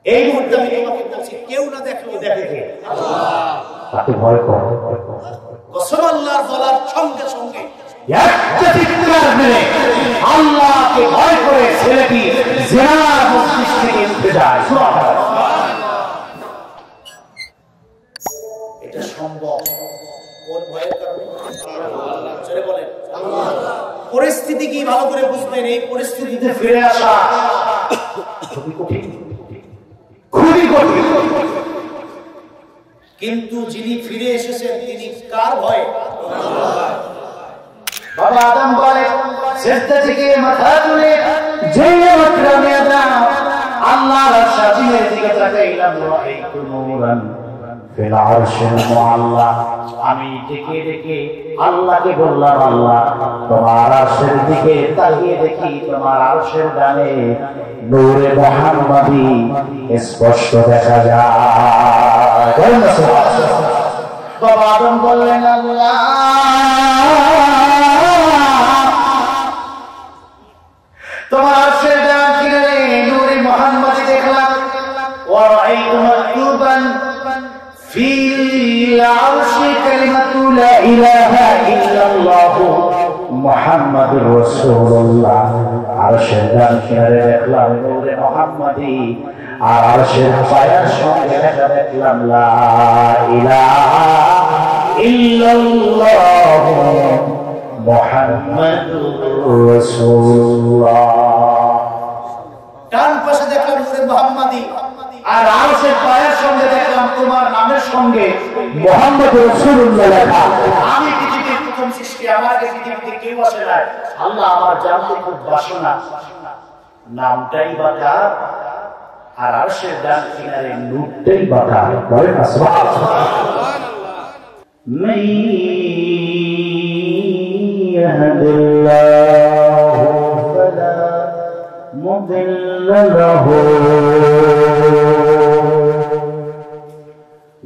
এই মুহূর্তে আমি তোমাকে বলছি, কেউ না দেখলেও দেখে কে? আল্লাহ। তাকে ভয় করো। কসম আল্লাহর বলার সঙ্গে সঙ্গে একটা চিৎকার মেরে আল্লাহকে ভয় করে ছেলেটি জিনার মস্তিষ্ক থেকে উঠে যায়। এটা সম্ভব কোন ভয়ের কারণে? আল্লাহ। জোরে বলেন আল্লাহ। পরিস্থিতি কি ভালো করে বুঝবেন, এই পরিস্থিতিতে ফিরে আসা খুবই কঠিন, খুবই কঠিন। কিন্তু যিনি ফিরে এসেছেন তিনি কার ভয়ে? বাবা আদম বলে সেজদা থেকে মাথা তুলে যেই মাত্র আমি আল্লাহর সাজিনের দিকে তাকাইলাম, রাআইতু নূরান ফিল আরশিল মুআল্লা। আমি ডেকে ডেকে আল্লাহকে বললাম, আল্লাহ তোমার আরশের দিকে তাকিয়ে দেখি তোমার আরশের ডানে নূরে মুহাম্মাদি স্পষ্ট দেখা যায়। বাবা আদম বললেন, আল্লাহ তোমার আরশের ডান কিনারে নূরে মুহাম্মাদি দেখলাম। ওয়া রাআইতু মাকতুবান ফিল আরশি কালিমাতু লা ইলাহা ইল্লাল্লাহ মুহাম্মাদুর রাসূলুল্লাহ। আরশের ডান কিনারে দেখলাম নূরে মুহাম্মাদি, আর আরশের পায়ের সঙ্গে দেখলাম লা ইলাহা ইল্লাল্লাহ মুহাম্মাদুর রাসূলুল্লাহ। ডান পাশে দেখলাম নূরে মুহাম্মাদি, আর আরশের পায়ের সঙ্গে দেখলাম তোমার নামের সঙ্গে মুহাম্মাদুর রাসূলুল্লাহ লেখা। আমি পৃথিবীর প্রথম সৃষ্টি, আমার আগে পৃথিবীতে কেউ আসে নাই। আল্লাহ আমার জানতে খুব বাসনা, নামটাই বাঁকা আর আরশের ডান কিনারে নূরটাই বাঁকা। বলেন না সুবহানাল্লাহ। মান ইয়াহদিল্লাহু ফালা মুদিল্লা লাহু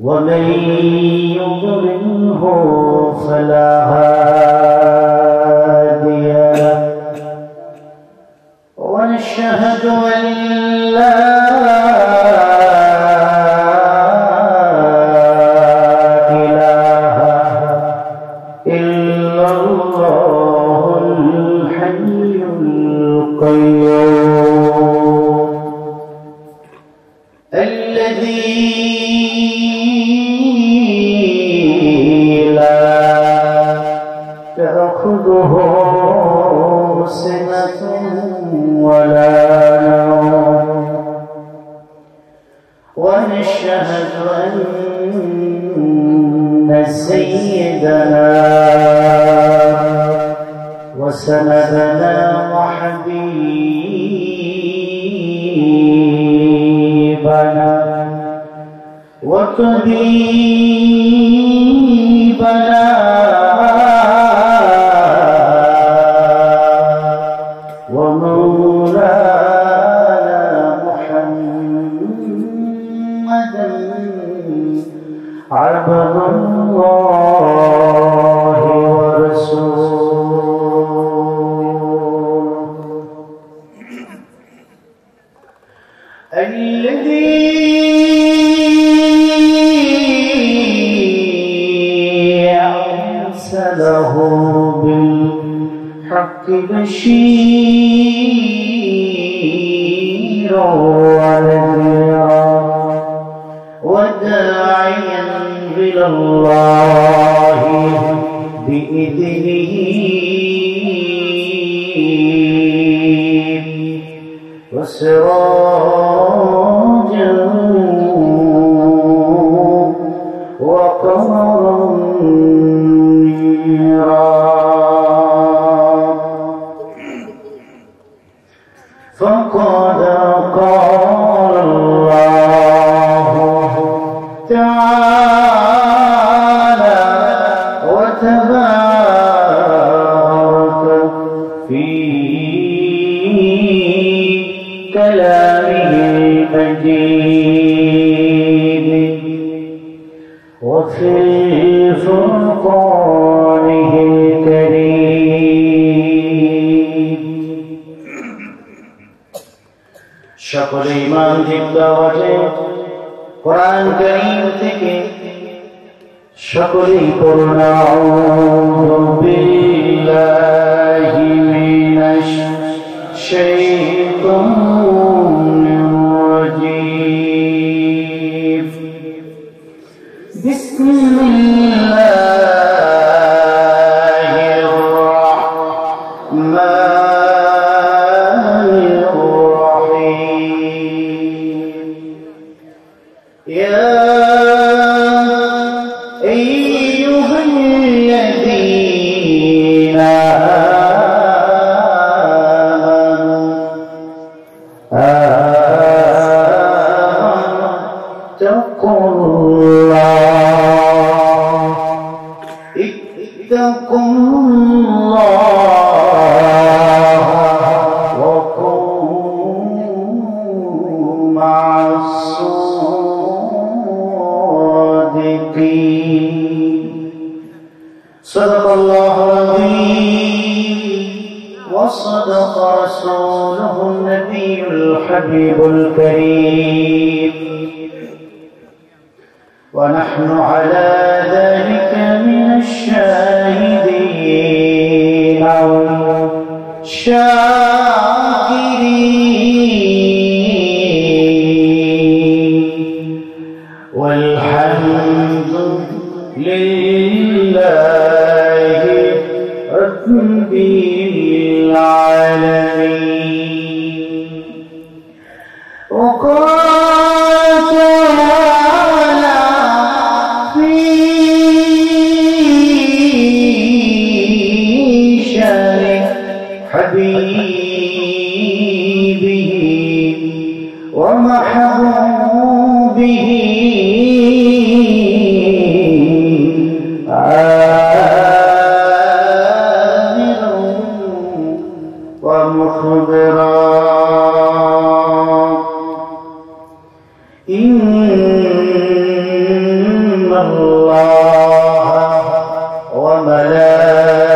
ওয়া মান ইউদ্লিলহু ফালা হাদিয়া লাহু। ওয়া নাশহাদু আন লা ونشهد أن سيدنا وسندنا وحبيبنا وطبيبنا عبد الله ورسوله الذي أرسله بالحق بشيرا ونذيرا وداعيا إلى الله بإذنه وسراجا وقمرا منيرا فقد قال الله تعالى وتبارك في كلامه المجيد وفي فرقانه الكريم সকলে ইমান জিন্দাবাদ আছে কোরআন কারীম থেকে সকলেই পড়ুন আউযু বিল্লাহি মিনাশ শাইতানির রাজীম বিসমিল্লাহির রাহমানির রাহিম ইয়া صدق الله العظيم وصدق رسوله النبي الحبيب الكريم ونحن على ذلك من الشاهدين والشاكرين والحمد لله رب العالمين وقال تعالى في شأن حبيبه ومحبوبه ومخبرا إن الله وملائكته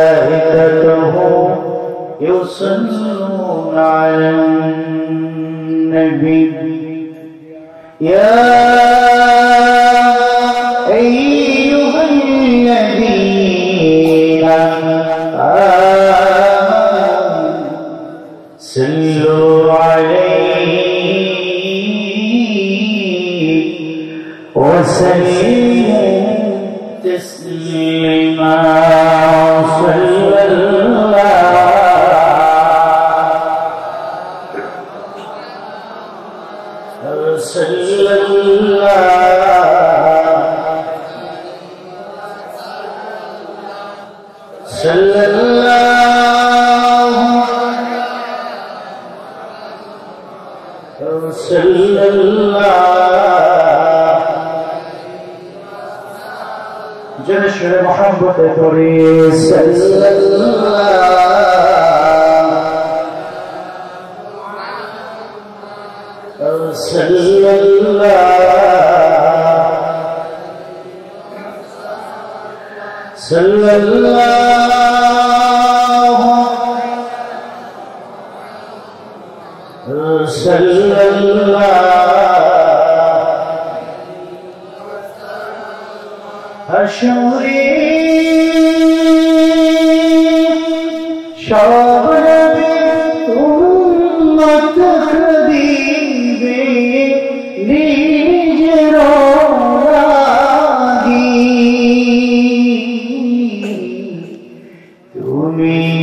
يصلون على النبي يا أيها الذين صلوا عليه وسلموا تسليما صلى الله صلى الله صلى الله جنشر محبت توری صلى الله صلى الله صلى الله صلى الله أشوري شاب نبي أمة حبيبي لجراغي تمي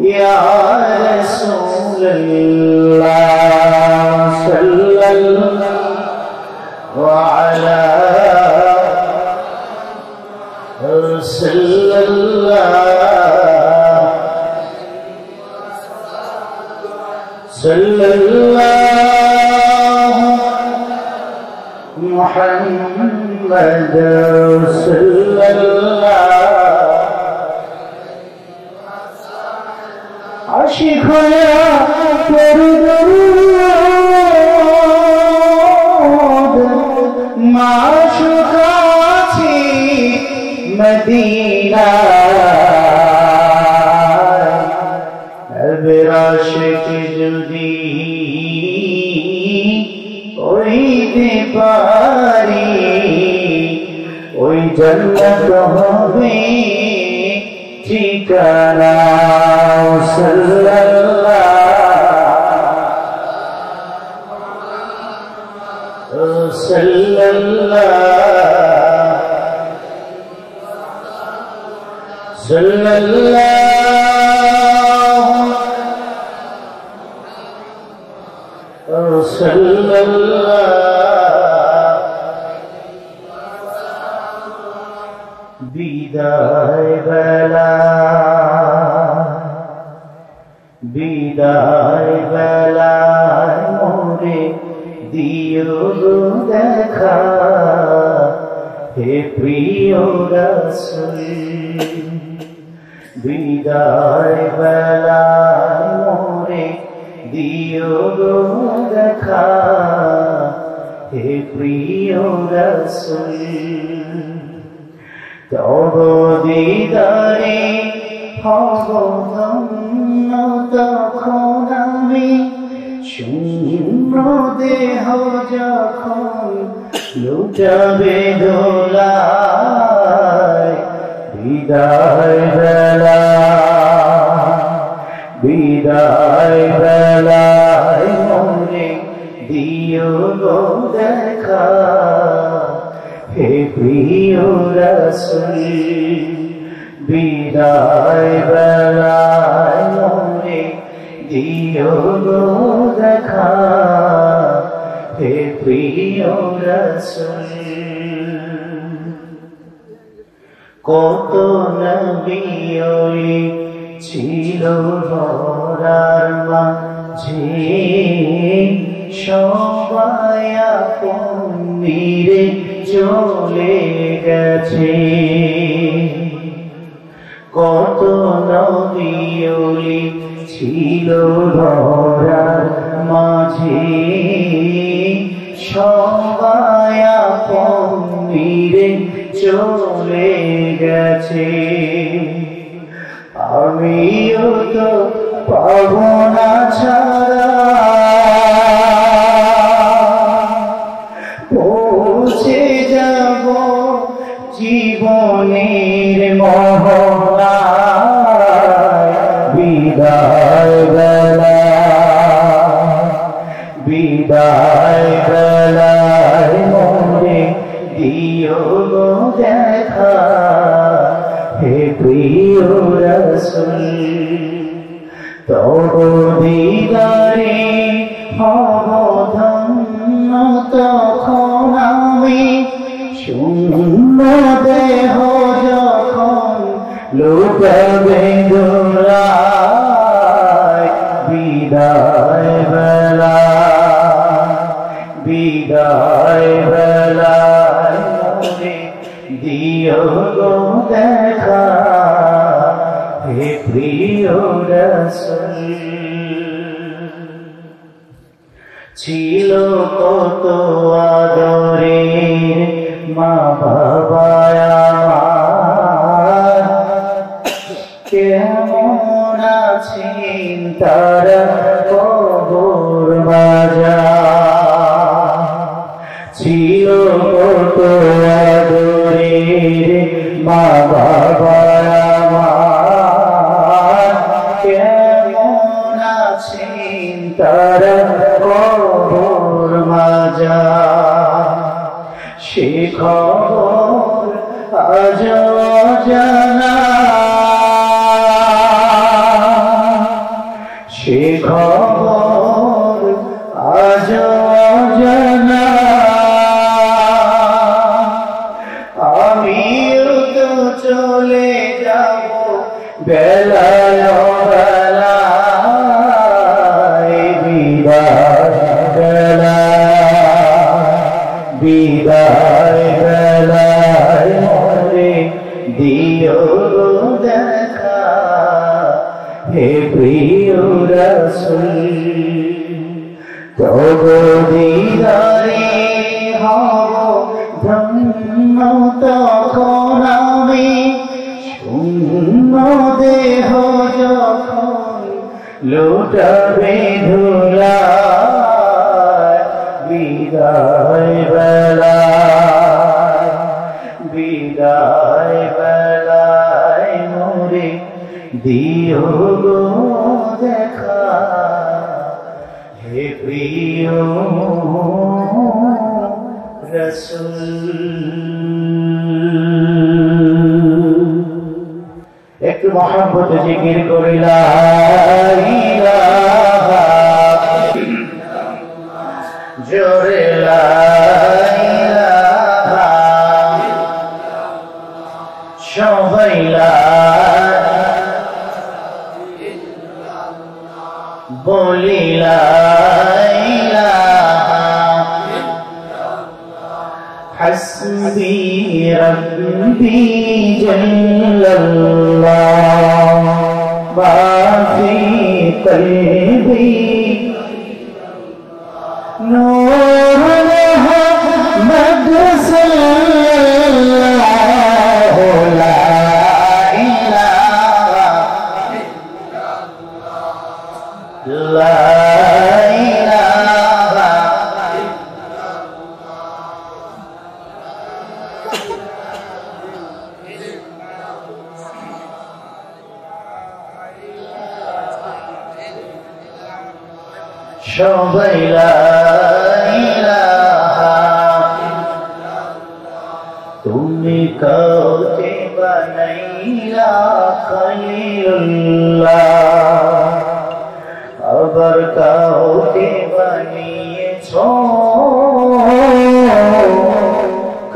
يا رسول الله صلى الله وعلى صلى الله صلى الله محمد صلى الله عاشق يا درود معشوقاتي مدينة ঠিকানা বিদায় বেলা বিদায় বেলায় মোরে দিও দেখা হে প্রিয় রাসূল বিদায় বেলায় মোরে দিও দেখা হে প্রিয় রাসূল তব দিদারে হব ধন্য তখন আমি শূন্য দেহ যখন লুটাবে দোলায় বিদায় বেলা বিদায় বেলায় মোরে দিও গো দেখা হে প্রিয় রাসূল বিদায় বেলায় মোরে দিও গো দেখা হে প্রিয় রাসূল কত নবী ওলি ছিল ধরার মাঝে সবাই আপন নিরে চলে গেছে কত নবী ওলি ছিল ধরার মাঝে সবাই আপন নিরে চলে গেছে আমিও তো পাবো না ছাড়া পৌঁছে যাব জীবনের মহড়ায় বিদায় বেলা বিদায় বেলায় মোরে দিও গো দেখা হে প্রিয় রাসূল তব দিদারে হব ধন্য তখন আমি শূন্য দেহ যখন লুটাবে দোলায় বিদায় বেলা বিদায় বেলায় মোরে দিও গো দেখা হে প্রিয় রাসূল ছিল কত আদরের মা বাবা আমার কেমন আছেন তারা কবর বাজার ছিল কত আদরের মা বাবা আমার কেমন আছেন তারা কবর বাজার সে খবর আজ জানা সে খবর আজ জানা আমিও তো চলে যাব বেলায় বেলায় বিদায় বেলা বিদায় বেলায় মোরে দিও দেখা হে প্রিয় রাসূল তব দিদারে হব ধন্য তখন আমি শূন্য দেহ যখন লুটাবে ধুলায় বিদায় বেলা বিদায় বেলায় মোরে দিও গো দেখা হে প্রিয় রাসূল। একটু মহব্বত জিকির করি লা ইলাহা জোরে লা ইলাহা সবাই লা বলি লা ইলাহা হাসবি রাব্বি জাল্লাল্লাহ মা ফি কলবি নূর মুহাম্মদ সাল্লাল্লাহু লা ইলাহা লা ইলাহা সবাই লা ইলাহা তুমি কাউকে বানাইলা খলিলুল্লাহ আবার কাউকে বানিয়েছ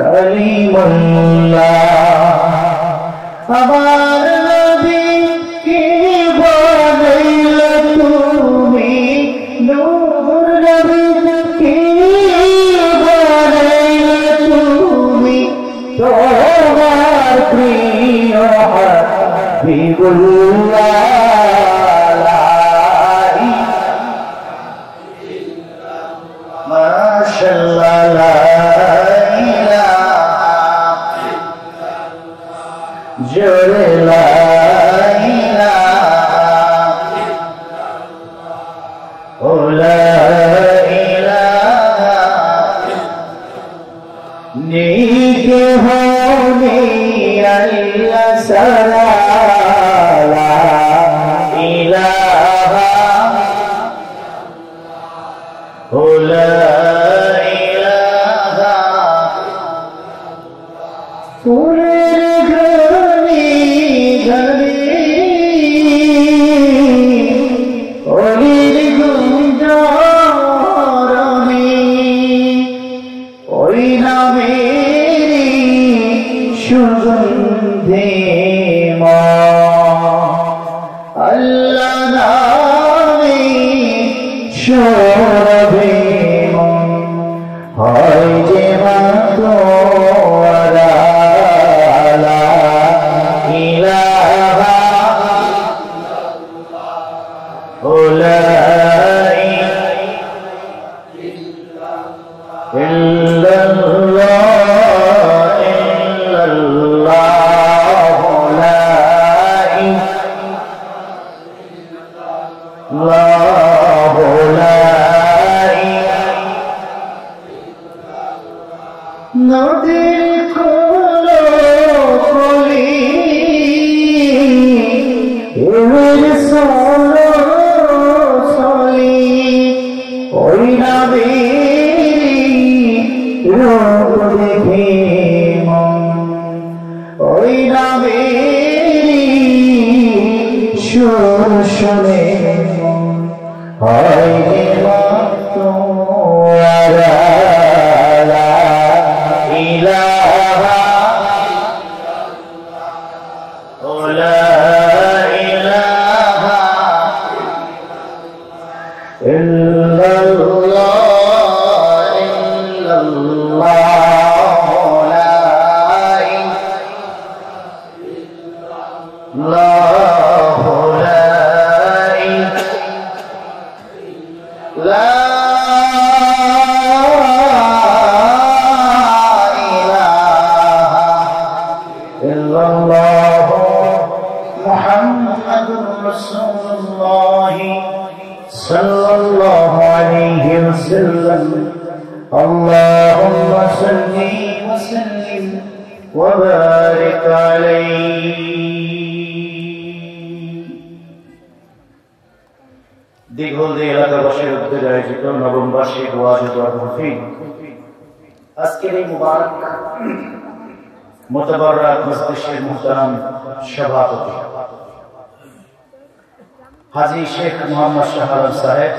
কালিমুল্লাহ আবার নবী কি বানাইলা তুমি নূর নবী কি বানাইলা তুমি তোমার প্রিয় হাবিবুল্লাহ মাশাআল্লাহ লা ইলাহা জোরে লা ইলাহা ও লা ইলাহা নেকে হোনি আল্লাহ সারা লা ইলাহা ও লা ইলাহা ফুলের ঘনি ঘনি অলির গুঞ্জরণি ওই নামেরি সুগন্ধে মা আল্লাহ নামে সরবে মন হয় যে মাতো লা ইলাহা ও লা ইল্লাল্লাহ ইল্লাল্লাহ লা ইল্লাল্লাহ লা নদীর কোলো কলি এর সোলো সলি ওই নাবি রূপ দেখে মন ওই নাবি সুর শুনে মন হয় যে মাতো ইলাহা ও লা ইলাহা ইল্লাল্লাহ ইল্লাল্লাহ লা ইল্লাল্লাহ লা মুহাম্মাদুর রাসূলুল্লাহ সাল্লাল্লাহু আলাইহি ওয়াসাল্লাম আল্লাহুম্মা সাল্লি ওয়া সাল্লিম ওয়া বারিক আলাইহি দীঘলদি এলাকাবাসীর উদ্যোগে আয়োজিত নবম বার্ষিক ওয়াজ ও দোয়া মাহফিল আজকের এই মুবারক মোতাবাররাক মজলিসের মুহতারাম সভাপতি হাজী শেখ মোহাম্মদ শাহ আলম সাহেব,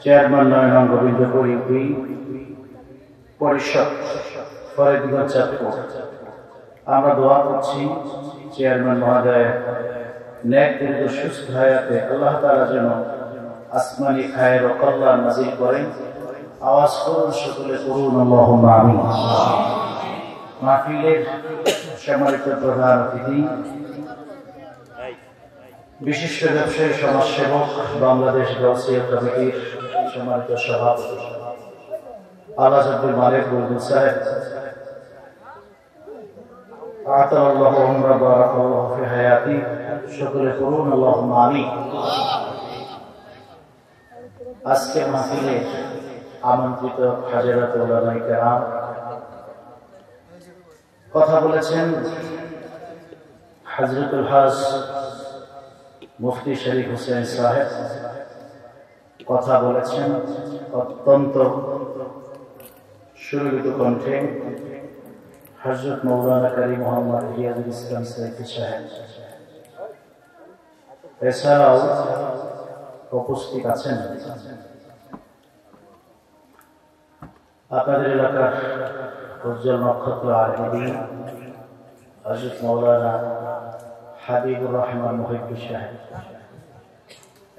চেয়ারম্যান ৯ নং গোবিন্দপুর ইউপি পরিষদ ফরিদগঞ্জ চাঁদপুর। আমরা দোয়া করছি চেয়ারম্যান মহোদয় নেক দীর্ঘ সুস্থ হায়াতে আল্লাহ তাআলা যেন আসমানি খায়ের ও কল্যাণ নাযিল করেন। আওয়াজ করুন, সকলে করুন আল্লাহুম্মা আমিন। মাহফিলের সম্মানিত প্রধান অতিথি, বিশিষ্ট ব্যবসায়ী সমাজসেবক, বাংলাদেশ গাউসিয়া কমিটির সম্মানিত সভাপতি আলহাজ আব্দুল মালিক বুলবুল সাহেব, আতাল্লাহু উমরা বারাকাল্লাহু ফি হায়াতি, সকলে করুন আল্লাহুম্মা আমিন। আজকে মাহফিলে আমন্ত্রিত হাজরাত উলামায়ে কেরাম কথা বলেছেন। হযরতুল হাজ মুফতি শরীফ হোসেন সাহেব কথা বলেছেন অত্যন্ত সুরভিত কণ্ঠে। হযরত মাওলানা কারি মোহাম্মদ রিয়াজুল ইসলাম সাইফি সাহেব এছাড়াও উপস্থিত আছেন আপনাদের এলাকার উজ্জ্বল নক্ষত্র আলমী হযরত মাওলানা হাবিবুর রহমান মুহিব্বি সাহেব,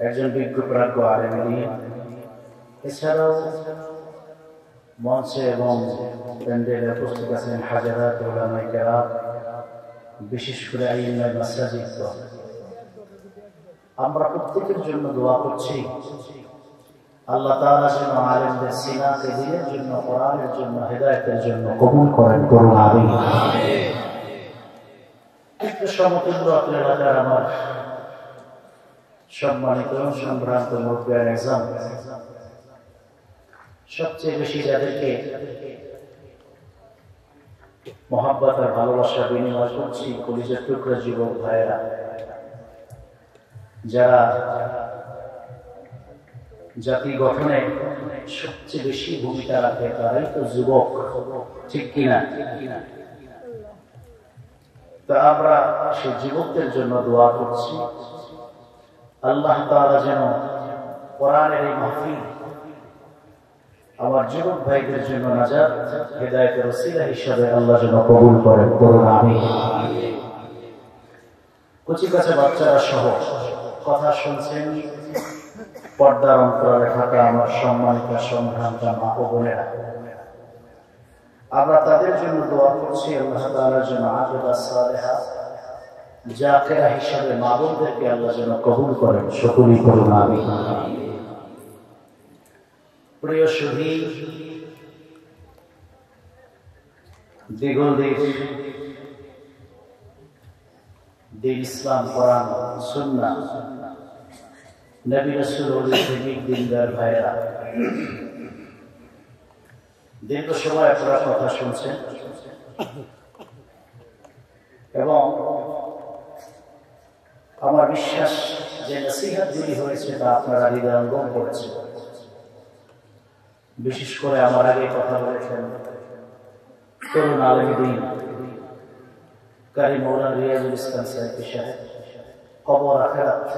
একজন বিজ্ঞ প্রাজ্ঞ আলেমী। এছাড়াও মঞ্চে এবং প্যান্ডেলে উপস্থিত আছেন হাজারাত উলামায়ে কেরাম, বিশেষ করে আইম্মায়ে মাসাজিদ। আমরা প্রত্যেকের জন্য দোয়া করছি আল্লাহ তাআলা যেন আলেমদের সিনাকে দিনের জন্য, কোরআনের জন্য, হেদায়েতের জন্য কবুল করেন, করুন আমিন। একটু সমতুল্য আপনার এলাকার আমার সম্মানিত সম্ভ্রান্ত মুরব্বিয়ান আযম, সবচেয়ে বেশি যাদেরকে মহব্বত আর ভালোবাসা বিনিময় করছি, কলিজার টুকরা যুবক ভাইয়েরা, যারা জাতি গঠনে সবচেয়ে বেশি ভূমিকা রাখে, তারাই তো যুবক, ঠিক কিনা? তো আমরা সেই যুবকদের জন্য দোয়া করছি আল্লাহ তাআলা যেন কোরআনের এই মাহফিল আমার যুবক ভাইদের জন্য নাজাত, হেদায়েতের ওসিলা হিসাবে আল্লাহ যেন কবুল করেন, করুন আমিন। কচি কাছে বাচ্চারা সহ কথা শুনছেন, পর্দার অন্তরালে থাকা আমার সম্মানিত সম্ভ্রান্ত মা ও বোনেরা, আমরা তাদের জন্য দোয়া করছি আল্লাহ তাআলা যেন আকিবা সালেহা জাকিরা হিসাবে মা বোনদেরকে আল্লাহ যেন কবুল করেন, সকলেই করুন আমিন। প্রিয় সুধী, দীর্ঘদিন দিন ইসলাম, কোরআন, সুন্নাহ, নবী রাসূল প্রেমিক দিনদার ভাইরা, দীর্ঘ সময় আপনারা কথা শুনছেন এবং আমার বিশ্বাস যে নসিহত গুলি হয়েছে তা আপনারা হৃদয়ঙ্গম করেছেন। বিশেষ করে আমার আগে কথা বলেছেন তরুণ আলেম দ্বীন কারি মাওলানা রিয়াজুল ইসলাম সাইফি সাহেব, কবর, আখিরাত,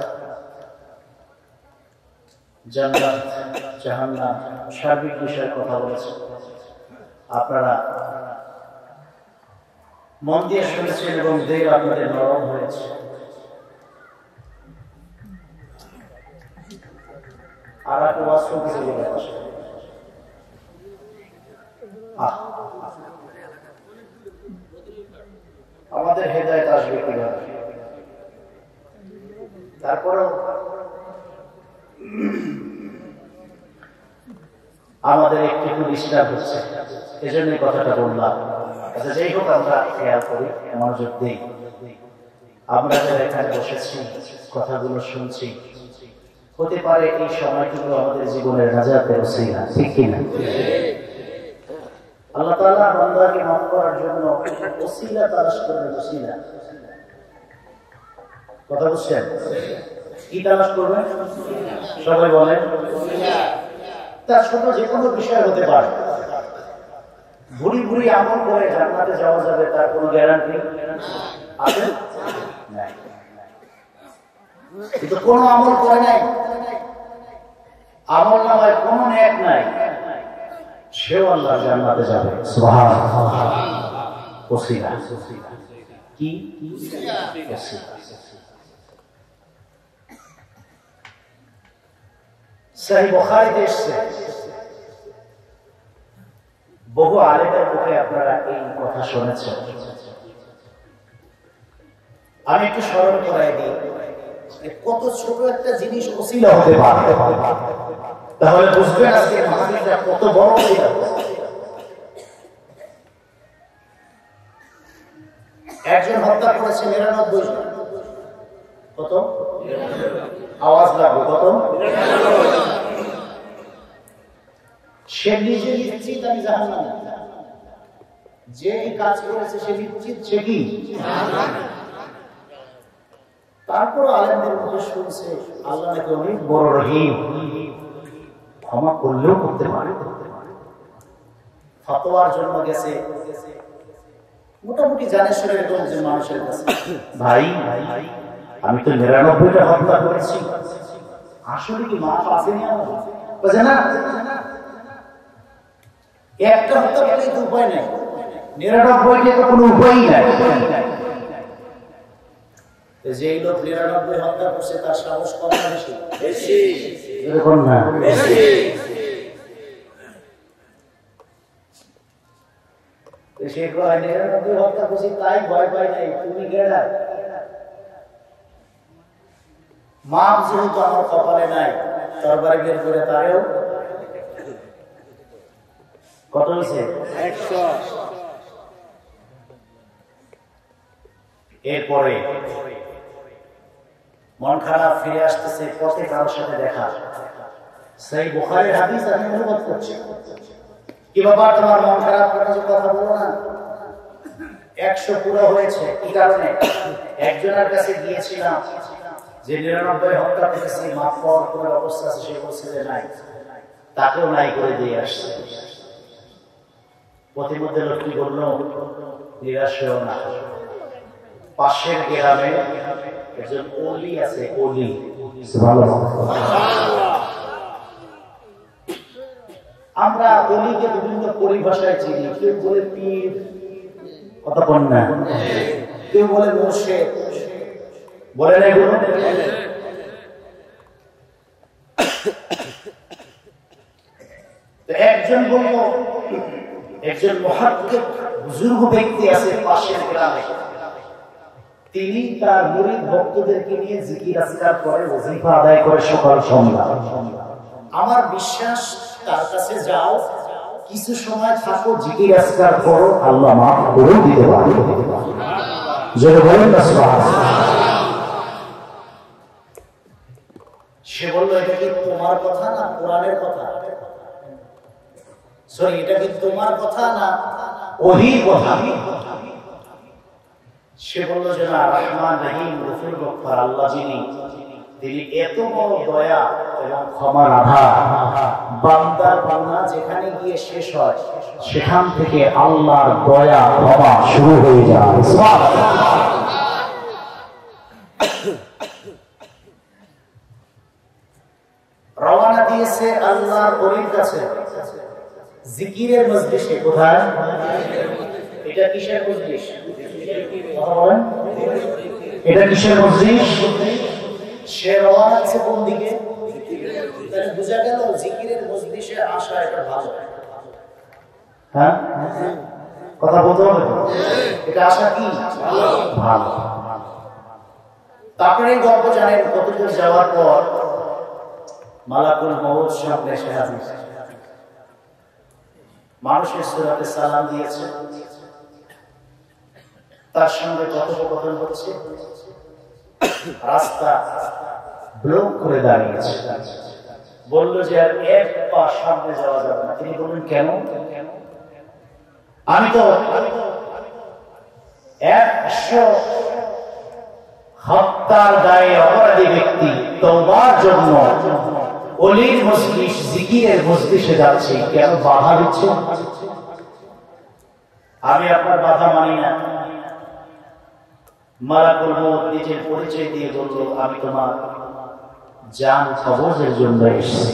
জান্নাত, জাহান্নাম সার্বিক বিষয়ে কথা বলেছেন। আপনারা মন দিয়ে শুনেছেন এবং দিল আপনাদের নরম হয়েছে। আর একটা ওয়াজ শুনতে চলে আসে, আমাদের হেদায়েত আসবে কিভাবে? তারপরেও আমাদের একটু ডিস্টার্ব হচ্ছে, এজন্য কথাটা বললাম। আচ্ছা, যাই হোক, আমরা খেয়াল করি, মনোযোগ দিই। আমরা যারা এখানে বসেছি, কথাগুলো শুনছি, হতে পারে এই সময়টুকু আমাদের জীবনের নাজাতের ওসিলা, ঠিক কিনা? আল্লাহ তাআলা বান্দাকে মাফ করার জন্য ওসিলা তালাশ করেন, ওসিলা। কথা বুঝছেন? কি তালাশ করবেন? সবাই বলেন। তার ছোট যে কোনো বিষয় হতে পারে। ভুরি ভুরি আমল করে জান্নাতে যাওয়া যাবে তার কোনো গ্যারান্টি আছে? নাই। কিন্তু কোনো আমল করে নাই, আমল নামায় কোনো নেক নাই, সেও আল্লাহ জান্নাতে যাবে। সুবহানাল্লাহ। ওসিলা কি? সহিহ বুখারীতে এসেছে, বহু আলেমের মুখে আপনারা এই কথা শুনেছেন। আমি একটু স্মরণ করাই দিই, কত ছোট একটা জিনিস ওসিলা হতে পারে, তাহলে বুঝবেন আজকে মাহফিলটা কত বড় ওসিলা। একজন হত্যা করেছে ৯৯ জন। কত? আওয়াজ লাগবে। কত? সে নিজে নিশ্চিত আমি জাহান্নামে। যে এই কাজ করেছে সে নিশ্চিত সে কি? তারপর আলেমদের মুখে শুনছে আল্লাহ নাকি অনেক বড় রহিম, ক্ষমা করলেও করতে পারে। ফতোয়ার জন্য গেছে মোটামুটি জানে শুনে এরকম যে মানুষের কাছে, ভাই আমি তো ৯৯টা হত্যা করেছি, আসলে কি মাফ আসেনি আমার? বুঝে না, একটা হত্যা করলে তো উপায় নাই, ৯৯টা তো কোনো উপায়ই নাই। যে লোক ৯৯ হত্যা করছে তার সাহস কম না বেশি? বেশি। এরকম না, বেশি। সে কয় ৯৯ হত্যা করছি তাই ভয় পাই নাই, তুমি গেলা মাপ যেহেতু আমার কপালে নাই, তরবারি বের করে তারেও কত হয়েছে? ১০০। এরপরে মন খারাপ, ফিরে আসতেছে, পথে কারোর সাথে দেখা। সেই বুখারীর হাদিস আমি অনুবাদ করছি। কি বাবা তোমার মন খারাপ, কোনো কথা বলো না, ১০০ পুরো হয়েছে। কি কারণে? একজনের কাছে গিয়েছিলাম যে ৯৯ হত্যা করেছি, মাফ পাওয়ার কোন অবস্থা আছে? সে বলছে যে নাই, তাকেও নাই করে দিয়ে আসছে। প্রতিমধ্যে লোকটি বলল নিরাশ হয়েও না, পাশের গ্রামে একজন ওলি আছে, ওলি। আমরা ওলিকে বিভিন্ন পরিভাষায় চিনি। কেউ বলে পীর, কথা বল না, কেউ বলে মুর্শিদ, বলে না এগুলো? একজন বলল একজন মুহাদ্দিস বুজুর্গ ব্যক্তি আছে পাশের গ্রামে, তিনি তার মুরিদ ভক্তদেরকে নিয়ে জিকির আজকার করে, ওজিফা আদায় করে সকাল সন্ধ্যা। আমার বিশ্বাস তার কাছে যাও, কিছু সময় থাকো, জিকির আজকার করো, আল্লাহ মাফ করে দিতে পারে। যদি বলেন না সুবহানাল্লাহ। সে বলল এটা কি তোমার কথা না কোরআনের কথা? সরি, এটা কি তোমার কথা না ওহীর কথা? সে বলল যে না, রহমান রহিম গফুর গফফার আল্লাহ যিনি, তিনি এত বড় দয়া এবং ক্ষমার আধার, বান্দার গুনাহ যেখানে গিয়ে শেষ হয় সেখান থেকে আল্লাহর দয়া ক্ষমা শুরু হয়ে যায়। সুবহানাল্লাহ। রওনা দিয়েছে আল্লাহর ওলির কাছে, জিকিরের মজলিসে। কোথায়? এটা কিসের মজলিস? কথা বলেন, এটা কিসের মজলিস? সে রওনা দিয়েছে কোন দিকে? তাহলে বোঝা গেল জিকিরের মজলিসে আসা এটা ভালো। হ্যাঁ, কথা বলতে হবে, এটা আসা কি ভালো। তারপরে গল্প জানেন, কতদূর যাওয়ার পর মালাকুল মউত সামনে এসে হাজির। মানুষের সুরাতে সালাম দিয়েছে, তার সঙ্গে কথোপকথন হচ্ছে, রাস্তা ব্লক করে দাঁড়িয়েছে। বলল যে আর এক পা সামনে যাওয়া যাবে না। তিনি বললেন কেন? আমি তো ১০০ হত্যার দায়ে অপরাধী ব্যক্তি তওবার জন্য ওলির মজলিস, জিকিরের মজলিসে যাচ্ছে, কেন বাধা দিচ্ছে? আমি আপনার বাধা মানি না। মালাকুল মউত নিজের পরিচয় দিয়ে বলল, আমি তোমার জান কবজের জন্য এসেছি।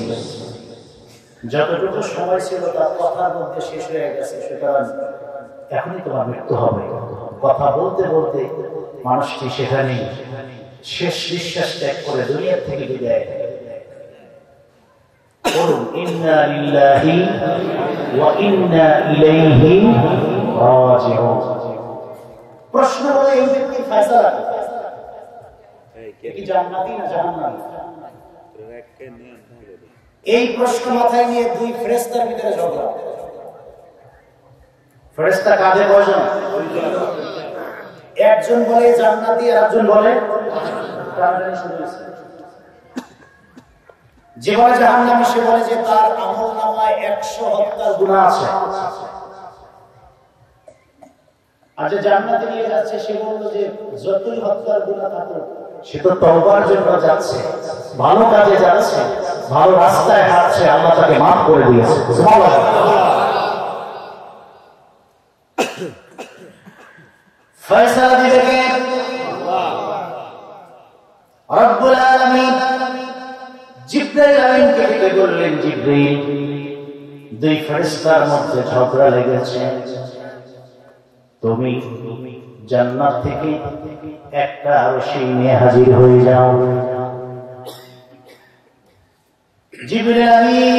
যতটুকু সময় ছিল তার কথার মধ্যে শেষ হয়ে গেছে, সুতরাং এখনই তোমার মৃত্যু হবে। কথা বলতে বলতে মানুষটি সেখানে শেষ নিঃশ্বাস ত্যাগ করে দুনিয়া থেকে বিদায়। বলুন ইন্না লিল্লাহি ওয়া ইন্না ইলাইহি রাজিউন। প্রশ্ন হলো, এই ব্যক্তির ফয়সালা কি জান্নাতি না জাহান্নামী? এই প্রশ্ন মাথায় নিয়ে দুই ফেরেশতার ভিতরে ঝগড়া। ফেরেশতা কাঁধে কয়জন? একজন বলে জান্নাতি আর একজন বলে যে বলে জাহান্নামী, সে বলে যে তার আমলনামায় 100 হত্যার গুনাহ আছে। আর যে জান্নাতে নিয়ে যাচ্ছে সে বলল যে যতই হত্যার গুনাহ থাকুক সে তো তওবার জন্য যাচ্ছে, ভালো কাজে যাচ্ছে, ভালো রাস্তায় হাঁটছে, আল্লাহ তাকে মাফ করে দিয়েছে। সুবহানাল্লাহ। ফয়সালা দিবে কে? রব্বুল আলামিন। জিবরাইল আমিনকে ডেকে বললেন, জিবরাইল, দুই ফেরেশতার মধ্যে ঝগড়া লেগেছে, তুমি জান্নাত থেকে একটা রশি নিয়ে হাজির হয়ে যাও। জিবরাইল আমিন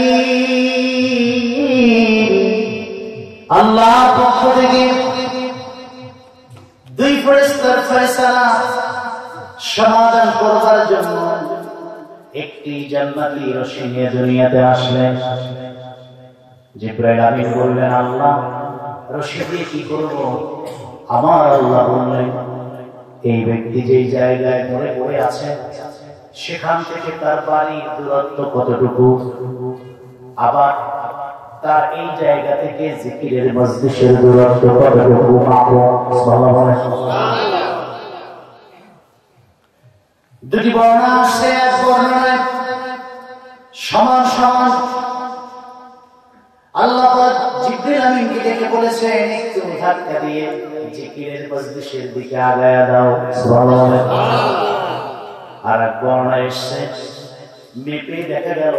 আল্লাহর পক্ষ থেকে দুই ফেরেশতার ফয়সালা সমাধান করবার জন্য একটি জান্নাতি রশি নিয়ে দুনিয়াতে আসলেন। জিবরাইল আমিন বললেন, আল্লাহ রশি দিয়ে কি করব? আমার আল্লাহ বললেন, এই ব্যক্তি যেই জায়গায় মরে পড়ে আছে সেখান থেকে তার বাড়ির দূরত্ব কতটুকু, আবার তার এই জায়গা থেকে জিকিরের মজলিসের দূরত্ব কতটুকু মাপো। দুটি বর্ণনা আসছে, এক বর্ণনায় সমান সমান। আল্লাহ পাক জিবরিল আমিনকে ডেকে বলেছেন, একটু ধাক্কা দিয়ে জিকিরের মজলিসের দিকে আগায়া দাও। সুবহানাল্লাহ। আর এক বর্ণনা এসছে, মেপে দেখা গেল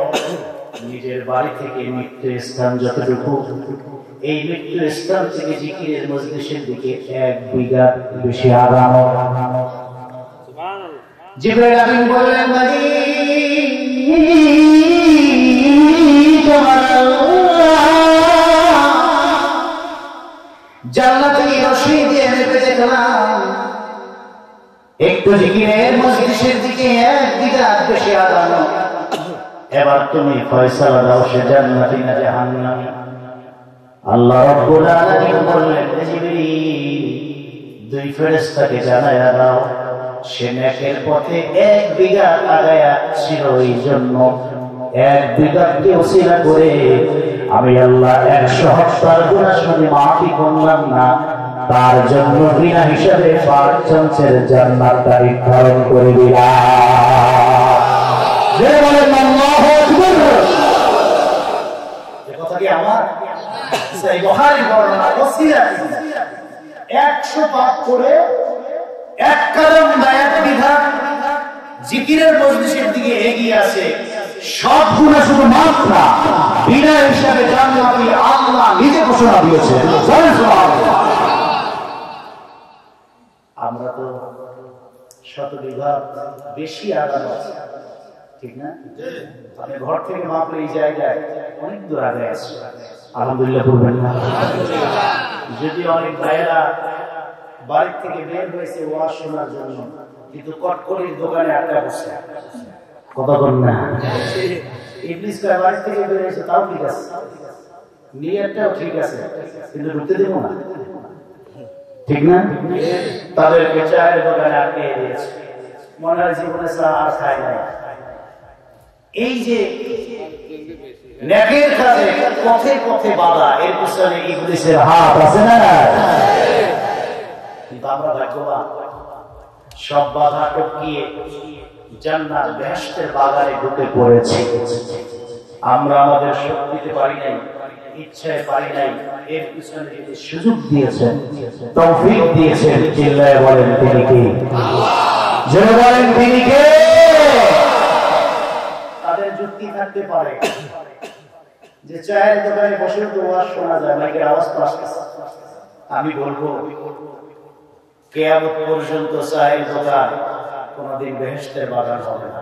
নিজের বাড়ি থেকে মৃত্যু স্থান যতটুকু, এই মৃত্যু স্থান থেকে জিকিরের মজলিসের দিকে 1 বিঘা বেশি আগানো। জিবরাইল আমিন বললেন, জান্নাতে রশি দিয়ে মেপে দেখলাম একটু জিকিরের মজলিসের দিকে 1 বিঘা বেশি আগানো। এবার তুমি ফয়সালা দাও, সে জান্নাতি না জাহান্নামী। আল্লাহ রাব্বুল আলামিন বললেন, জিবরিল, দুই ফেরেশতাকে জানায়া দাও সে নেকের পথে 1 বিঘা আগায়া ছিল, এই জন্য 1 বিঘাকে ওসিলা করে আমি আল্লাহ 100 হত্যার গুনাহ শুধু মাফি করলাম না, তার জন্য বিনা হিসাবে 5 চঞ্চের জান্নাত নির্ধারণ করে দিলাম। যে বলেন আল্লাহু আকবার। এই কথা কি আমার? সেই বুখারী বর্ণনা, ওসিলা 100 পাপ করে 1 কদম 1 বিঘা জিকিরের মজলিসের দিকে এগিয়ে আসে, সব গুনাহ শুধু মাফ না, বিনা হিসাবে জান্নাতি আল্লাহ নিজে ঘোষণা দিয়েছে। সুবহানাল্লাহ। আমরা তো 100 বিঘা বেশি আগানো আছে, ঠিক না? আমি ঘর থেকে মাপলে এই জায়গায় অনেক দূর আগে আছে। আলহামদুলিল্লাহ বলবেন না? যদি অনেক ভাইয়েরা বাড়ি থেকে বের হয়েছে ওয়াজ শোনার জন্য, কিন্তু কটকরির দোকানে আটকা বসে, কথা বল না, ইবলিস কয় বাড়ি থেকে বের হয়েছে তাও ঠিক আছে, নিয়তটাও ঠিক আছে, কিন্তু ঢুকতে দেব না, ঠিক না? তাদেরকে চায়ের দোকানে আটকে দিয়েছে, মনে হয় জীবনে চা আর খায় নাই। এই যে নেকের কাজে পথে পথে বাধা, এর পিছনে ইবলিসের হাত আছে না? কিন্তু আমরা ভাগ্যবান, সব বাধা টপকিয়ে জান্নাত বেহেশতের বাগানে ঢুকে পড়েছি। আমরা আমাদের শক্তিতে পারি নাই, ইচ্ছায় পারি নাই, এর পিছনে যদি সুযোগ দিয়েছেন, তৌফিক দিয়েছেন, চিল্লায় বলেন তিনি কে? জোরে বলেন তিনি কে? তাদের যুক্তি থাকতে পারে যে চায়ের দোকানে বসে তো ওয়াজ শোনা যায়, মাইকের আওয়াজ তো আসতেছে। আমি বলবো কিয়ামত পর্যন্ত চায়ের দোকান কোনদিন বেহেশতের বাগান হবে না।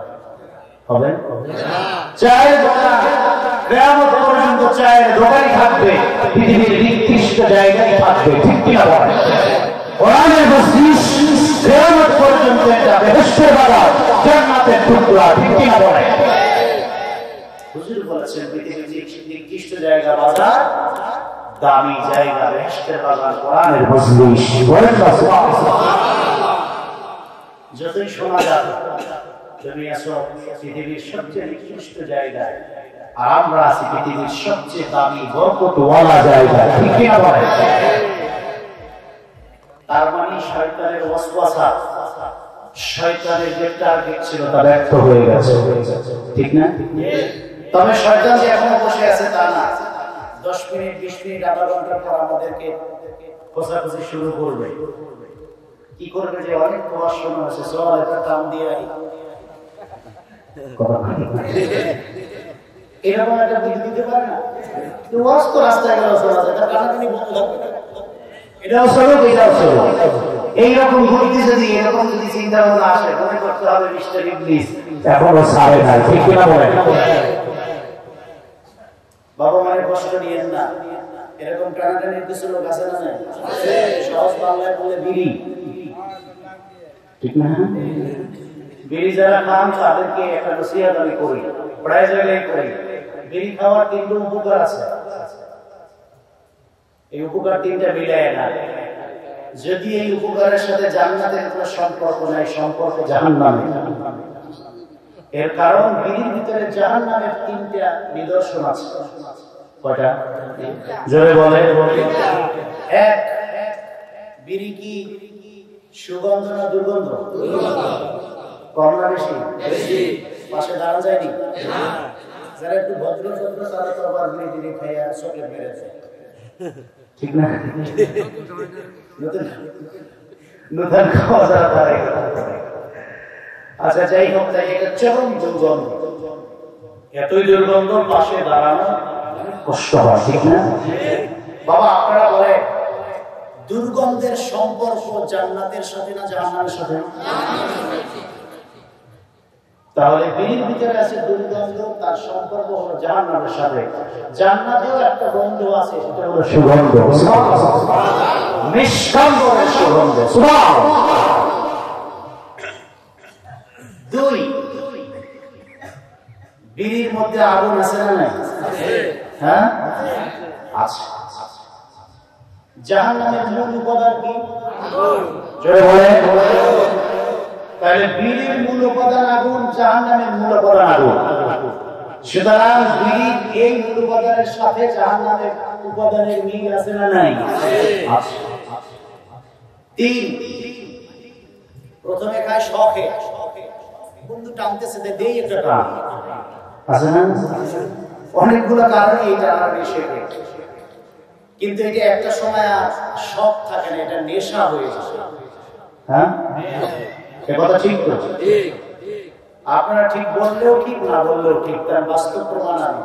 হবে চায়ের দোকান কিয়ামত পর্যন্ত চায়ের দোকানই থাকবে, পৃথিবীর নির্দিষ্ট জায়গায় থাকবে। ঠিক কিনা বলেন? কোরআনের মজলিস কিয়ামত পর্যন্ত এটা বেহেশতের বাগান, জান্নাতের টুকরা। ঠিক কিনা বলেন? হুজুর বলেছেন পৃথিবীর নির্দিষ্ট জায়গা বাজার, দামি জায়গা বেহেশতের বাগান কোরআনের মজলিস। বলেন না সুবহানাল্লাহ। যতই শোনা যাবে তুমি আছো পৃথিবীর সবচেয়ে নিকৃষ্ট জায়গায়, আর আমরা আছি পৃথিবীর সবচেয়ে দামি বরকতওয়ালা জায়গায়। ঠিক কিনা বলেন? তার মানে শয়তানের ওয়াসওয়াসা, শয়তানের যে টার্গেট ছিল তা ব্যর্থ হয়ে গেছে। ঠিক না? তবে শয়তান যে এখনো বসে আছে তা না। 10 মিনিট 20 মিনিট আধা ঘন্টা পর আমাদেরকে খোঁজাখুঁজি শুরু করবে। কি করবে যে অনেক পড়াশোনা আছে, চল একটা কাম দিয়ে আই, এরকম একটা বুদ্ধি দিতে পারে না। তো ওয়াজ তো রাস্তায় গেল শোনা যায়, তার কানাকানি বন্ধ থাকবে না। এটাও চলুক, এটাও চলুক। এইরকম বুদ্ধি যদি, এরকম যদি চিন্তা ভাবনা আসে, মনে করতে হবে মিস্টার ইবলিস এখনো ছাড়ে নাই। ঠিক কিনা বলেন? বাবা মায়ের কষ্ট নিয়েন না, এরকম টানাটানির কিছু লোক আছে না? সহজ বাংলায় বলে বিড়ি। ঠিক না? বিড়ি যারা খান তাদেরকে একটা নসিহত আমি করি, প্রায় জায়গায় করি। বিড়ি খাওয়ার 3টা উপকার আছে, এই উপকার 3টা মিলায় না। যদি এই উপকারের সাথে জান্নাতের কোনো সম্পর্ক নাই, সম্পর্ক জাহান্নামে। এর কারণ বিড়ির ভিতরে জাহান্নামের 3টা নিদর্শন আছে। কয়টা? জোরে বলে। 1, বিড়ি কি সুগন্ধ না দুর্গন্ধ? কম না বেশি? পাশে দাঁড়া যায়নি? যারা একটু ভদ্র ভদ্র তারা তো আবার বিড়ি খাইয়া চকলেট মেরেছে। ঠিক না? নতুন খাওয়া যারা তারা। আচ্ছা যাই হোক, তাই এটা চরম দুর্গন্ধ। এতই দুর্গন্ধ পাশে দাঁড়ানো কষ্ট হয়। ঠিক না? বাবা আপনারা বলে দুর্গন্ধের সম্পর্ক জান্নাতের সাথে না জাহান্নামের সাথে? তাহলে বিড়ির ভিতরে আছে দুর্গন্ধ, তার সম্পর্ক হলো জাহান্নামের সাথে। জান্নাতেও একটা গন্ধ আছে, সেটা হলো সুগন্ধ। নিষ্কাম্বরের সুগন্ধ। 2, বিড়ির মধ্যে আগুন আছে না নাই? হ্যাঁ আছে। জাহান্নামের মূল উপাদান কি? জোরে বলেন। তাহলে বিড়ির মূল উপাদান আগুন, জাহান্নামের মূল উপাদান আগুন। সুতরাং বিড়ির এই মূল উপাদানের সাথে জাহান্নামের উপাদানের মিল আছে না নাই? আছে। 3, প্রথমে খায় শখে, বন্ধু টানতেছে দেই একটা টান আছে না? অনেকগুলো কারণে এটা আমার বেশি, কিন্তু এটা একটা সময় শখ থাকে না, এটা নেশা হয়ে যায়। হ্যাঁ, এ কথা ঠিক তো? আপনারা ঠিক বললেও ঠিক, না বললেও ঠিক, তার বাস্তব প্রমাণ আমি।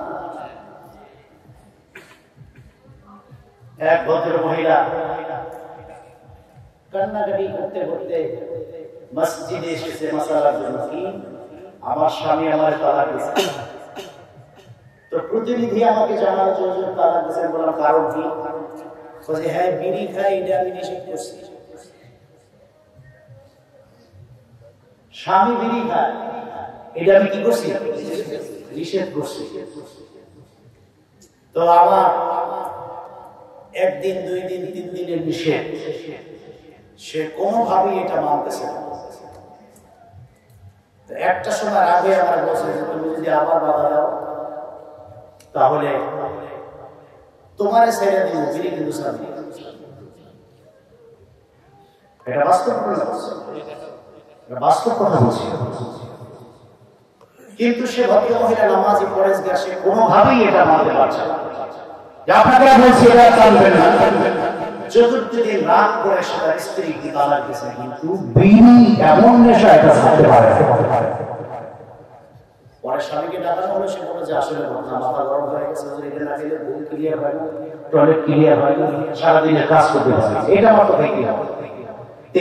এক ভদ্র মহিলা কান্নাকাটি করতে করতে মসজিদে এসেছে মাসালার জন্য। কি? আমার স্বামী আমার তালাক দিয়েছে। তো প্রতিনিধি আমাকে জানার জন্য তালাক দিয়েছেন। বললাম কারণ কি? বলছে হ্যাঁ বিড়ি খাই, এটা আমি নিষেধ করছি। স্বামী বিড়ি খায়, এটা আমি কি করছি? নিষেধ করছি। তো আমার 1 দিন 2 দিন 3 দিনের নিষেধ, সে কোনোভাবেই এটা মানতেছে না। একটা সময় আগে আমার বলছে যে তুমি যদি আবার বাধা দাও তাহলে তোমার ছেড়ে দিব, বিড়ি কিন্তু ছাড়বি। এটা বাস্তব। বাস্তব কথা বলছি। কিন্তু সে ভদ্র মহিলা নামাজি পরেজগার, সে কোনোভাবেই এটা মানতে পারছে না। আপনাকে বলছি এটা জানবেন না। চতুর্থ দিন রাত করে সে তার স্ত্রীকে তালাক দিয়েছে, কিন্তু বিড়ি এমন নেশা এটা ছাড়তে পারে না। পরে স্বামীকে ডাকানো হলো, সে বলে যে আসলে মাথা গরম হয়ে গেছে, এটা না খেলে ঘুম ক্লিয়ার হয় না, টয়লেট ক্লিয়ার হয় না, সারাদিনে কাজ করতে পারে, এটা আমার তো দেখতে হবে।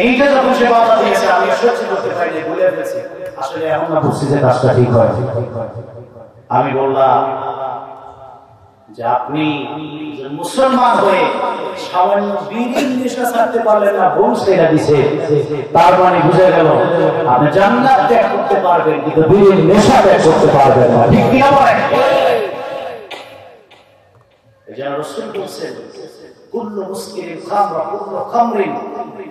এইটা যখন সে বাধা দিয়েছে, আমি সহ্য করতে পারিনি, বলে ফেলেছি। আসলে এখন না বুঝছি যে কাজটা ঠিক হয়। আমি বললাম যে আপনি মুসলমান হয়ে সামান্য বিড়ির নেশা ছাড়তে পারলেন না, বউ ছেড়ে দিছে, তার মানে বুঝে গেল আপনি জান্নাত ত্যাগ করতে পারবেন, কিন্তু বিড়ির নেশা ত্যাগ করতে পারবেন না। ঠিক কি না বলেন? এজন্য রাসূল বলেছেন কুল্লু মুসকিরিন খামরা কুল্লু খামরিন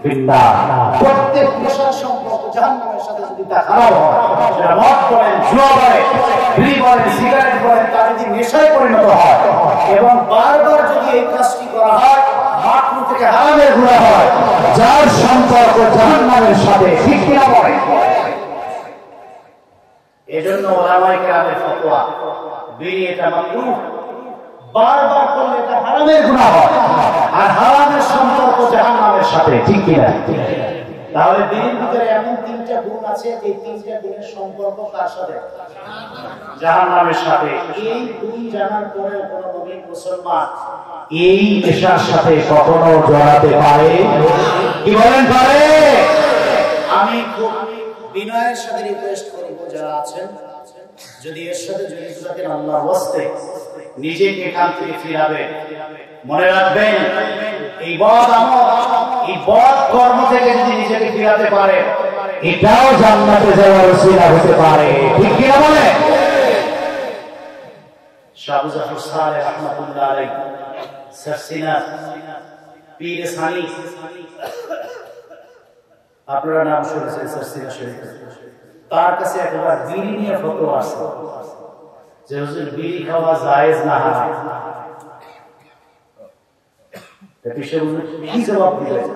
ফিন্নার। প্রত্যেক নেশার সম্পর্ক জাহান্নামের সাথে যদি তা খারাপ হয়, সেটা মদ বলেন, জুয়া বলেন, বিড়ি বলেন, সিগারেট বলেন, তা যদি নেশায় পরিণত হয় এবং বারবার যদি এই কাজটি করা হয়, মাত্র থেকে হারামের গুনাহ হয়, যার সম্পর্ক জাহান্নামের সাথে। ঠিক কি না বলেন? এজন্য ওলামায়ে কেরামের ফতোয়া, বিড়ি এটা মাকরুহ, বারবার করলে এটা হারামের গুনাহ হয়, আর হারামের সম্পর্ক জাহান্নামের সাথে। ঠিক কি না? তাহলে বিড়ির ভিতরে এমন তিনটা গুণ আছে, যে তিনটা গুণের সম্পর্ক কার সাথে? জাহান্নামের সাথে। এই গুণ জানার পরেও কোন মুমিন মুসলমান এই নেশার সাথে কখনো জড়াতে পারে? কি বলেন পারে? আমি খুব বিনয়ের সাথে রিকোয়েস্ট করব, যারা আছেন যদি এর সাথে জড়িত থাকেন, আল্লাহর ওয়াস্তে নিজেকে এখান থেকে ফিরাবেন। মনে রাখবেন, এই বদ আমল, এই বদ কর্ম থেকে যদি নিজেকে ফিরাতে পারে, এটাও জান্নাতে যাওয়ার ওসিলা হতে পারে। ঠিক কি না বলে? শাহ আবু জাফর সালেহ রাহমাতুল্লাহ আলাইহি সারসিনা পীর সানি, আপনারা নাম শুনেছেন সারসিনা শরীফ। তার কাছে একবার বিড়ি নিয়ে ফতোয়া আসে যে হুজুর বিড়ি খাওয়া জায়েজ না হারাম। কি জবাব দিলেন?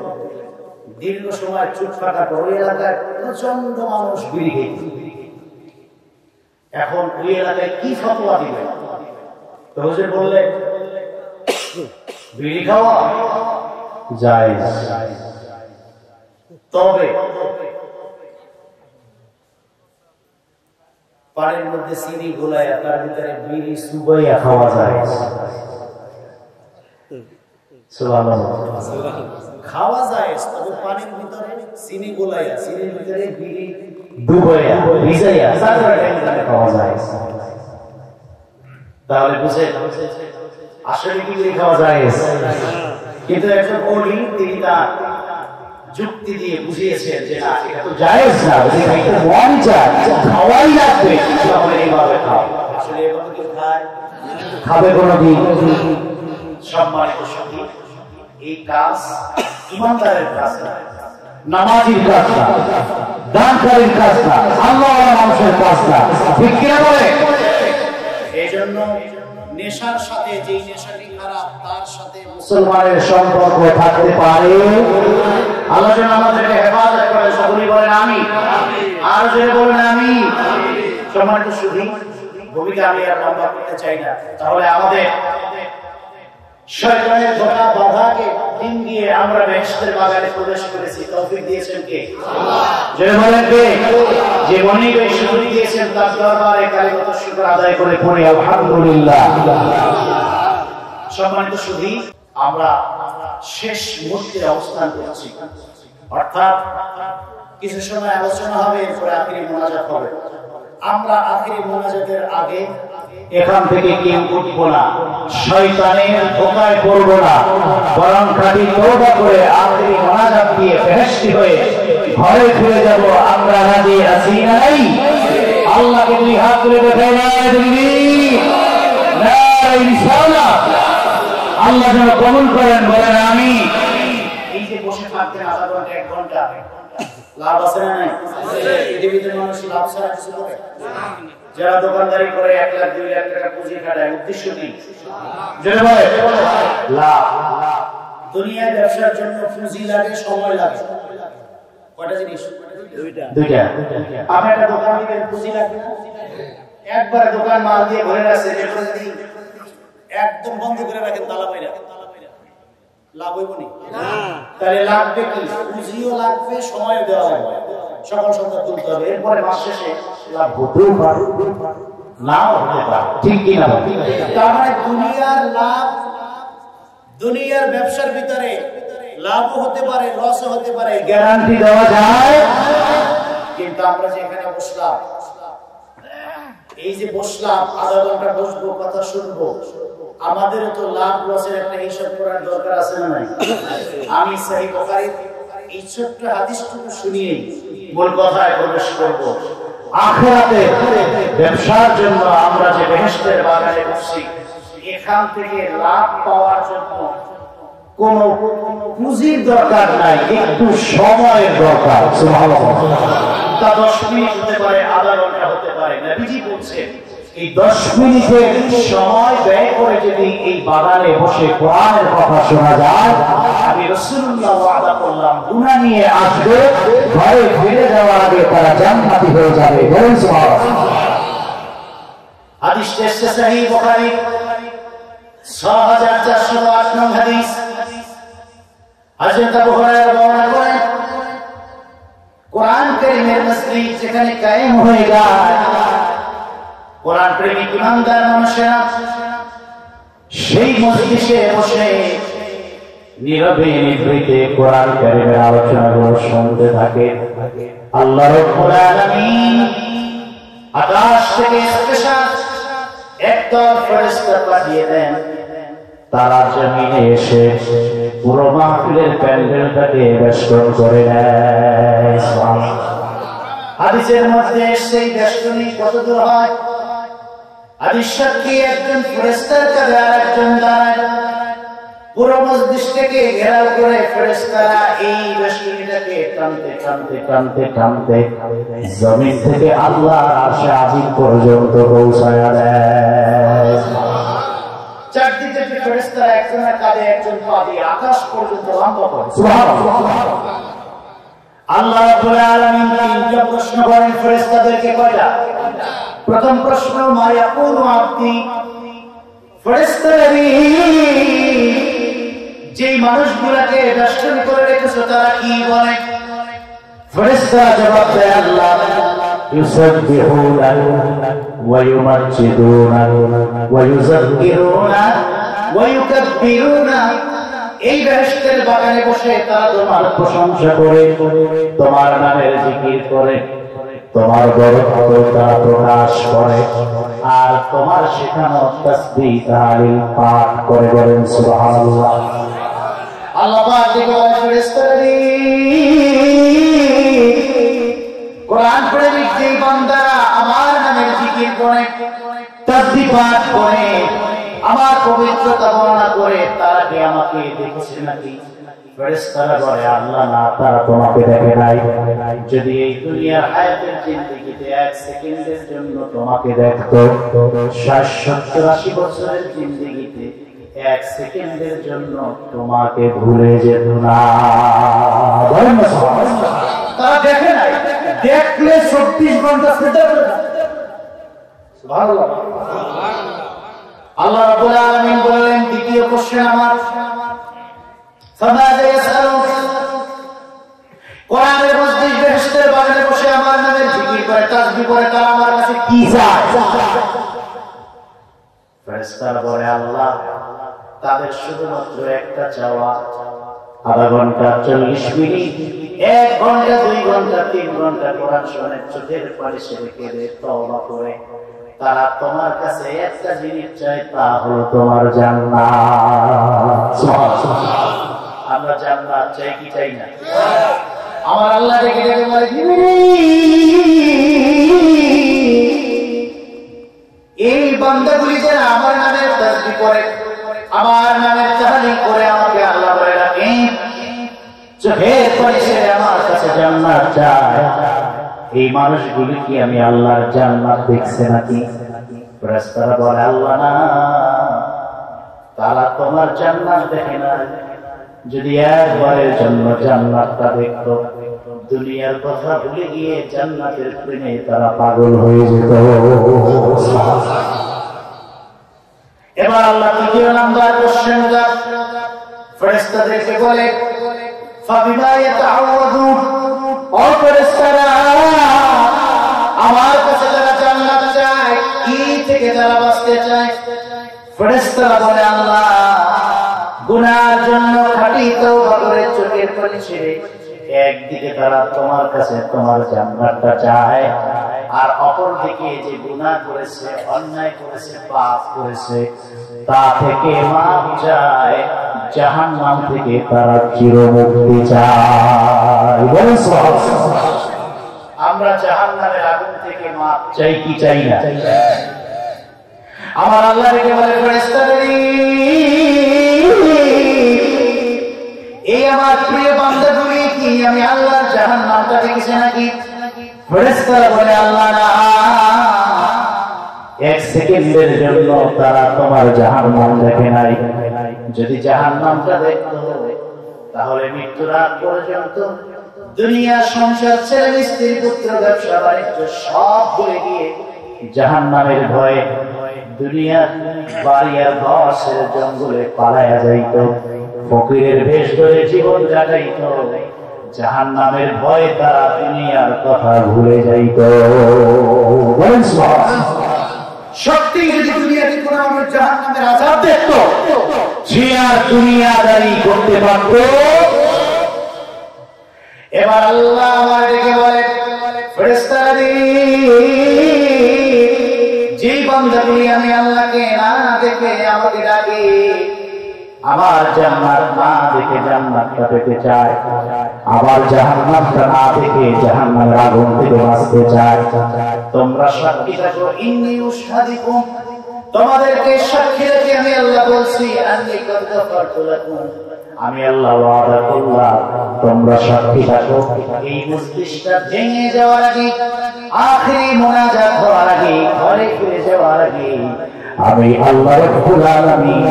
দীর্ঘ সময় চুপ থাকার পর ওই এলাকায় প্রচন্ড মানুষ বিড়ি খেত। এখন ওই এলাকায় কি ফতোয়া দিবেন? তো হুজুর বললেন বিড়ি খাওয়া জায়েজ, তবে পানির মধ্যে চিনি গোলাইয়া তার ভিতরে বিড়ি চুবাইয়া খাওয়া যায়। খাওয়া যায়, তবে পানির ভিতরে চিনি গোলাইয়া, চিনির ভিতরে বিড়ি ডুবাইয়া ভিজাইয়া খাওয়া যায়। তাহলে বুঝে আসলে কি বিড়ি খাওয়া যায়? কিন্তু একজন ওলি তিনি তার যুক্তি দিয়ে বুঝিয়েছেন যে না, এটা তো জায়েজ না, এটা মন চায় খাওয়াই লাগবে, তাহলে এইভাবে খাও। আসলে এভাবে কি খাবে কোনদিন? সম্মানিত সাথী, এই কাজ ইমানদারের কাজ না, নামাজির কাজ না, দানকারীর কাজ না, আল্লাহর মানুষের কাজ না। ঠিক কি না বলে? এই জন্য নেশার সাথে, যেই নেশাটি খারাপ, তার সাথে মুসলমানের সম্পর্ক থাকতে পারে। আল্লাহ যেন আমাদেরকে হেফাজত করে। সকলেই বলেন আমিন। আর যে বলেন আমিন। সম্মানিত সুধী, ভূমিকা আমি আর লম্বা করতে চাই না। তাহলে আমাদের শয়তানের গোটা বাধাকে দিন দিয়ে আমরা বেহেশতের বাগানে প্রবেশ করেছি। তৌফিক দিয়েছেন কে? আল্লাহ। যে বলেন কে? যে মনিব এই সুযোগ দিয়েছেন, তার দরবারে কালিমাত শুকর আদায় করে পড়ি আলহামদুলিল্লাহ। সম্মানিত সুধী, আমরা শেষ মুহূর্তে অবস্থান করছি, অর্থাৎ কিছু সময় আলোচনা হবে, এরপরে আখিরি মোনাজাত হবে। আমরা আখিরি মোনাজাতের আগে এখান থেকে কেউ উঠবো না, শয়তানের ধোঁকায় পড়বো না, বরং খাঁটি তওবা করে আখিরি মোনাজাত দিয়ে বেহেশতি হয়ে ঘরে ফিরে যাব। আমরা রাজি আছি না নাই? আল্লাহকে দুই হাত তুলে দেখাই না দিল্লি না, ইনশাআল্লাহ আল্লাহ যেন কবুল করেন। বলেন আমি। এই যে বসে থাকতেন আধা ঘন্টা 1 ঘন্টা, লাভ আছে না নাই? পৃথিবীতে মানুষ লাভ ছাড়া কিছু করে? যারা দোকানদারি করে 1 লাখ 2 লাখ টাকা পুঁজি খাটায়, উদ্দেশ্য কি? লাভ। দুনিয়ায় ব্যবসার জন্য পুঁজি লাগে, সময় লাগে। কয়টা জিনিস? দুইটা। আপনি একটা দোকান দিবেন, পুঁজি লাগবে না? একবার দোকান মাল দিয়ে ভরে রাখছে, একদম বন্ধ করে রাখেন তালা মাইরা, লাভ হইব নি? তাহলে লাগবে কি? পুঁজিও লাগবে, সময়ও দেওয়া লাগবে, সকাল সন্ধ্যা তুলতে হবে, এরপরে মাস শেষে লাভ হতেও পারে, নাও হতে পারে, ঠিক কিনা? তার মানে দুনিয়ার লাভ, দুনিয়ার ব্যবসার ভিতরে লাভও হতে পারে, লসও হতে পারে, গ্যারান্টি দেওয়া যায়। কিন্তু আমরা যে এখানে বসলাম, এই যে বসলাম, আধা ঘন্টা বসবো, কথা শুনবো, আমাদেরও তো লাভ লসের একটা হিসাব করার দরকার আছে না নাই? আমি সহিহ বুখারীর এই ছোট্ট হাদিসটুকু শুনিয়েই মূল কথায় প্রবেশ করব। আখিরাতে ব্যবসার জন্য আমরা যে বেহেশতের বাগানে বসছি, এখান থেকে লাভ পাওয়ার জন্য কোন পুঁজির দরকার নাই, একটু সময়ের দরকার। সুবহানাল্লাহ। তা 10 মিনিট হতে পারে, আধা ঘন্টা হতে পারে। নবীজি বলছেন এই 10 মিনিটের সময় ব্যয় করে যদি এই বাগানে বসে কোরআনের কথা শোনা যায়, আমি রাসূলুল্লাহ ওয়াদা করলাম গুনাহ নিয়ে আসবে, ঘরে ফিরে যাওয়ার আগে তারা জান্নাতি হয়ে যাবে। বলুন সুবহানাল্লাহ। হাদিস এসেছে সহিহ বুখারী 6408 নং হাদিস। হযরত আবু হুরায়রা বর্ণনা করেন, কোরআন কারীমের মসজিদ যেখানে কায়েম হয়ে যায়, কোরআন প্রেমিক ইমানদার মানুষেরা সেই মজলিসে বসে নীরবে নিভৃতে কোরআন কারীমের আলোচনাগুলো শুনতে থাকে। আল্লাহ রাব্বুল আলামিন আকাশ থেকে স্পেশাল একদল ফেরেশতা পাঠিয়ে দেন, তারা জমিনে এসে পুরো মাহফিলের প্যান্ডেলটাকে বেষ্টন করে নেয়। হাদিসের মধ্যে সেই বেষ্টনী কত দূর হয়? হাদিস সাক্ষী একজন ফেরেশতার কাছে আরেকজন দাঁড়ায়, পুরো মজলিসটাকে ঘেরাও করে ফেরেশতারা এই বেষ্টনীটাকে টানতে টানতে টানতে টানতে জমিন থেকে আল্লাহর আরশে আজিম পর্যন্ত পৌঁছায় দেয়। চারদিকে ফেরেশতারা একজনের কাঁধে একজন পা দিয়ে আকাশ পর্যন্ত লম্বা করে। সুবহানাল্লাহ। আল্লাহ রাব্বুল আলামিন তিনটা প্রশ্ন করেন ফেরেশতাদেরকে। কয়টা? প্রথম প্রশ্ন, মা ইয়াকুলু আবদি, ফেরেশতারা যে মানুষগুলোকে বেষ্টনী করে রেখেছো তারা কি বলে? ফেরেশতারা জবাব দেয়, আল্লাহ ইউসাব্বিহুনা ওয়া ইউমাজ্জিদুনা ওয়া ইউযাক্কিরুনা ওয়া ইউকাব্বিরুনা। এই বেহেশতের বাগানে বসে তারা তোমার প্রশংসা করে, তোমার নামের জিকির করে, তোমার বরকতটা প্রকাশ করে, আর তোমার শেখানো তাসবিহ তাহলিল পাঠ করে। বলেন সুবহানাল্লাহ। আল্লাহ পাক ডেকে বলেন, ফেরেশতারা কোরআন প্রেমিক যে বান্দারা আমার নামের জিকির করে, তাসবিহ পাঠ করে, আমার পবিত্রতা বর্ণনা করে, তারা কি আমাকে দেখছে নাকি? ফেরেশতারা বলে, আল্লাহ না, তারা তোমাকে দেখে নাই। যদি এই দুনিয়ার হায়াতের জিন্দেগিতে 1 সেকেন্ডের জন্য তোমাকে দেখতো, 60-70-80 বছরের জিন্দেগিতে 1 সেকেন্ডের জন্য তোমাকে ভুলে যেত না। তারা দেখে নাই, দেখলে 24 ঘন্টা সেটা সুবহানাল্লাহ। আল্লাহ রাব্বুল আলামিন বললেন, দ্বিতীয় কোশ্চেন আমার, ফামাযা ইয়াসআলুন, কোরআনের মজলিস বেহেশতের বাগানে বসে আমার নামের জিকির করে, তাসবিহ করে, তারা আমার কাছে কি চায়? ফেরেশতারা বলে, আল্লাহ তাদের শুধুমাত্র একটা চাওয়া, আধা ঘন্টা, 40 মিনিট, 1 ঘন্টা, 2 ঘন্টা, 3 ঘন্টা কোরআন শুনে চোখের পানি ছেড়ে কেঁদে তওবা করে তারা তোমার কাছে একটা জিনিস চায়, তা হলো তোমার জান্নাত। আমরা জান্নাত চাই কি চাই না? আমার আল্লাহ ডেকে ডেকে বলে, এই বান্দাগুলি যারা আমার নামের তাসবিহ করে, আমার নামের তাহলিল করে, আমাকে আল্লাহ বলে রাখে, চোখের পানি ছেড়ে আমার কাছে জান্নাত চায়, এই মানুষগুলি কি আমি আল্লাহর জান্নাত দেখছে নাকি? ফেরেশতারা বলে, আল্লাহ না, তারা তোমার জান্নাত দেখে না। যদি একবারের জন্য জান্নাতটা দেখতো, দুনিয়ার কথা ভুলে গিয়ে জান্নাতের প্রেমে তারা পাগল হয়ে যেত। এবার আল্লাহ তৃতীয় নাম্বার কোশ্চেন ফেরেশতাদেরকে বলে ফাবিমা ইয়াতাআওয়াদুন, ও ফেরেশতারা আমার কাছে যারা জান্নাত চায় কি থেকে যারা বাঁচতে চায়? ফেরেশতারা বলে আল্লাহ গুনার জন্য খাঁটি তওবা করে চোখের পানি ছেড়ে একদিকে তারা তোমার কাছে তোমার জান্নাতটা চায়, আর অপরদিকে যে গুনাহ করেছে, অন্যায় করেছে, পাপ করেছে তা থেকে মাপ চায়, জাহান্নাম থেকে তারা চিরমুক্তি চায়। বলেন সুবহানাল্লাহ। আমরা জাহান্নামের আগুন থেকে মাপ চাই কি চাই না? আমার আল্লাহ রেখে বলে ফেরেশতাদেরই এই আমার প্রিয় বান্দাগুলি কি আমি আল্লাহর জাহান্নামটা দেখেছি নাকি? ফেরেশতারা বলে আল্লাহ না, এক সেকেন্ডের জন্য তারা তোমার জাহান্নাম দেখে নাই। যদি জাহান্নামটা দেখতো তাহলে মৃত্যুর আগ পর্যন্ত দুনিয়া সংসার ছেলে স্ত্রী পুত্র ব্যবসা বাণিজ্য সব ভুলে গিয়ে জাহান্নামের ভয়ে দুনিয়া বাড়ি আর ঘর ছেড়ে জঙ্গলে পালায়া যাইত, ফকিরের বেশ ধরে জীবন কাটাইত, জাহান্নামের ভয়ে তারা দুনিয়ার কথা ভুলে যাইত। সত্যি যদি দুনিয়াতে কোনো মানুষ জাহান্নামের আযাব দেখতো, সে আর দুনিয়াদারি করতে পারত? এবার আল্লাহ আমাদেরকে বলে ফেরেশতারা যেই বান্দাগুলি আমি আল্লাহকে না দেখে আমাকে ডাকে, আমার জান্নাত না দেখে জান্নাতটা পেতে চায়, আবার জাহান্নামটা না দেখে জাহান্নামের আগুন থেকে বাঁচতে চায়, তোমরা সাক্ষী থাকো ইন্নী উশহাদিকুম, তোমাদেরকে সাক্ষী রেখে আমি আল্লাহ বলছি আন্নী কদ গাফারতু লাকুম, আমি আল্লাহ ওয়াদা করলাম তোমরা সাক্ষী থাকো এই মজলিসটা ভেঙে যাওয়ার আগে, আখিরি মুনাজাত হওয়ার আগে, ঘরে ফিরে যাওয়ার আগে আমি আল্লাহ রাব্বুল আলামিন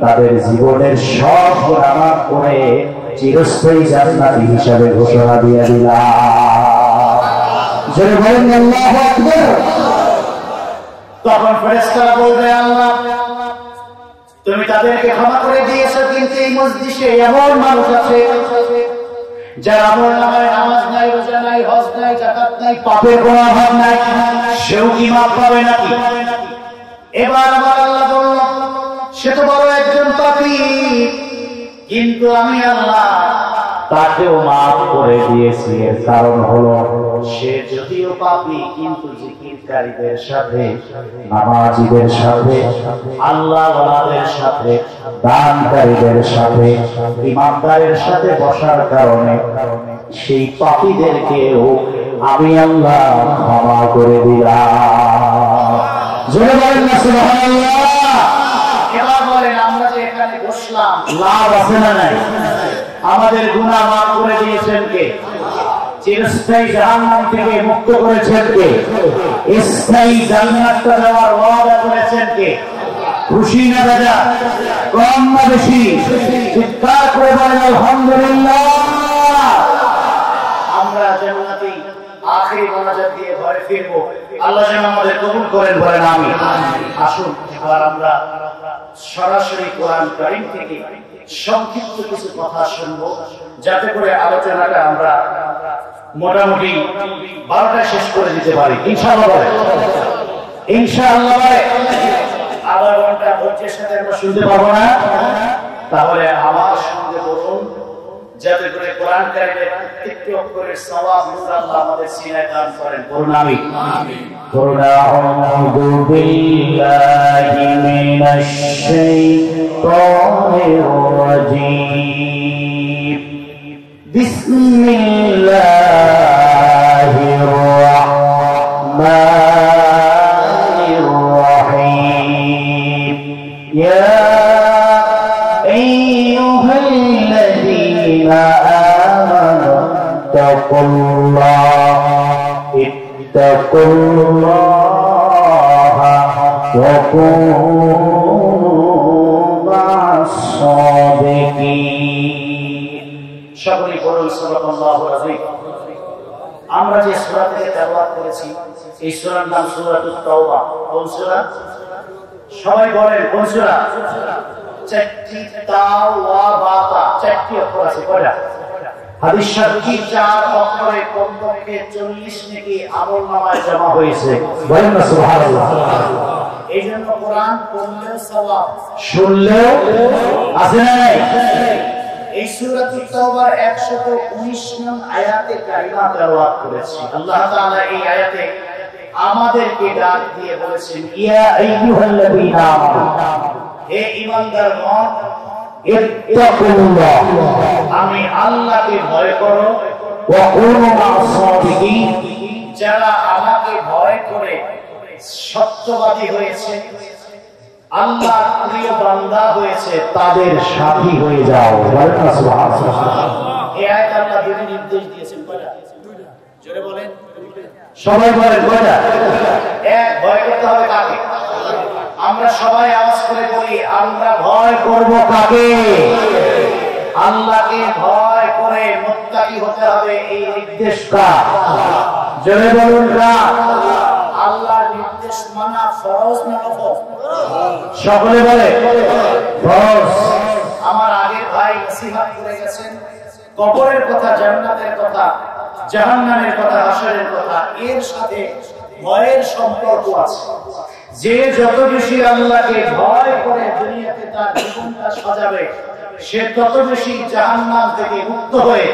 তাদের জীবনের সব গুনাহ মাফ করে চিরস্থায়ী জান্নাতি হিসাবে ঘোষণা দিয়ে দিলাম। জোরে বলেন আল্লাহু আকবার। তখন ফেরেশতারা বলবে আল্লাহ তুমি তাদেরকে ক্ষমা করে দিয়েছো, কিন্তু এই মজলিসে এমন মানুষ আছে যার আমল নামায় নামাজ নাই, রোজা নাই, হজ নাই, যাকাত নাই, পাপের কোনো অভাব নাই, সেও কি মাফ পাবে নাকি? এবার আমার আল্লাহ বলল সে তো বড় একজন পাপী, কিন্তু আমি আল্লাহ তাকেও মাফ করে দিয়েছি। এর কারণ হলো সে যদিও পাপী কিন্তু জিকিরকারীদের সাথে, নামাজীদের সাথে, আল্লাহওয়ালাদের সাথে, দানকারীদের সাথে, ইমানদারের সাথে বসার কারণে সেই পাপীদেরকেও আমি আল্লাহ ক্ষমা করে দিলাম। জোরে বলেন না সুবহানাল্লাহ। এবার বলেন আমরা যে এখানে বসলাম লাভ আছে না নাই? আমাদের গুনাহ মাফ করে দিয়েছেন কে? চিরস্থায়ী জাহান্নাম থেকে মুক্ত করেছেন কে? স্থায়ী জান্নাতটা দেওয়ার ওয়াদা করেছেন কে? খুশি না রাজা? কম না বেশি? চিৎকার করে বলেন আলহামদুলিল্লাহ। আমরা জান্নাতি আখিরি মোনাজাত দিয়ে ঘরে ফিরবো, আল্লাহ যেন আমাদের কবুল করেন, বলেন আমিন। আসুন এবার আমরা সরাসরি কোরআন কারীম থেকে সংক্ষিপ্ত কিছু কথা শুনবো, যাতে করে আলোচনাটা আমরা মোটামুটি 12টায় শেষ করে দিতে পারি ইনশাআল্লাহ। ইনশাআল্লাহ আধা ঘন্টা ধৈর্যের সাথে আমরা শুনতে পারবো না, তাহলে আমার সঙ্গে বলুন, যাতে করে কোরআন কারীমের প্রত্যেকটি অক্ষরের সওয়াব নূর আল্লাহ আমাদের সিনায় দান করেন। বলুন আমিন। আউযু বিল্লাহি মিনাশ শাইতানির রাজীম। বিসমিল্লাহির রাহমানির রাহিম। ইয়া اتقوا الله وكونوا مع الصادقين। সকলে বলুন সুবহানাল্লাহুল আযীম। আমরা যে সূরা থেকে তেলাওয়াত করেছি এই সূরার নাম সূরাতুত তাওবা। কোন সূরা? সবাই বলেন কোন সূরা? চারটি তাওবা বাতা, চারটি অক্ষর আছে। কয়টা? হাদিস শরীফে 4 অক্ষরে কমপক্ষে 40 নেকি আমলনামায় জমা হয়েছে। বলেন না সুবহানাল্লাহ। এইজন্য কোরআন পড়লেও সওয়াব, শুনলেও আছে না নাই? এই সূরাতুত তাওবার 119 নং আয়াতে কারিমা তেলাওয়াত করেছি। আল্লাহ তাআলা এই আয়াতে আমাদেরকে ডাক দিয়ে বলেছেন, ইয়া আইয়ুহাল্লাযীনা আমানু, হে ঈমানদারগণ, ইত্তাকুল্লাহ, আমি আল্লাহকে ভয় করো, ওয়া কুনু মা'আস সাদিকিন, যারা আমাকে ভয় করে সত্যবাদী হয়েছে, আল্লাহর প্রিয় বান্দা হয়েছে, তাদের সাথী হয়ে যাও। বলেন না সুবহানাল্লাহ। এই আয়াতে আল্লাহ দুটি নির্দেশ দিয়েছেন। কয়টা? জোরে বলেন। সবাই বলেন কয়টা? এক, ভয় করতে হবে কাকে? আমরা সবাই আওয়াজ করে বলি, আমরা ভয় করব কাকে? আল্লাহকে ভয় করে মুত্তাকি হতে হবে। এই নির্দেশ কার? জোরে বলুন কার? আল্লাহর নির্দেশ মানা ফরজ না নফল? সকলে বলে ফরজ। আমার আগের ভাই নসিহত করে গেছেন কবরের কথা, জান্নাতের কথা, জাহান্নামের কথা, হাসরের কথা, এর সাথে ভয়ের সম্পর্ক আছে। যে যত বেশি আল্লাহকে ভয় করে দুনিয়াতে তার জীবনটা সাজাবে, সে তত বেশি জাহান্নাম থেকে মুক্ত হয়ে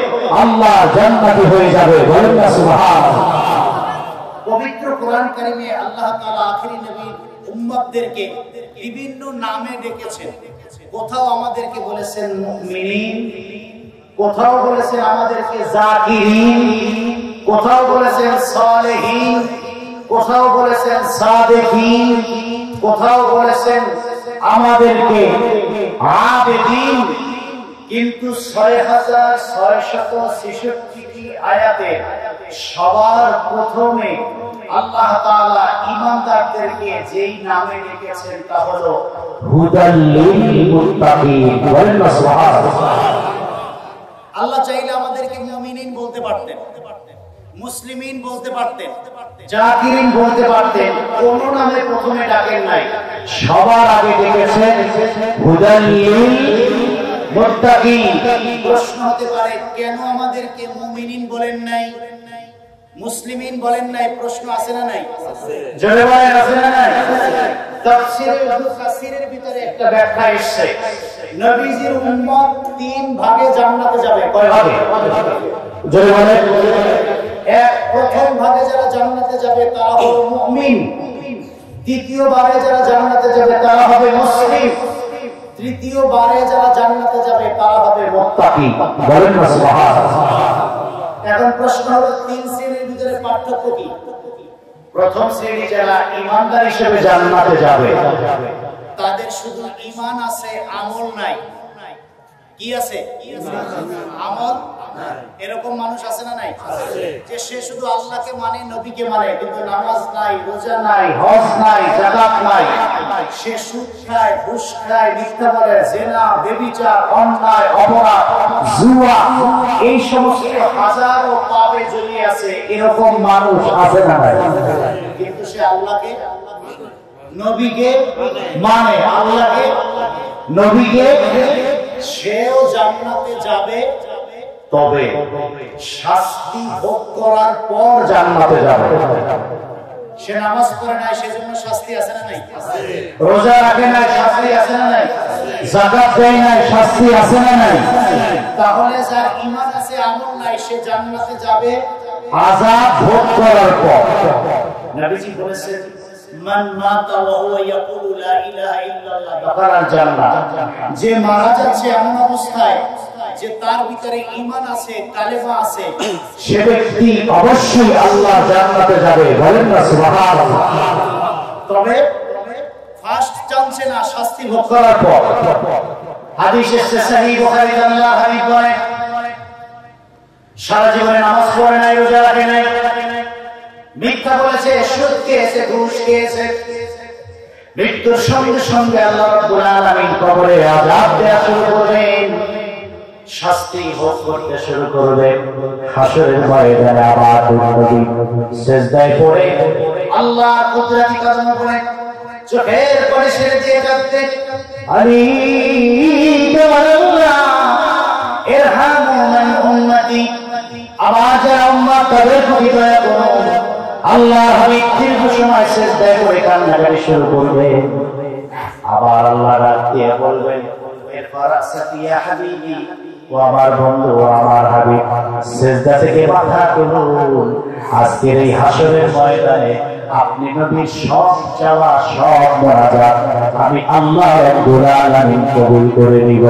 আল্লাহ জান্নাতি হয়ে যাবে। বলেন না সুবহানাল্লাহ। পবিত্র কোরআন কারিমে আল্লাহ তাআলা আখিরি নবীর উম্মতদেরকে বিভিন্ন নামে ডেকেছেন। কোথাও আমাদেরকে বলেছেন মুমিনিন, কোথাও বলেছেন আমাদেরকে জাকিরিন, কোথাও বলেছেন সালেহিন, কোথাও বলেছেন সাদিকিন, কোথাও বলেছেন আমাদেরকে আবেদিন। কিন্তু 6666টি আয়াতে সবার প্রথমে আল্লাহ তাআলা ঈমানদারদেরকে যেই নামে ডেকেছেন তা হলো হুদাল লিল মুত্তাকিন। বলেন না সুবহানাল্লাহ। আল্লাহ চাইলে আমাদেরকে মুমিনিন বলতে পারতেন, মুসলিমিন বলতে পারতেন, জাকিরিন বলতে পারতেন। কোন নামে প্রথমে ডাকেন নাই, সবার আগে ডেকেছেন হুদাল লিল মুত্তাকিন। প্রশ্ন হতে পারে, কেন আমাদেরকে মুমিনিন বলেন নাই, মুসলিমিন বলেন নাই? প্রশ্ন আছে না নাই? জোরে বলেন আছে না নাই? তাফসীরে ইবনে কাসিরের ভিতরে একটা ব্যাখ্যা এসেছে, নবীজির উম্মত 3 ভাগে জান্নাতে যাবে। কয় ভাগে? জোরে বলেন। এক, প্রথম ভাগে যারা জান্নাতে যাবে তারা হলো মুমিন। দ্বিতীয় বারে যারা জান্নাতে যাবে তারা হবে মুসলিম। তৃতীয় বারে যারা জান্নাতে যাবে তারা হবে মুত্তাকি। বলেন না সুবহানাল্লাহ। এখন প্রশ্ন হলো, 3 শ্রেণীর ভিতরে পার্থক্য কি? প্রথম শ্রেণী যারা ঈমানদার হিসেবে জান্নাতে যাবে, তাদের শুধু ঈমান আছে, আমল নাই। কি আছে? আমল। এরকম মানুষ আছে না নাই? যে সে শুধু আল্লাহকে মানে, নবীকে মানে, কিন্তু নামাজ নাই, রোজা নাই, হজ নাই, যাকাত নাই। সে সুদ খায়, ঘুষ খায়, মিথ্যা বলে, জিনা, ব্যভিচার, অন্যায়, অপরাধ, জুয়া, এই সমস্ত হাজারো পাপে জড়িয়ে আছে। এরকম মানুষ আছে না নাই? কিন্তু সে আল্লাহকে, নবীকে মানে, আল্লাহকে, নবীকে, সেও জান্নাতে যাবে, তবে শাস্তি ভোগ করার পর জান্নাতে যাবে। সে নামাজ পড়ে নাই, সেজন্য শাস্তি আছে না নাই? রোজা রাখে নাই, শাস্তি আছে না নাই? যাকাত দেয় নাই, শাস্তি আছে না নাই? তাহলে যার ঈমান আছে, আমল নাই, সে জান্নাতে যাবে আযাব ভোগ করার পর। নবীজি বলেছেন, মান মাতা ওয়া হুয়া ইয়াকুলু লা ইলাহা ইল্লাল্লাহ দাখালাল জান্নাহ। যে মারা যাচ্ছে এমন অবস্থায় যে তার ভিতরে ঈমান আছে, কালেমা আছে, সে ব্যক্তি অবশ্যই আল্লাহ জান্নাতে যাবে। বলেন না সুবহানাল্লাহ। তবে ফার্স্ট চান্সে না, শাস্তি ভোগ করার পর। হাদিস এসেছে সহিহ বুখারীতে, আল্লাহ হাবিব বলেন, সারা জীবনে নামাজ পড়ে নাই, রোজা রাখে নাই, মিথ্যা বলেছে, সুদ খেয়েছে, ঘুষ খেয়েছে, মৃত্যুর সঙ্গে সঙ্গে আল্লাহ রাব্বুল আলামিন কবরে আযাব দেয়া শুরু করবেন। শাস্তি ভোগ করতে শুরু করবে। হাসরের ময়দানে আবার নবী সিজদায় পড়ে আল্লাহ কুদরতি কদমে পড়ে চোখের পানি ছেড়ে দিয়ে কাঁদতে, আলী আল্লাহ ইরহামু মান উম্মতি, আমার যারা উম্মত তাদের প্রতি দয়া করুন। আল্লাহ হাবিব দীর্ঘ সময় সিজদায় পড়ে কান্নাকাটি শুরু করবে। আবার আল্লাহ ডাক দিয়ে বলবেন, এরপর সাফিয়া হাবিবি, ও আমার বন্ধু, ও আমার হাবিব, সিজদা থেকে মাথা তুলুন। আজকের এই হাসরের ময়দানে আপনি নবীর সব চাওয়া, সব মুনাজাত আমি আল্লাহ রাব্বুল আলামিন কবুল করে নিব।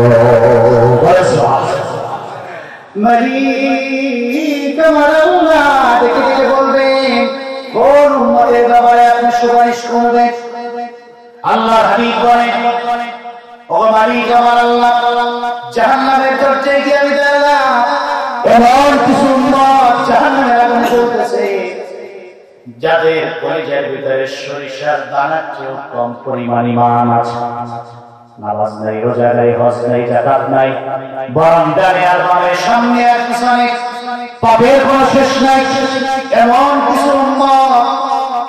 মালিক আমার আল্লাহ দেখে দেখে বলবেন, কোন উম্মতের ব্যাপারে আপনি সুপারিশ করবেন? আল্লাহর হাবিব বলেন, ও মালিক আমার আল্লাহ, জাহান্নামের দরজায় গিয়ে আমি দাঁড়ালাম, এমন কিছু উম্মত জাহান্নামের আগুনে জ্বলতেছে যাদের কলিজার ভিতরে সরিষার দানার চেয়েও কম পরিমাণ ঈমান আছে। নামাজ নাই, রোজা নাই, হজ নাই, যাকাত নাই, বরং ডানে আর বামে, সামনে আর পিছনে পাপের কোনো শেষ নাই। এমন কিছু উম্মত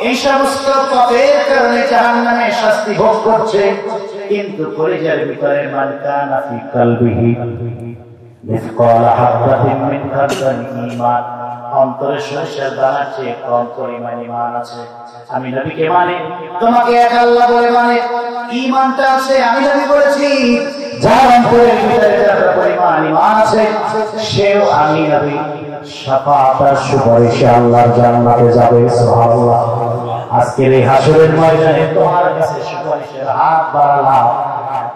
এই সমস্ত পাপের কারণে জাহান্নামে শাস্তি ভোগ করছে, কিন্তু কলিজার ভিতরে মান কানা ফি কলবিহি মিসকালা হাববাতিন মিন খারদালিন ঈমান, অন্তরে সরিষার দানার চেয়ে কম পরিমাণ ঈমান আছে। আমি নবীকে মানে, তোমাকে এক আল্লাহ বলে মানে, ঈমানটা আছে। আমি নবী বলেছি, যার অন্তরের ভিতরে যত পরিমাণ ঈমান আছে সেও আমি নবী শাফাআত আর সুপারিশে আল্লাহর জান্নাতে যাবে। সুবহানাল্লাহ। আজকের এই হাসরের ময়দানে তোমার কাছে সুপারিশের হাত বাড়ালাম,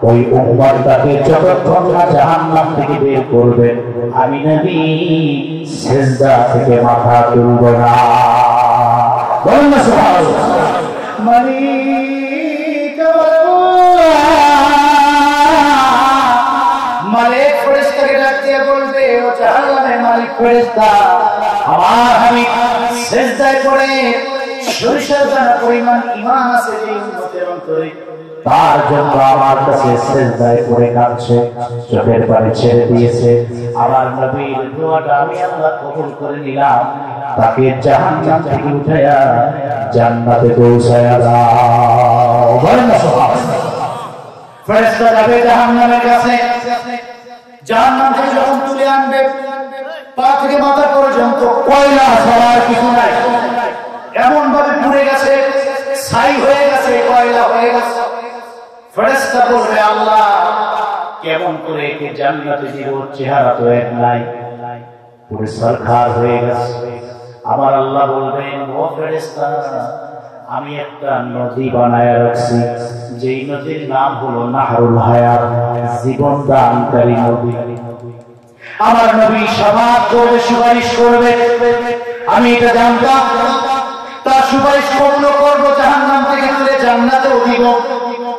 ওই উম্মতটাকে যতক্ষণ না জাহান্নাম থেকে বের করবেন আমি নবী সিজদা থেকে মাথা তুলব না। বলুন না সুবহানাল্লাহ। মালিক মালিক ফেরেশতাকে ডাক দিয়ে বলবে, ও জাহান্নামের মালিক ফেরেশতা, আমার হাবিব সিজদায় পড়ে সরিষার দানা পরিমাণ ঈমান আছে যে উম্মতের অন্তরে, তার জন্য আমার কাছে সিজদায় পড়ে কাঁদছে, চোখের পানি ছেড়ে দিয়েছে। আমার নবীর দোয়াটা আমি আল্লাহ কবুল করে নিলাম, তাকে জাহান্নাম থেকে উঠায়া জান্নাতে পৌঁছায়া দাও। বলেন না সুবহানাল্লাহ। ফেরেশতা যাবে জাহান্নামের কাছে, জাহান্নাম থেকে যখন তুলে আনবে, পা থেকে মাথা পর্যন্ত কয়লা ছাড়া আর কিছু নাই, এমন ভাবে পুড়ে গেছে, ছাই হয়ে গেছে, কয়লা হয়ে গেছে। ফেরেশতা বলবে, আল্লাহ কেমন করে একে জান্নাতে দিব, চেহারা তো এক নাই, পুরো সরকার হয়ে গেছে। আমার আল্লাহ বলবেন, ও ফেরেশতা, আমি একটা নদী বানায় রাখছি, যেই নদীর নাম হলো নাহরুল হায়াত, জীবন দানকারী নদী। আমার নবী শাফাআত করবে, সুপারিশ করবে, আমি এটা জানতাম। তার সুপারিশ কবুল করবো, জাহান্নাম থেকে তুলে জান্নাতেও দিব,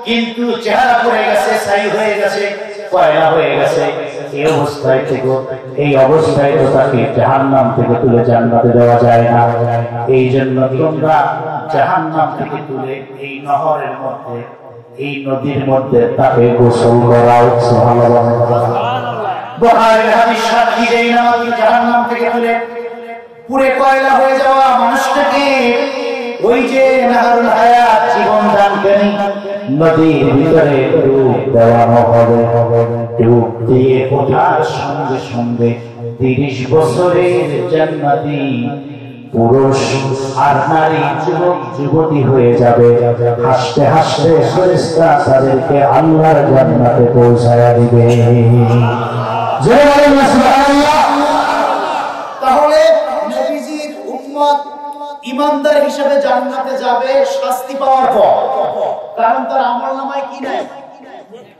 কিন্তু চেহারা পড়ে গেছে, ছাই হয়ে গেছে, কয়লা হয়ে গেছে। এই অবস্থায় তো তাকে জাহান্নাম থেকে তুলে জান্নাতে দেওয়া যায় না। এই জন্য তোমরা জাহান্নাম থেকে তুলে এই নহরের মধ্যে, এই নদীর মধ্যে তাকে গোসল করাও। বুখারীর হাদিস সাক্ষী দেয় না, জাহান্নাম থেকে তুলে পুরে কয়লা হয়ে যাওয়া মানুষটাকে ওই যে নাহরুল হায়াত, জীবন দানকারী নদীর ভিতরে ডুব দেওয়ানো হবে। ডুব দিয়ে ওঠার সঙ্গে সঙ্গে 30 বছরের জান্নাতি পুরুষ আর নারী, যুবক যুবতী হয়ে যাবে। হাসতে হাসতে ফেরেশতা তাদেরকে আল্লাহর জান্নাতে পৌঁছায়া দিবে। তাহলে নবীজির উম্মত ইমানদার হিসেবে জান্নাতে যাবে শাস্তি পাওয়ার পর, কারণ তার আমলনামায় কি নাই?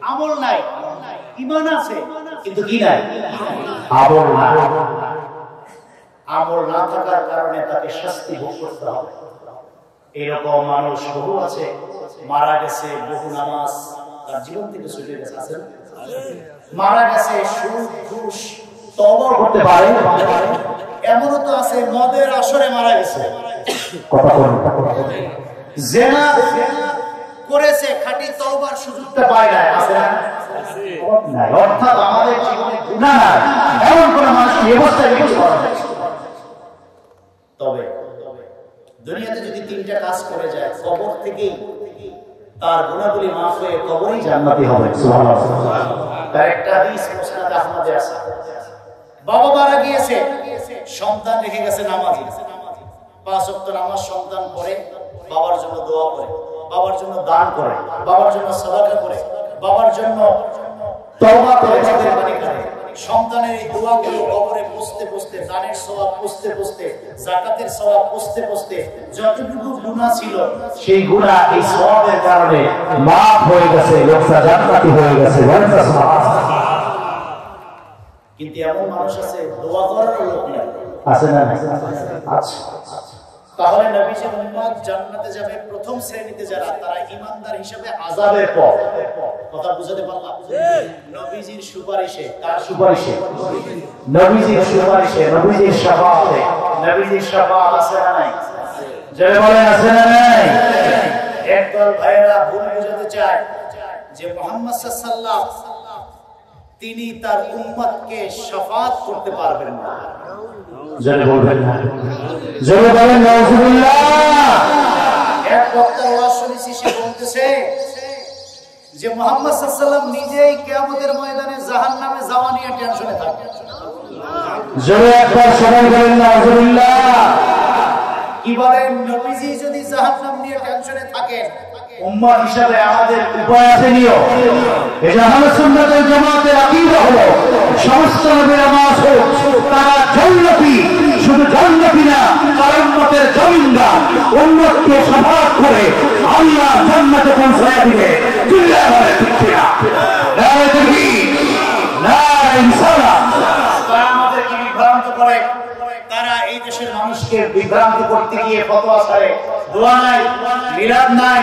আমল নাই। ঈমান আছে কিন্তু কি নাই? আমল নাই। আমল না থাকার কারণে তাকে শাস্তি ভোগ করতে হবে। এরকম মানুষ বহু আছে, মারা গেছে, বহু নামাজ তার জীবন থেকে চলে গেছে, আছে মারা গেছে, সুদ ঘুষ তওবা করতে পারে, এমনও তো আছে মদের আসরে মারা গেছে, কথা বলুন, জেনা করেছে, খাঁটি তওবার সুযোগটা পায় না, আছে না? সওয়াব নাই, অর্থাৎ আমাদের জীবনে গুনাহ নাই এমন কোন মানুষ ব্যবস্থা কিছু করা যায়। তবে দুনিয়াতে যদি তিনটা কাজ করে যায়, কবর থেকেই তার গুনাহগুলি মাফ হয়ে কবরেই জান্নাতি হবে। সুবহানাল্লাহ। তার একটা হাদিস মুসনাদ আহমদে আছে, বাবা মারা গিয়েছে, সন্তান রেখে গেছে নামাজি, 5 ওয়াক্ত নামাজ সন্তান পড়ে, বাবার জন্য দোয়া করে, বাবার জন্য দান করে, বাবার জন্য সাদাকা করে, বাবার জন্য তওবা করে, মেহেরবানি করে। সন্তানের এই দোয়াগুলো কবরে পুষতে পুষতে, দানের সওয়াব পুষতে পুষতে, যাকাতের সওয়াব পুষতে পুষতে যতটুকু গুনাহ ছিল সেই গুনাহ এই সওয়াবের কারণে মাফ হয়ে গেছে, লোকটা জান্নাতি হয়ে গেছে। কিন্তু এমন মানুষ আছে দোয়া করার লোক নেই, আছে না? আচ্ছা, তাহলে নবীজির উম্মত জান্নাতে যাবে প্রথম শ্রেণীতে যারা, তারা ঈমানদার হিসেবে আযাবের পর। কথা বুঝাতে পারলাম? নবীজির সুপারিশে, কার সুপারিশে? নবীজির সুপারিশে, নবীজির শাফাআতে। নবীজির শাফাআত আছে না নাই? যারা বলেন আছে না নাই? একদল ভাইরা ভুল বুঝাতে চায় যে মুহাম্মদ সাল্লাল্লাহু আলাইহি ওয়াসাল্লাম তিনি তার উম্মতকে শাফাআত করতে পারবেন না। যারা বলবেন না, যারা বলেন নাউযুবিল্লাহ। এক বক্তা ওয়াজ শুনেছি, সে বলতেছে যে মুহাম্মদ সাল্লাল্লাহু আলাইহি ওয়াসাল্লাম নিজেই কিয়ামতের ময়দানে জাহান্নামে যাওয়া নিয়ে টেনশনে থাকবেন। যারা একবার সবাই বলেন নাউযুবিল্লাহ। কি বলেন, নবীজি যদি জাহান্নাম নিয়ে টেনশনে থাকেন, উম্মত হিসাবে আমাদের উপায় আছে নিও। এটা আহলে সুন্নাত ওয়াল জামাতের আকীদা হলো সমস্ত নবীরা মাসুম, তারা জান্নাতি, শুধু জান্নাতি না, তারা উম্মতের জমিনদার। উম্মতকে শাফাআত করে আল্লাহ জান্নাতে পৌঁছায় দিবে। চিল্লায়ে বলে ঠিক কিনা? নারে তাকবীর, নারে ইনসালাহ। তারা আমাদেরকে বিভ্রান্ত করে, তারা এই দেশের মানুষকে বিভ্রান্ত করতে গিয়ে ফতোয়া ছাড়ে, দোয়া নাই, মিলাদ নাই,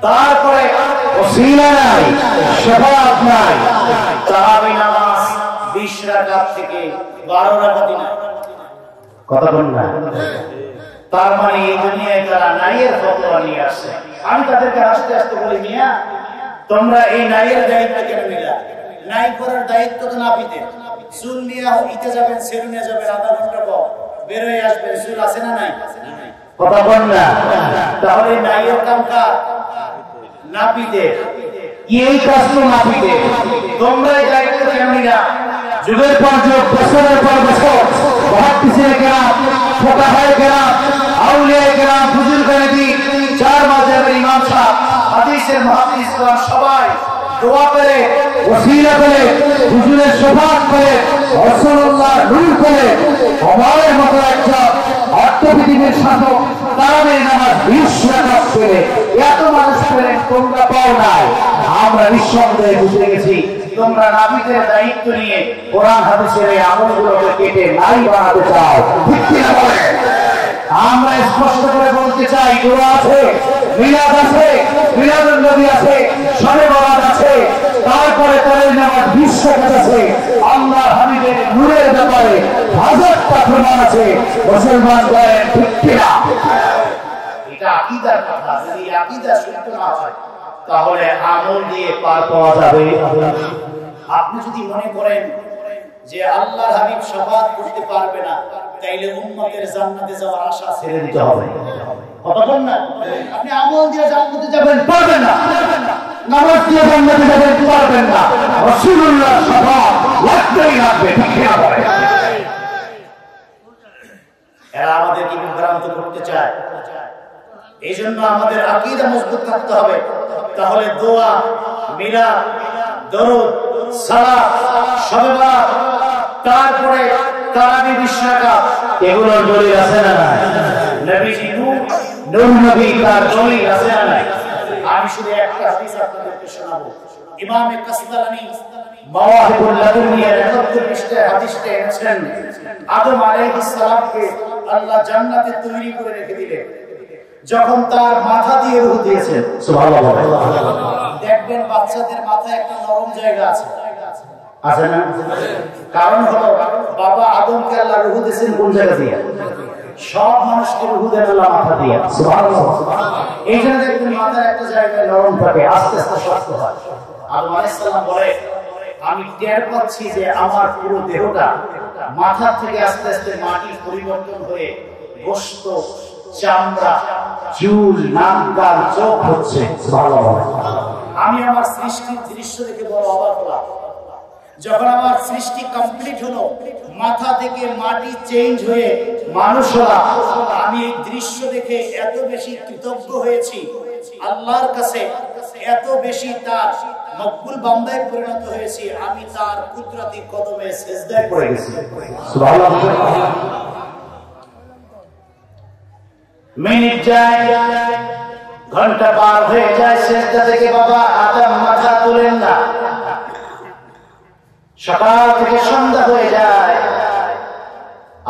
তারপরে ওসিলা নাই, শাফাআত নাই, তারাবি নামাজ 20 রাকাত থেকে 12 রাকাতই নাই। কথা বল না। তার মানে এই দুনিয়ায় তারা নারীর ফতোয়া নিয়ে আসছে। আমি তাদেরকে আস্তে আস্তে বলি, মিয়া তোমরা এই নারীর দায়িত্ব কেন নিলা? নাই করার দায়িত্ব তো নাপিতের। চুল নিয়ে ইতে যাবেন, সেলুনে যাবেন, আধা ঘন্টা পর বের হয়ে আসবেন, চুল আছে না নাই? কথা বল না। তাহলে নারীর কামটা নাপিতের, এই কাজ তো নাপিতে। তোমরা এই দায়িত্ব কেন নিলা? যুগের পর যুগ, বছরের পর বছর মহাদ্দিসে কেরাম, ফুকাহায়ে কেরাম, আউলিয়ায়ে কেরাম, বুজুর্গানে দ্বীন, 4 মাযহাবের ইমাম সাহেব, হাদিসের মুহাদ্দিসগণ সবাই দোয়া করে, ওসিলা করে, হুজুরের শাফাআত করে, রাসূলুল্লাহর নূর করে, ওমরের মতো একজন অর্থপৃথিবীর শাসক তারাবির নামাজ 20 রাকাত করে এত মানুষ পেলেন, তোমরা পাও নাই। আমরা নিঃসন্দেহে বুঝে গেছি তোমরা নাবিদের দায়িত্ব নিয়ে কোরআন হাদিসের এই আমলগুলোকে কেটে নাই বানাতে চাও। ঠিক কিনা বলে? আমরা স্পষ্ট করে বলতে চাই, দোয়া আছে, মিলাদ আছে, মিলাদুন নবী আছে, শবে বরাত আছে, তারপরে তারাবির নামাজ 20 রাকাত আছে। আল্লাহর হাবিবের নূরের ব্যাপারে হাজারটা প্রমাণ আছে। মুসলমান বলেন ঠিক কিনা? এটা আকীদার কথা। যদি আকীদা শুদ্ধ না হয় তাহলে আমল দিয়ে পার পাওয়া যাবে। আপনি যদি মনে করেন যে আল্লাহর হাবিব শাফাআত করতে পারবে না, তাইলে উম্মতের জান্নাতে যাওয়ার আশা ছেড়ে দিতে হবে। কথা বল না? আপনি আমল দিয়ে জান্নাতে যাবেন, পারবেন না। নামাজ দিয়ে জান্নাতে যাবেন, পারবেন না। রাসূলুল্লাহর শাফাআত লাগবেই লাগবে। ঠিক কিনা বলে? এরা আমাদেরকে বিভ্রান্ত করতে চায়। এই জন্য আমাদের আকীদা মজবুত থাকতে হবে। তাহলে দোয়া, মিলাদ, দরুদ, সালাত, শবে বরাত, তারপরে তারাবি 20 রাকাত, এগুলোর দলিল আছে না নাই? নবীজি নূর নবী তার দলিল আছে না নাই? আমি শুধু একটা হাদিস আপনাদেরকে শোনাবো। ইমাম কাসতালানী মাওয়াহিবুল লাদুনিয়া 71 পৃষ্ঠায় হাদিসটা এনেছেন। আদম আলাইহিস সালামকে আল্লাহ জান্নাতে তৈরি করে রেখে দিলেন। যখন তার মাথা দিয়ে রূহ দিয়েছেন, সুবহানাল্লাহ, দেখবেন বাচ্চাদের মাথায় একটা নরম জায়গা আছে, আছে না? কারণ হলো বাবা আদমকে আল্লাহ রূহ দিয়েছেন কোন জায়গা দিয়ে? সব মানুষকে রূহ দেন আল্লাহ মাথা দিয়ে। সুবহানাল্লাহ। এই জন্য দেখবেন মাথার একটা জায়গায় নরম থাকে, আস্তে আস্তে শক্ত হয়। আদম আলাইহিস সালাম বলে আমি টের পাচ্ছি যে আমার পুরো দেহটা মাথা থেকে আস্তে আস্তে মাটি পরিবর্তন হয়ে গোশত, চামড়া, চুল, নাক, কান, চোখ হচ্ছে। আমি আমার সৃষ্টির দৃশ্য দেখে বড় অবাক হলাম। যখন আমার সৃষ্টি কমপ্লিট হলো, মাথা থেকে মাটি চেঞ্জ হয়ে মানুষ হলাম, আমি এই দৃশ্য দেখে এত বেশি কৃতজ্ঞ হয়েছি আল্লাহর কাছে, এত বেশি তার মকবুল বান্দায় পরিণত হয়েছি, আমি তার কুদরতি কদমে সিজদায় পড়ে গেছি। সুবহানাল্লাহ। মিনিট যায়, ঘন্টা পার হয়ে যায়, সিজদা থেকে বাবা আদম মাথা তুলেন না। সকাল থেকে সন্ধ্যা হয়ে যায়,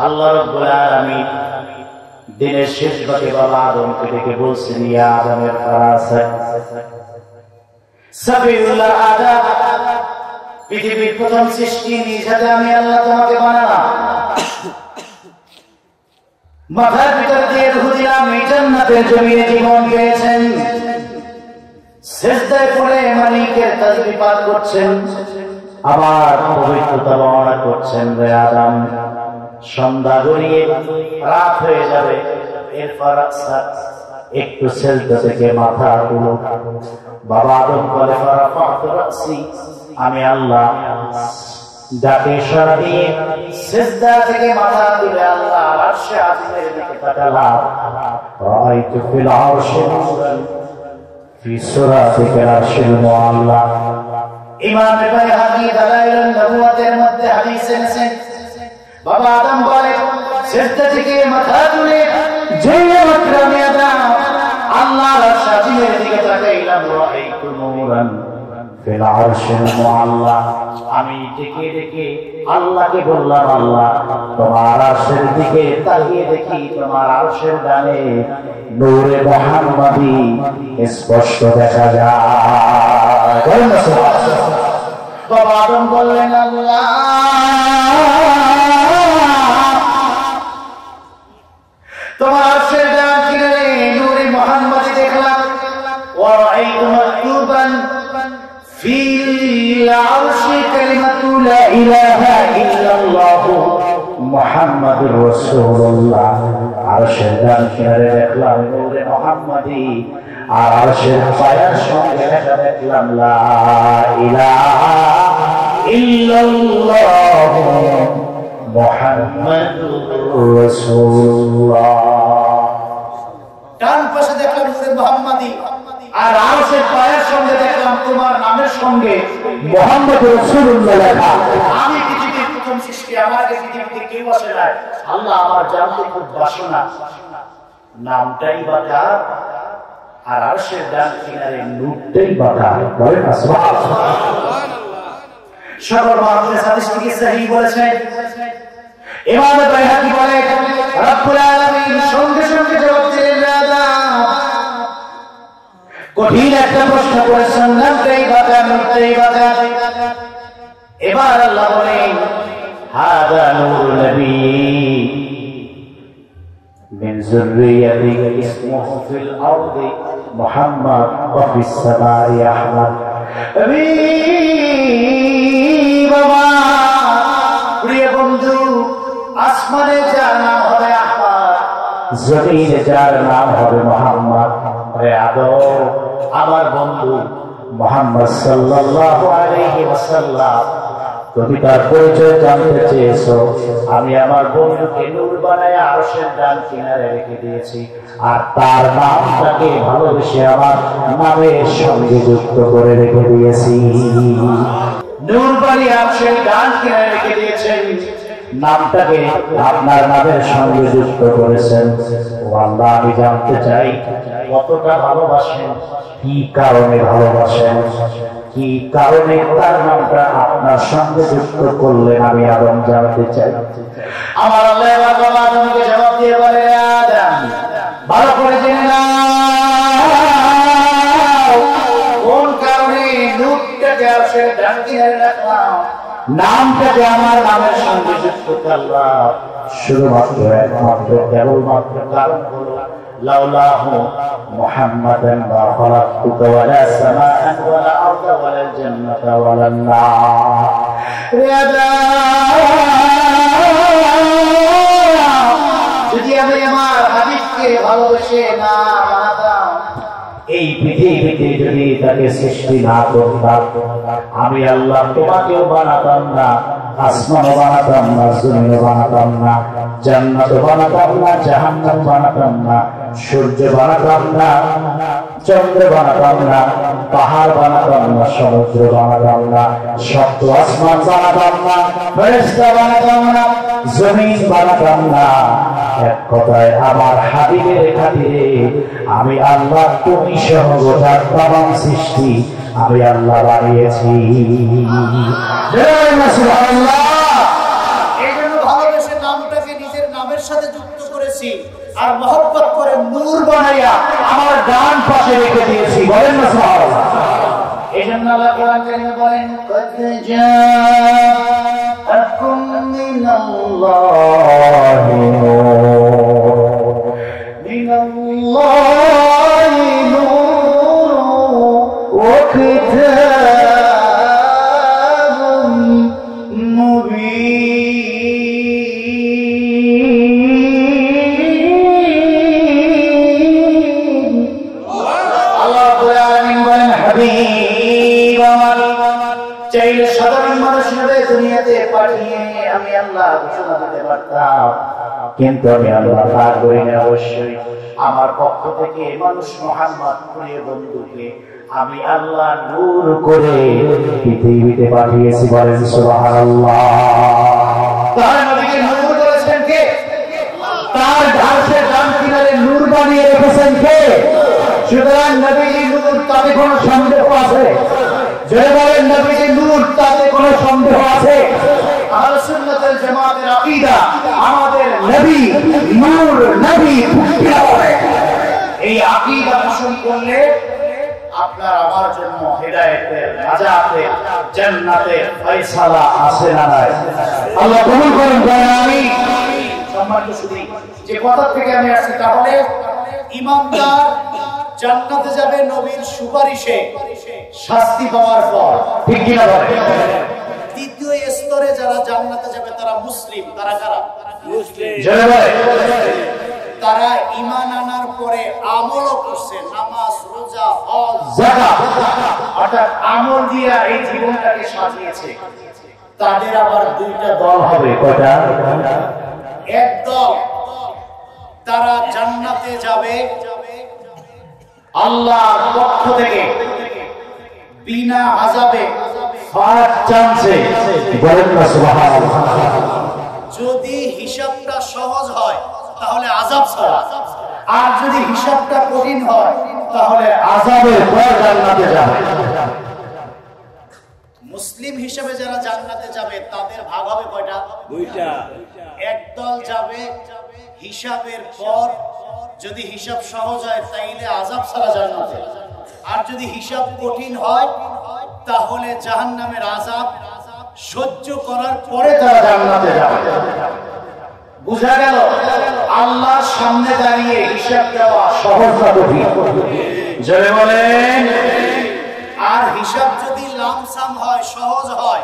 আল্লাহ রাব্বুল আলামিন দিনের শেষ ভাগে বাবা আদমকে ডেকে বলছেন, ইয়া আদমের ফারাসাত সাবিউল্লাহ আদম, পৃথিবীর প্রথম সৃষ্টি নিজ হাতে আমি আল্লাহ তোমাকে বানালাম, মাথার ভিতর দিয়ে রূহ দিলাম, এই জান্নাতের জমিনে জীবন পেয়েছেন। সিজদায় পড়ে মালিকের তাসবিহ পাঠ করছেন, আবার পবিত্রতা বর্ণনা করছেন। রে আদম, সন্ধ্যা গড়িয়ে রাত হয়ে যাবে, এরপর একটু সেজদা থেকে মাথা তুলো। বাবা আদম বলে ফারাফাতু রাসি, আমি আল্লাহ ডাকে সাড়া দিয়ে সিজদা থেকে মাথা তুলে আল্লাহ আরশে আজিমের দিকে তাকালাম। রাআইতু ফিল আরশি নূরান ফি সুরাতিল আরশিল মুআল্লা। ইমাম বাইহাকি দালাইলুন নবুওয়াতের মধ্যে হাদিস এনেছেন, বাবা আদম বলে সিজদা থেকে মাথা তুলে যেই মাত্র আমি আদম আল্লাহর আরশে আজিমের দিকে তাকাইলাম, রাআইতু নূরান ফিল আরশিল মুআল্লা। আমি ডেকে ডেকে আল্লাহকে বললাম, আল্লাহ তোমার আরশের দিকে তাকিয়ে দেখি তোমার আরশের ডানে নূরে মুহাম্মাদি স্পষ্ট দেখা যায়। বাবা আদম বললেন, আল্লাহ তোমার আরশের ডান কিনারে নূরে মুহাম্মাদি দেখলাম, ওয়া রাআইতু মাকতুবান ফিল আরশি কালিমাতু লা ইলাহা ইল্লাল্লাহ মুহাম্মাদুর রাসূলুল্লাহ। আরশের ডান কিনারে দেখলাম নূরে মুহাম্মাদি, আর আরশের পায়ার সঙ্গে লেখা দেখলাম লা ইলাহা ইল্লাল্লাহ মুহাম্মাদুর রাসূলুল্লাহ। ডান পাশে দেখলাম নূরে মুহাম্মাদি, আর আরশের পায়ের সঙ্গে দেখলাম তোমার নামের সঙ্গে মুহাম্মদুর রাসূলুল্লাহ লেখা। আমি পৃথিবীর প্রথম সৃষ্টি, আমার আগে পৃথিবীতে কেউ আসে নাই। আল্লাহ আমার জানতে খুব বাসনা, নামটাই বাঁকা আর আরশের ডান কিনারে নূরটাই বাঁকা। বলেন না সুবহানাল্লাহ। সকল মুহাদ্দিস হাদিস থেকে সহিহ বলেছেন। ইমাম বাইহাকি বলে রব্বুল আলামিন সঙ্গে সঙ্গে জবাব দিলেন, কঠিন একটা প্রশ্ন করেছেন, নামটাই বাঁকা, নূরটাই বাঁকা। এবার আল্লাহ বলেন, হাদা নূরুন নবী মিন যুররিয়াতিহি ইসমুহু ফিল আরদি মুহাম্মদ ওয়া ফিস সামাই আহমদ। বাবা প্রিয় বন্ধু, আসমানে যার নাম হবে আহমদ, জমিনে যার নাম হবে মুহাম্মদ। রে আদম, আমার বন্ধু মুহাম্মদ সাল্লাল্লাহু আলাইহি ওয়াসাল্লাম, তুমি তার পরিচয় জানতে চেয়েছো, আমি আমার বন্ধুকে নূর বানায় আরশের ডান কিনারে রেখে দিয়েছি, আর তার নামটাকে ভালোবেসে আমার নামের সঙ্গে যুক্ত করে রেখে দিয়েছি। নূর বানিয়ে আরশের ডান কিনারে রেখে দিয়েছেন, নামটাকে আপনার নামের সঙ্গে যুক্ত করেছেন। ও আল্লাহ, আমি জানতে চাই কতটা ভালোবাসেন, কি কারণে ভালোবাসেন, কি কারণে তার নামটা আপনার সঙ্গে যুক্ত করলেন, আমি আদম জানতে চাই। আমার আল্লাহ আদমকে জবাব দিয়ে বলে, আদম ভালো করে জেনে নাও কোন কারণে নূরটাকে আরশের ডান কিনারে রাখলাম, নামটাকে আমার নামের সঙ্গে যুক্ত করলাম। শুধুমাত্র একমাত্র কেবলমাত্র কারণ হলো লাউলাহু মুহাম্মাদান মা খালাকতুকা ওয়ালা সামাআন ওয়ালা আরদা ওয়ালা জান্নাতা ওয়ালা নার। যদি আমি আমার হাবিবকে ভালোবেসে না বানাতাম, এই পৃথিবীতে যদি তাকে সৃষ্টি না করতাম, আমি আল্লাহ তোমাকেও বানাতাম না, আসমানও বানাতাম না, জমিনও বানাতাম না, জান্নাতও বানাতাম না, জাহান্নাম বানাতাম না, সূর্য বানাতাম না, চন্দ্র বানাতাম না, পাহাড় বানাতাম না, সমুদ্র বানাতাম না, সপ্ত আসমান বানাতাম না, ফেরেশতা বানাতাম না, জমিন বানাতাম না। এক কথায় আমার হাবিবের খাতিরে আমি আল্লাহ তুমি সহ গোটা তামাম সৃষ্টি আমি আল্লাহ বানিয়েছি। এই জন্য ভালোবেসে নামটাকে নিজের নামের সাথে যুক্ত করেছি আর মহব্বত করে নূর বানাইয়া আমার ডান পাশে রেখে দিয়েছি। বলেন না সুবহানাল্লাহ। এই জন্য আল্লাহ কোরআন কারিমে বলেন কদ জাআকুম মিনাল্লাহি নূর ওয়া কিতাবুম মুবিন। আল্লাহ রাব্বুল আলামিন বলেন হাবিব আমার চাইলে সাধারণ মানুষ হিসেবে দুনিয়াতে পাঠিয়ে আমি আল্লাহ ঘোষণা দিতে পারতাম, কিন্তু আমি আল্লাহ তা করি না। অবশ্যই আমার পক্ষ থেকে মানুষ মুহাম্মদ প্রিয় বন্ধুকে আমি আল্লাহ নূর করে পৃথিবীতে পাঠিয়েছি। বলেন সুবহানাল্লাহ। তার নবীকে নূর করেছেন কে? তার ঢাসের ডান কিনারে নূর বানিয়ে রেখেছেন কে? সুতরাং নবীজি নূর, তাতে কোনো সন্দেহ আছে? যে বলেন নবীজি নূর, তাতে কোনো সন্দেহ আছে? আহলে সুন্নাত ওয়াল জামাতের আকীদা আমাদের নবী নূর, নবী ফুটকিরা বলে। এই আকীদা পোষণ করলে আপনার আমার জন্য হেদায়েতের, নাজাতের, জান্নাতের ফয়সালা আছে না নাই? আল্লাহ কবুল করেন। আমি সম্মানিত শুধু যে কথা থেকে আমি আসছি, তাহলে ইমানদার জান্নাতে যাবে নবীর সুপারিশে শাস্তি পাওয়ার পর, ঠিক কি না বলেন? দ্বিতীয় স্তরে যারা জান্নাতে যাবে তারা মুসলিম। তারা কারা? মুসলিম। তারা ঈমান আনার পরে আমলও করছে, নামাজ, রোজা, হজ, যাকাত, অর্থাৎ আমল দিয়ে এই জীবনটাকে সাজিয়েছে। তাদের আবার দুইটা দল হবে। কয়টা? এক দল তারা জান্নাতে যাবে আল্লাহর পক্ষ থেকে বিনা আযাবে, ফার্স্ট চান্সে। বলেন না সুবহানাল্লাহ। যদি হিসাবটা সহজ হয় তাহলে আযাব ছাড়া, আর যদি হিসাবটা কঠিন হয় তাহলে আযাবের পর জান্নাতে যাবে। মুসলিম হিসেবে যারা জান্নাতে যাবে তাদের ভাগ হবে কয়টা? দুইটা। একদল যাবে হিসাবের পর, যদি হিসাব সহজ হয় তাইলে আযাব ছাড়া জান্নাতে, আর যদি হিসাব কঠিন হয় তাহলে জাহান্নামের আযাব সহ্য করার পরে তারা জান্নাতে যাবে। বুঝা গেল? আল্লাহর সামনে দাঁড়িয়ে হিসাব দেওয়া সহজ না কঠিন? জোরে বলেন। আর হিসাব যদি লামসাম হয়, সহজ হয়,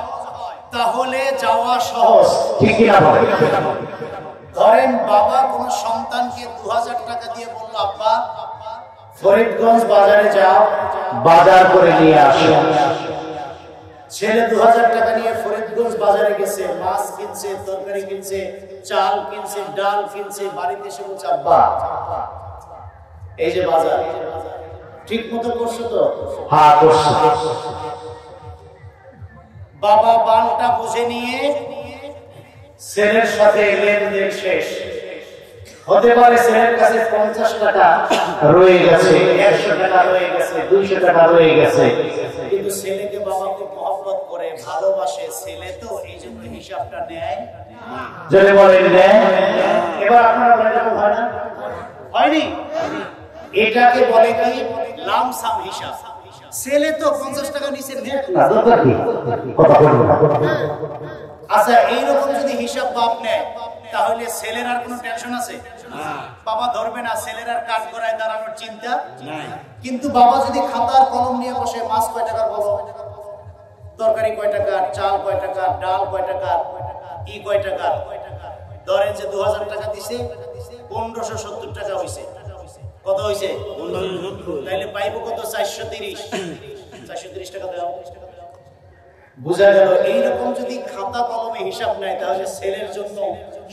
তাহলে যাওয়া সহজ, ঠিক কি না বলেন? ধরেন বাবা কোন সন্তানকে 2000 টাকা দিয়ে বলল, আব্বা ফরিদগঞ্জ বাজারে যাও, বাজার করে নিয়ে আসো। ছেলে 2000 টাকা নিয়ে ফরিদগঞ্জ বাজারে গেছে, মাছ কিনছে, তরকারি কিনছে, চাল কিনছে, ডাল কিনছে, বাড়িতে এসে বলছে, আব্বা এই যে বাজার, ঠিক মতো করছো তো? হ্যাঁ করছি। বাবা বালটা বুঝে নিয়ে ছেলের সাথে লেনদেন শেষ। হতে পারে ছেলের কাছে 50 টাকা রয়ে গেছে, 100 টাকা রয়ে গেছে, 200 টাকা রয়ে গেছে, কিন্তু ছেলেকে বাবা খুব মহব্বত করে, ভালোবাসে। ছেলে তো এই জন্য হিসাবটা নেয়। যদি বলেন নেয়। এবার আপনারা বলেন হয় না? হয়নি? এটাকে বলে কি? লামসাম হিসাব। ছেলে তো 50 টাকা নিচে নেয় না দরকার কি কথা বলবো। আচ্ছা এইরকম যদি হিসাব বাপ নেয় তাহলে ছেলের আর কোনো টেনশন আছে? বাবা ধরবে না, ছেলের আর কাজ করায় দাঁড়ানোর চিন্তা নাই। কিন্তু বাবা যদি খাতার কলম নিয়ে বসে মাছ কয় টাকা বলো, তরকারি কয় টাকা, চাল কয় টাকা, ডাল কয় টাকা, ই কয় টাকা, ধরেন যে 2000 টাকা দিছে, 1570 টাকা হইছে। কত হইছে? তাইলে পাইবো কত? 430 টাকা দেওয়া। বুঝা গেল? এইরকম যদি খাতা কলমে হিসাব নেয় তাহলে ছেলের জন্য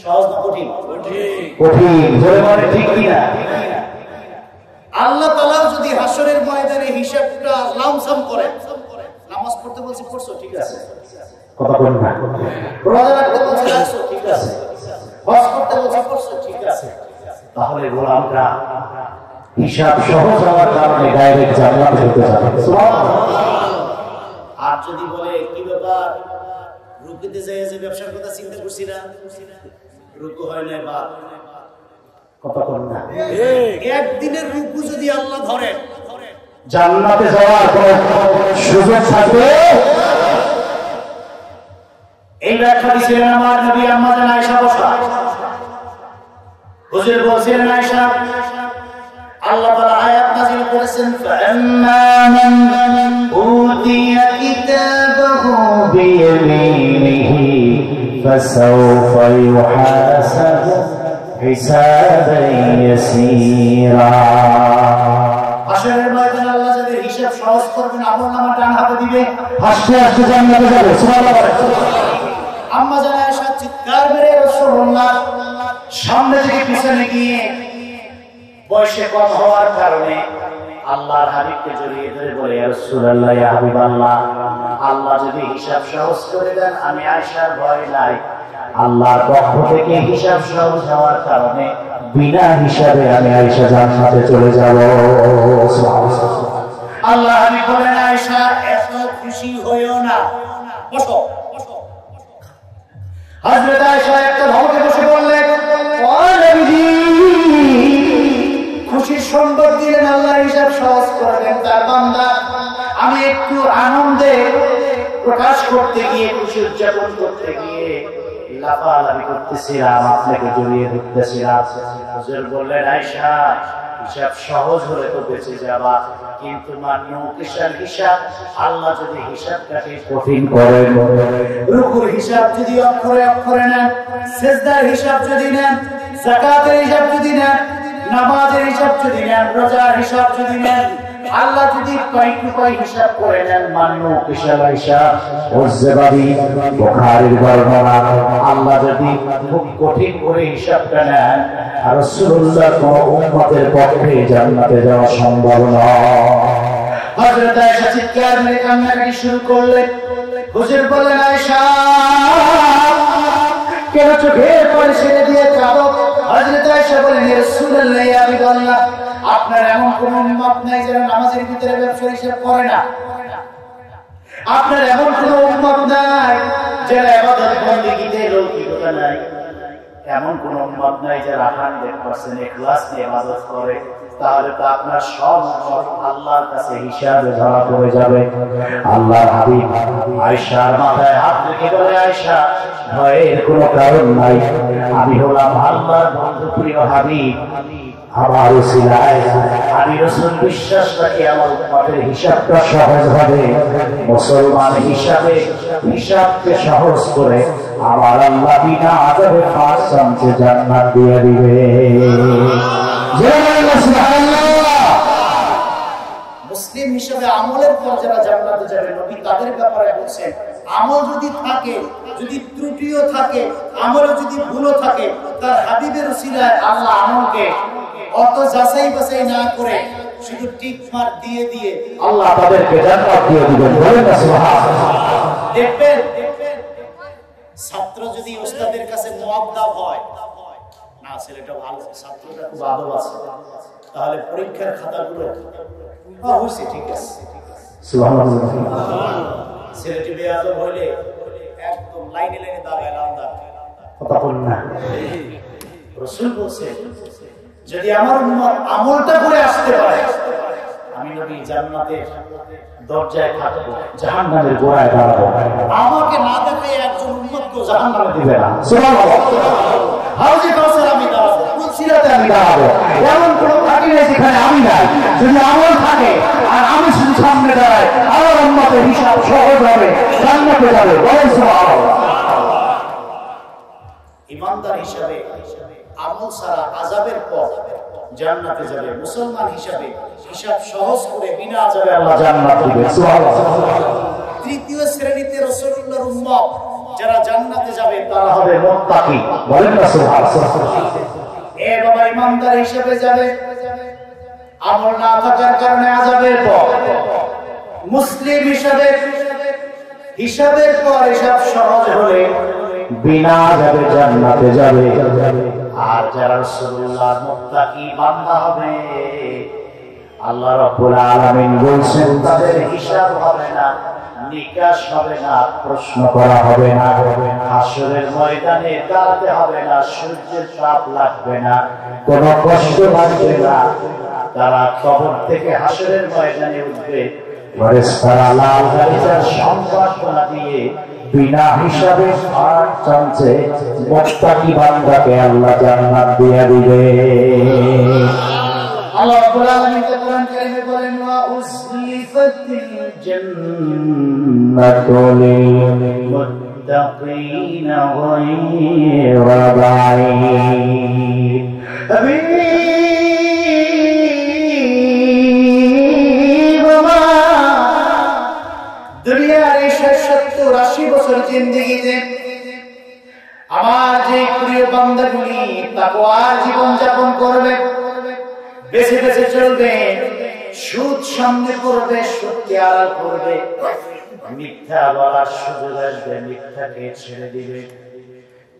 সহজ না কঠিন? কঠিন জোরে বলে ঠিক কি না? আল্লাহ তাআলা যদি হাসরের ময়দানে হিসাবটা লামসাম করে, নামাজ পড়তে বলছি পড়ছো ঠিক আছে, কথা বলবো না, রোজা রাখতে বলছি রাখছো ঠিক আছে, হজ করতে বলছি করছো ঠিক আছে, তাহলে গোলামরা হিসাব সহজ হওয়ার কারণে ডাইরেক্ট জান্নাতে যেতে যাবে। সুবহানাল্লাহ। আর যদি বলে কি ব্যাপার, রুকুতে যায় যে ব্যবসার কথা চিন্তা করছি না, রুকু হয় না, বাদ কথা বলবো না, একদিনের রুকু যদি আল্লাহ ধরে জান্নাতে যাওয়ার কোনো সুযোগ থাকবে? এই ব্যাখ্যা দিয়েছিলেন আমার নবী আম্মা জান আয়েশা বসা। হুজুর বলছিলেন আয়েশা, আল্লাহ তাআলা আয়াত নাযিল করেছেন, ফাআম্মা মান উতিয়া কিতাবাহু বিয়ামিনিহি ফাসাওফা ইউহাসাবু হিসাবান ইয়াসীরা। হাসরের ময়দানে আল্লাহ যাদের হিসাব সহজ করবেন, আমলনামা ডান হাতে দিবে, হাসতে হাসতে জান্নাতে যাবে। সুবহানাল্লাহ। আম্মা জান আয়েশা চিৎকার মেরে রাসূলুল্লাহ সামনে থেকে পিছনে গিয়ে বয়সে কম হওয়ার কারণে আল্লাহর হাবিবকে জড়িয়ে ধরে বলে, ইয়া রাসূলুল্লাহ, ইয়া হাবিবাল্লাহ, আল্লাহ যদি হিসাব সহজ করে দেন আমি আয়েশার ভয় নাই। আল্লাহর পক্ষ থেকে হিসাব সহজ হওয়ার কারণে বিনা হিসাবে আমি আয়েশা জান্নাতে চলে যাব। আল্লাহ হাবিব বলেন, আয়েশা এত খুশি হইও না, বসো। হযরত আয়েশা একটা ধমকে বসে বললেন, ও নবীজি, খুশির সংবাদ দিলেন আল্লাহ হিসাব সহজ করবেন তার বান্দা। আমি একটু আনন্দে প্রকাশ করতে গিয়ে, খুশি উদযাপন করতে গিয়ে লাফালাফি করতেছিলাম, আপনাকে জড়িয়ে ধরতেছিলাম। হুজুর বললেন, আয়েশা, হিসাব সহজ হলে তো বেঁচে যাবা, কিন্তু মান্নুকিসার হিসাব আল্লাহ যদি হিসাবটাকে কঠিন করেন, রুকুর হিসাব যদি অক্ষরে অক্ষরে নেন, সিজদার হিসাব যদি নেন, যাকাতের হিসাব যদি নেন, নামাজের হিসাব যদি নেন, রোজার হিসাব যদি নেন, আল্লাহ যদি কয় টু কয় হিসাব করে নেন, মান্নুকিসার হিসাব ওয়াজবারি বুখারীর বর্ণনা, আল্লাহ যদি খুব কঠিন করে হিসাবটা নেন, আর রাসূলুল্লাহ কোন উম্মতের পক্ষে জান্নাতে যাওয়া সম্ভব নয়। হযরত আয়েশা চিৎকার মেরে কান্নাকাটি শুরু করলেন। হুজুর বললেন, আয়েশা, কেন চোখের পানি ছেড়ে দিয়ে কাঁদো? হযরত আয়েশা বলেন, ইয়া রাসূলুল্লাহ, ইয়া হাবিবাল্লাহ, আপনার এমন কোন উম্মত নাই যারা নামাজের ভিতরে ব্যবসা হিসাব করে না। আপনার এমন কোন উম্মত নাই যারা ইবাদত বন্দেগীতে লৌকিকতা নাই। এমন কোন উম্মত নাই যারা 100% ইখলাস নিয়ে ইবাদত করে। তাহলে তো আপনার সব আল্লাহর কাছে হিসাবে ধরা পড়ে যাবে। আল্লাহর হাবিব আয়েশার মাথায় হাত রেখে বলে, আয়েশা, ভয়ের কোনো কারণ নাই, আমি হলাম আল্লাহর বন্ধু, প্রিয় হাবিব। আমার উসিলায় আমি রাসূল বিশ্বাস রাখি আমার উম্মতের হিসাবটা সহজ হবে। মুসলমান হিসাবে হিসাবকে সহজ করে আমার আল্লাহ বিনা আযাবে ফাঁসকে জান্নাত দিয়ে দিবে। মুসলিম হিসেবে আমলের পর যারা জান্নাতে যাবে, নবী তাদের ব্যাপারে বলছেন, আমল যদি থাকে, যদি ত্রুটিও থাকে, আমলে যদি ভুলও থাকে, তার হাবিবের উসিলায় আল্লাহ আমলকে অত যাচাই বাছাই না করে শুধু টিক মার্ক দিয়ে দিয়ে আল্লাহ তাদেরকে জান্নাত দিয়ে দিবেন। বলেন না সুবহানাল্লাহ। দেখবেন ছাত্র যদি ওস্তাদের কাছে মুআদ্দাব হয়, না ছেলেটা ভালো, ছাত্রটা খুব আদব আছে, তাহলে পরীক্ষার খাতাগুলো হইছে ঠিক আছে, সুবহানাল্লাহ। ছেলেটি বেয়াদব হইলে একদম লাইনে লাইনে দাঁড়ায় লান্দা কথা বলেন না। রাসূল বলেন, যদি আমার উম্মত আমলটা করে আসতে পারে, আমি নবী জান্নাতের দরজায় থাকবো, জাহান্নামের গোড়ায় দাঁড়াবো। আমাকে না দেখে একজন উম্মতকে জাহান্নামে দিবে না। সুবহানাল্লাহ। হাউজে কাউসার আমি দাঁড়াবো, ফুলসিরাতে আমি দাঁড়াবো। এমন কোনো পার্টি নেই যেখানে আমি নাই। যদি আমল থাকে আর আমি শুধু সামনে দাঁড়াই, আমার উম্মতের হিসাব সহজ হবে, জান্নাতে যাবে। বলেন সুবহানাল্লাহ। ইমানদার হিসাবে আমল ছাড়া আযাবের পর জান্নাতে যাবে, মুসলমান হিসাবে হিসাব সহজ করে বিনা আযাবে আল্লাহ জান্নাত দিবে। সুবহানাল্লাহ। তৃতীয় শ্রেণীতে রাসূলুল্লাহর উম্মত যারা জান্নাতে যাবে তারা তারা হবে মুত্তাকি। বলেন না সুবহানাল্লাহ। এ বাবা ইমানদার হিসাবে যাবে, আমল না থাকার কারণে আযাবের পর, মুসলিম হিসাবে হিসাবের পর হিসাব সহজ হলে বিনা যাবে জান্নাতে যাবে। আর যারা রাসূলুল্লাহর মুত্তাকি বান্দা হবে আল্লাহ রাব্বুল আলামিন বলছেন তাদের হিসাব হবে না, নিকাশ হবে না, প্রশ্ন করা হবে না, হাসরের ময়দানে দাঁড়াতে হবে না, সূর্যের তাপ লাগবে না, কোনো কষ্ট লাগবে না। তারা কবর থেকে হাসরের ময়দানে উঠবে, ফেরেশতারা লাল গালিচার সংবর্ধনা দিয়ে বিনা হিসাবে আর চান্সে মুত্তাকি বান্দাকে আল্লাহ জান্নাত দিয়ে দিবে। আল্লাহ রাব্বুল আলামিন কোরআন কারীমে বলেন ওয়া উসলিফাতিল জান্নাতু লিল মুত্তাকিনা গায়রা বাঈদ। দুনিয়ার এই 70-80 বছর জিন্দেগিতে আমার যে প্রিয় বান্দাগুলি তাকওয়ার জীবন যাপন করবে, বেঁচে বেঁচে চলবে, সুদ সামনে করবে, সুদকে আড়াল করবে, মিথ্যা বলার সুযোগ আসবে, মিথ্যাকে ছেড়ে দিবে,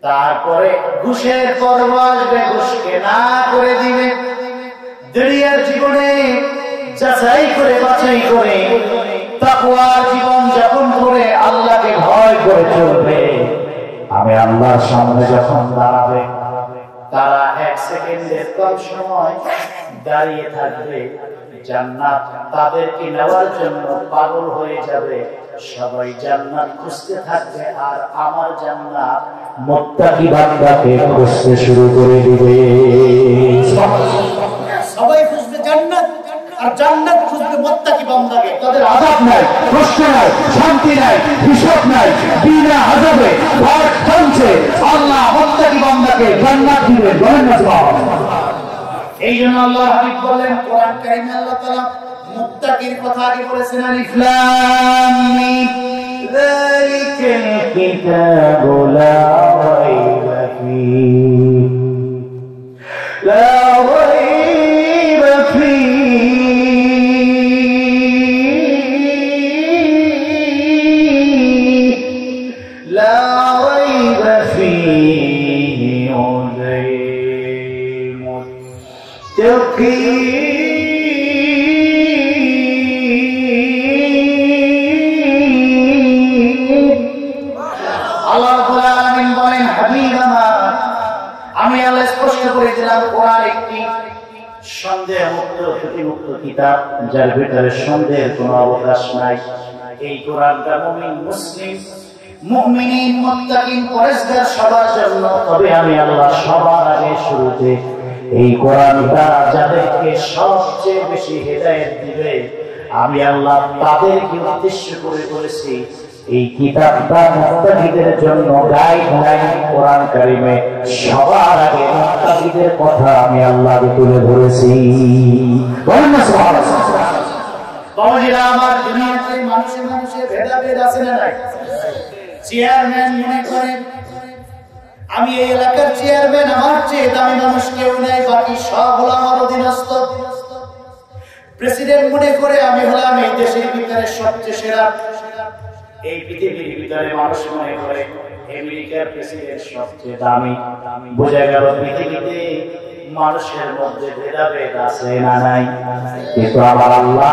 তারপরে ঘুষের পর্ব আসবে, ঘুষকে না করে দিবে, দুনিয়ার জীবনে যাচাই করে বাছাই করে তাকওয়ার জীবন যাপন করে আল্লাহকে ভয় করে চলবে। আমি আল্লাহর সামনে যখন দাঁড়াবে, তারা 1 সেকেন্ডের কম সময় দাঁড়িয়ে থাকবে, জান্নাত তাদেরকে নেওয়ার জন্য পাগল হয়ে যাবে, সবাই জান্নাত খুঁজতে থাকবে, আর আমার জান্নাত মুত্তাকি বান্দাকে খুঁজতে শুরু করে দিবে। সবাই খুঁজবে জান্নাত, আর জান্নাত খুঁজবে মুত্তাকি বান্দাকে। তাদের আযাব নাই, কষ্ট নাই, শান্তি নাই, হিসাব নাই, বিনা আযাবে ঘর টানছে, আল্লাহ মুত্তাকি বান্দাকে জান্নাত দিবে। বলেন না সুবহানাল্লাহ। এই জন্য আল্লাহ হাবিব বলেন কোরআন কারীমে আল্লাহ তাআলা মুত্তাকির কথা আগে বলেছেন আলিফ লাম মিম যালিকাল কিতাবু লা রাইবা ফীহি লা রাইবা ফীহি লা রাইবা ফীহি হুদাল মুত্তাকিন। আল্লাহ রাব্বুল আলামিন বলেন হাবিব আমার, আমি আল্লাহ স্পষ্ট করে দিলাম কোরআন একটি সন্দেহমুক্ত ত্রুটিমুক্ত কিতাব, যার ভিতরে সন্দেহের কোনো অবকাশ নাই। এই কোরআনটা মুমিন মুসলিম মুমিনিন মুত্তাকিন পরেজগার সবার জন্য। তবে আমি আল্লাহ সবার আগে শুরুতে এই কোরআনটা যাদেরকে সবচেয়ে বেশি হেদায়েত দিবে, আমি আল্লাহ তাদেরকে উদ্দেশ্য করে বলেছি এই কিতাবটা মুত্তাকিদের জন্য গাইডলাইন। কোরআন কারীমে সবার আগে মুত্তাকিদের কথা আমি আল্লাহ তুলে ধরেছি। বলেন না সুবহানাল্লাহ। বাবাজিরা আমার, দুনিয়াতে মানুষে ভেদাভেদ আছে না নাই? চেয়ারম্যান মনে করেন আমি এই এলাকার চেয়ারম্যান, আমার চেয়ে দামি মানুষ কেউ নেই, বাকি সব হলো আমার অধীনস্থ। প্রেসিডেন্ট মনে করে আমি হলাম এই দেশের ভিতরে সবচেয়ে সেরা। এই পৃথিবীর ভিতরে মানুষ মনে করে আমেরিকার প্রেসিডেন্ট সবচেয়ে দামি। বোঝা গেল পৃথিবীতে মানুষের মধ্যে ভেদাভেদ আছে না নাই? কিন্তু আমার আল্লাহ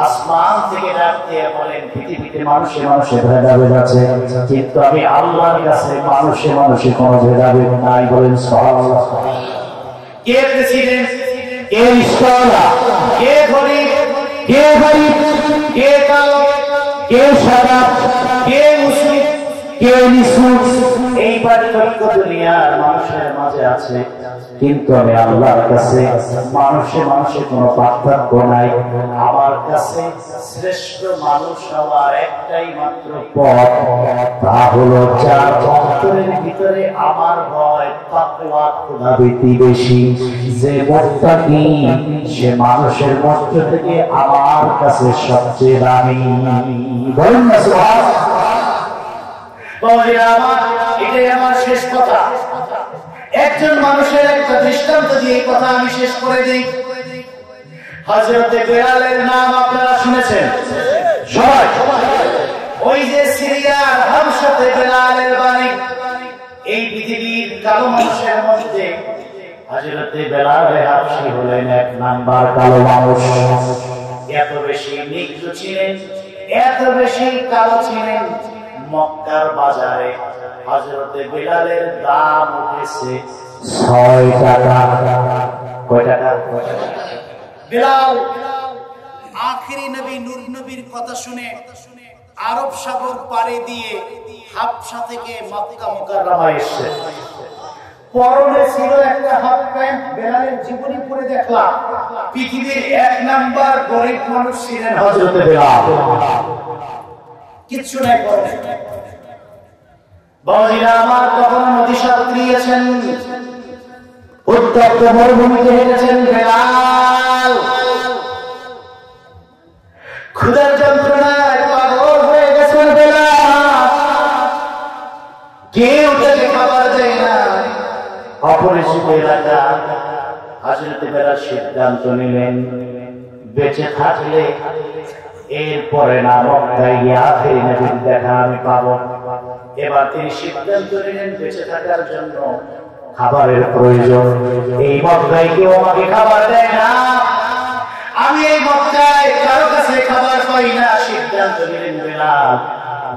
আসমান থেকে ডাক দিয়ে বলেন পৃথিবীতে মানুষে ভেদাভেদ আছে, কিন্তু আমি আল্লাহর কাছে মানুষে কোনো ভেদাভেদ নাই। বলেন সুবহানাল্লাহ। কে প্রেসিডেন্ট, কে রিস্কাওয়ালা, কে গরিব, কে ভাই, কে কালো, কে সাদা, কে মুসলিম, কে নিসু, এই পার্থক্য দুনিয়ার মানুষের মাঝে আছে। কিন্তু আমি আল্লাহর কাছে মানুষে মানুষে কোনো পার্থক্য নাই। আমার কাছে শ্রেষ্ঠ মানুষ হওয়ার একটাই মাত্র পথ, তা হলো যার অন্তরের ভিতরে আমার ভয়, তাকওয়া, খোদাভীতি বেশি। যে মুত্তাকি সে মানুষের মধ্য থেকে আমার কাছে সবচেয়ে দামি। বলুন না সুবহানাল্লাহ। এটাই আমার শেষ কথা। একজন মানুষের একটা দৃষ্টান্ত দিয়ে এই কথা আমি শেষ করে দিই। হযরতে বেলালের নাম আপনারা শুনেছেন সবাই। ওই যে সিরিয়ার হামসাতে বেলালের বাড়ি। এই পৃথিবীর কালো মানুষের মধ্যে হযরতে বেলাল হাবশী হলেন এক নাম্বার কালো মানুষ। এত বেশি নিগ্র ছিলেন, এত বেশি কালো ছিলেন, মক্কার বাজারে হযরতে বেলালের দাম উঠেছে 6 টাকা। কয় টাকা? বেলাল আখেরি নবী নূর নবীর কথা শুনে আরব সাগর পাড়ি দিয়ে হাবশা থেকে মক্কা মুকাররমায় এসেছে। পরনে ছিল একটা হাফ প্যান্ট। বেলালের জীবনী পড়ে দেখলাম পৃথিবীর 1 নাম্বার গরিব মানুষ ছিলেন হযরতে বেলাল। কিচ্ছু নাই পরনে। বাবাজিরা আমার, কখনো নদী সাঁতরিয়েছেন, উত্তপ্ত মরুভূমিতে হেঁটেছেন বেলাল। ক্ষুধার যন্ত্রণায় পাগল হয়ে গেছেন বেলাল। কেউ তাকে খাবার দেয় না। অপরিচিত এলাকা। হযরতে বেলাল সিদ্ধান্ত নিলেন বেঁচে থাকলে এরপরে না মক্কায় গিয়ে আখেরি নবীর দেখা আমি পাবো। এবার তিনি সিদ্ধান্ত নিলেন বেঁচে থাকার জন্য খাবারের প্রয়োজন। এই মক্কায় কেউ আমাকে খাবার দেয় না, আমি এই মক্কায় কারো কাছে খাবার পাই না। সিদ্ধান্ত নিলেন বেলাল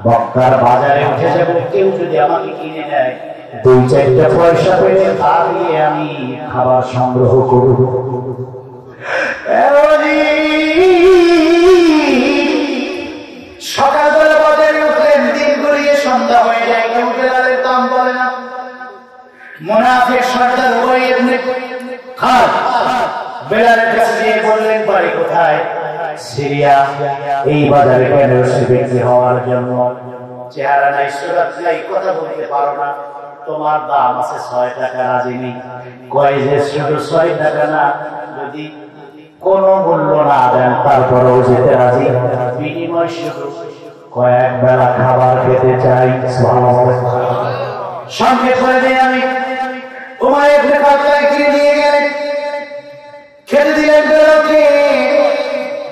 মক্কার বাজারে উঠে যাব, কেউ যদি আমাকে কিনে নেয় 2-4টা পয়সা পেলে তা দিয়ে আমি খাবার সংগ্রহ করব। সকালবেলা বাজারে উঠলেন, দিন গড়িয়ে সন্ধ্যা হয়ে যায়, কেউ বেলালের দাম বলে না। মুনাফিক সর্দার উবাই ইবনে খালদ বেলালের কাছে গিয়ে বললেন বাড়ি কোথায়? সিরিয়া। এই বাজারে কেন এসে বিক্রি হওয়ার জন্য? চেহারা নাই, সুরাত নাই, কথা বলতে পারো না, তোমার দাম আছে 6 টাকা, রাজি নেই। কয় যে শুধু 6 টাকা না, যদি কোনো মূল্য না দেন তারপরেও যেতে রাজি। বিনিময় শুধু কয়েক বেলা খাবার খেতে চাই। সঙ্গে করে দিয়ে আমি উমাইয়া ইবনে খালদ কিনে নিয়ে গেলেন, খেতে দিলেন বেলালকে।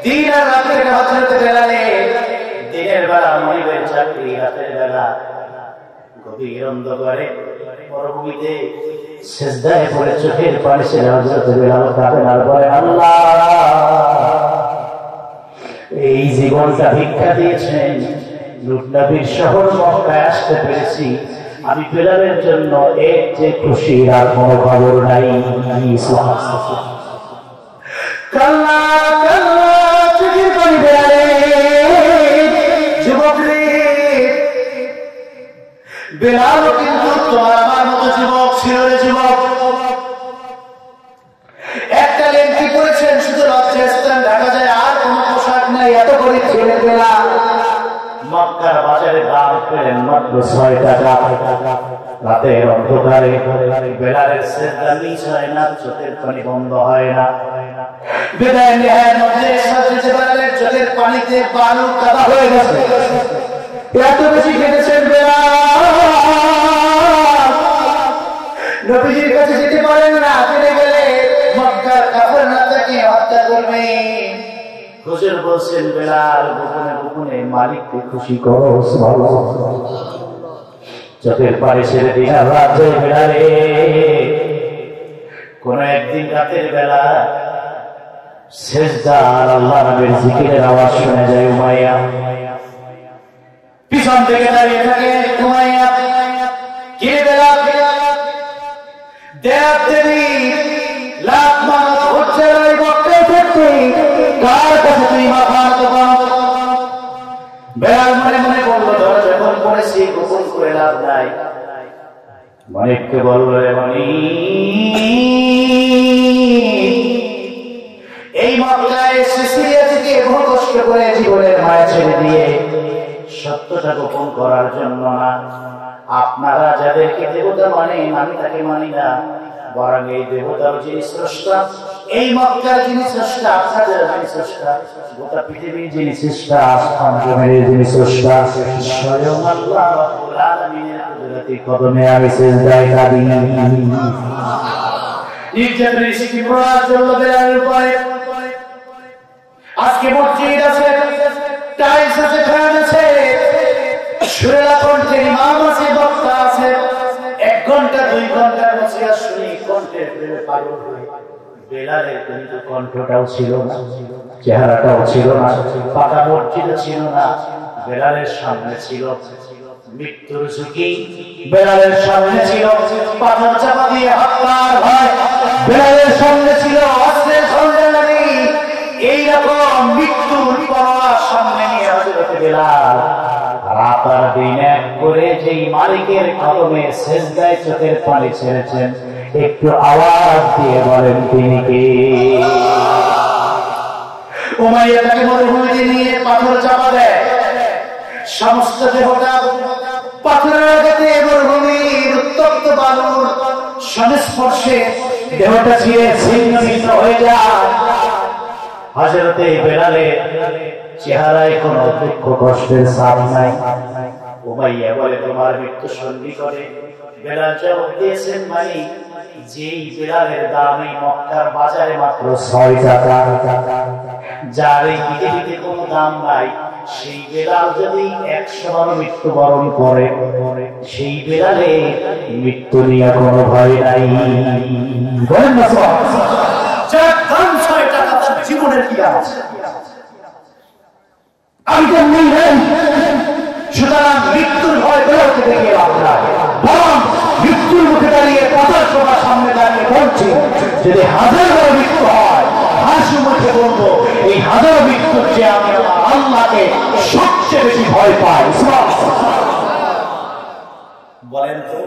দিন আর রাতের হযরতে বেলালে দিনের বেলা মনিবের চাকরি, রাতের বেলা গভীর অন্ধকারে মরুভূমিতে সিজদায় পড়ে চোখের পানি ছেড়ে হযরতে বেলাল কাঁদেন আর বলেন, আল্লাহ এই জীবনটা ভিক্ষা দিয়েছেন, নূর নবীর শহর মক্কায় আসতে পেরেছি, আমি বেলালের জন্য এর যে খুশির আর কোনো খবর নাই। কাল্লা কাল্লা চোখের পানি বেলালে, যুবক রে, বেলালও কিন্তু তোমার আমার মতো যুবক ছিল রে যুবক। একটা লেংটি পরেছেন, শুধু লজ্জাস্থান ঢাকা যায়, আর কোনো পোশাক নাই, এত করে ছেলে বেলাল। মক্কার বাজারে দাম পেলেন মাত্র 6 টাকা। রাতের অন্ধকারে বেলালের সিজদা মিস হয় না, চোখের পানি বন্ধ হয় না। বিদায় নেহার মধ্যে হযরতে বেলালের চোখের পানিতে বালু কাদা হয়ে গেছে। এত বেশি কেঁদেছেন বেলাল, নবীজির কাছে যেতে পারেন না, ফিরে গেলে মক্কার কাফের না তাকে হত্যা করবে। হুজুর বলছেন বেলাল গোপনে গোপনে মালিককে খুশি করো। চোখের পানি ছেড়ে দিন রাতে বেলালে। কোন একদিন রাতের বেলা সিজদা আর আল্লাহ নবীর জিকিরের আওয়াজ শুনে যায় উমাইয়া। পিছন থেকে দাঁড়িয়ে থাকে উমাইয়া, কে বেলাল? দেখ দেবী লাখ মানত হচ্ছে মক্কায় থাকতে, কার কাছে তুই মাথা লাভ নাই। মানিককে বললো, এই মক্কায় সিসিলিয়া থেকে বহু কষ্ট করে জীবনের মায়া ছেড়ে দিয়ে সত্যটা গোপন করার জন্য না, আপনারা যাদেরকে দেবতা মানেন আমি তাকে মানি না, বরং এই দেবতার যিনি স্রষ্টা, এই মক্কার যিনি স্রষ্টা, আপনাদের যিনি স্রষ্টা, গোটা পৃথিবীর যিনি স্রষ্টা, আসমান জমিনের যিনি স্রষ্টা, স্বয়ং আল্লাহ রাব্বুল আলামিনের কুদরতি কদমে আমি সিজদায় কাঁদি। নির্যাতনের ইস্তিমরার জন্য বেলালের উপরে আজকে মসজিদ আছে, টাইলস আছে, ফ্যান আছে, সুরেলা কণ্ঠের ইমাম আছে, বক্তা আছে, 1 ঘন্টা 2 ঘন্টা বসে শুনি কণ্ঠের প্রেমে পাগল হয়ে। বেলালের কিন্তু কণ্ঠটাও ছিল না, চেহারাটাও ছিল না, পাকা মসজিদও ছিল না। বেলালের সামনে ছিল মৃত্যুর ঝুঁকি, বেলালের সামনে ছিল পাথর চাপা দিয়ে হত্যার ভয়, বেলালের সামনে ছিল অস্ত্রের সরঞ্জামাদি। এইরকম মৃত্যুর পরোয়া সামনে নিয়ে হযরত বেলাল রাত আর দিন এক করে যেই মালিকের কদমে সিজদায় চোখের পানি ছেড়েছেন, একটু আওয়াজ দিয়ে বলেন তিনি কে? উমাইয়া তাকে মরুভূমিতে নিয়ে পাথর চাপা দেয়, সমস্ত দেহটা পাথরের আঘাতে মরুভূমির উত্তপ্ত বালুর সংস্পর্শে দেহটা ছিঁড়ে ছিন্ন ভিন্ন হয়ে যায়। হযরতে বেলালের চেহারায় কোনো দুঃখ কষ্টের ছাপ নাই। উমাইয়া বলে, তোমার মৃত্যু সন্নিকটে। বেলাল জবাব দিয়েছেন, মালিক, যেই বেলালের দাম এই মক্কার বাজারে মাত্র 6 টাকা, যার এই পৃথিবীতে কোনো দাম নাই, সেই বেলাল যদি 100 বার মৃত্যুবরণ করে, সেই বেলালে মৃত্যু নিয়ে কোনো ভয় নাই। বলেন না সুবহানাল্লাহ। যার দাম 6 টাকা, তার জীবনের কি আছে? আমি তো নেই, সুতরাং মৃত্যুর ভয় বেরোতে দেখে আপনার বরং মৃত্যুর মুখে দাঁড়িয়ে কথার সবার সামনে দাঁড়িয়ে বলছি, যদি 1000 বার মৃত্যু হয়, হাসি মুখে বলবো, এই 1000 মৃত্যুর চেয়ে আমি আমার আল্লাহকে সবচেয়ে বেশি ভয় পাই। বলেন তো,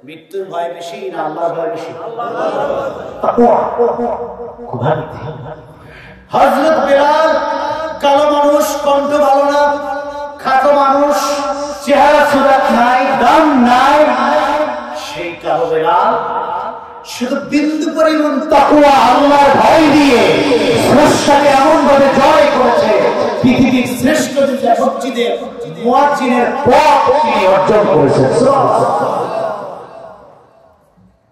মৃত্যুর ভয় বেশি না আল্লাহর ভয় বেশি? হযরত বেলাল কালো মানুষ, কণ্ঠ ভালো না, খাটো মানুষ, চেহারা সুরাত নাই, দাম নাই, সেই কালো বেলাল শুধু বিন্দু পরিমাণ তাকওয়া আল্লাহর ভয় দিয়ে স্রষ্টাকে এমন ভাবে জয় করেছে, পৃথিবীর শ্রেষ্ঠ মসজিদের মুয়াজ্জিনের পদ তিনি অর্জন করেছেন।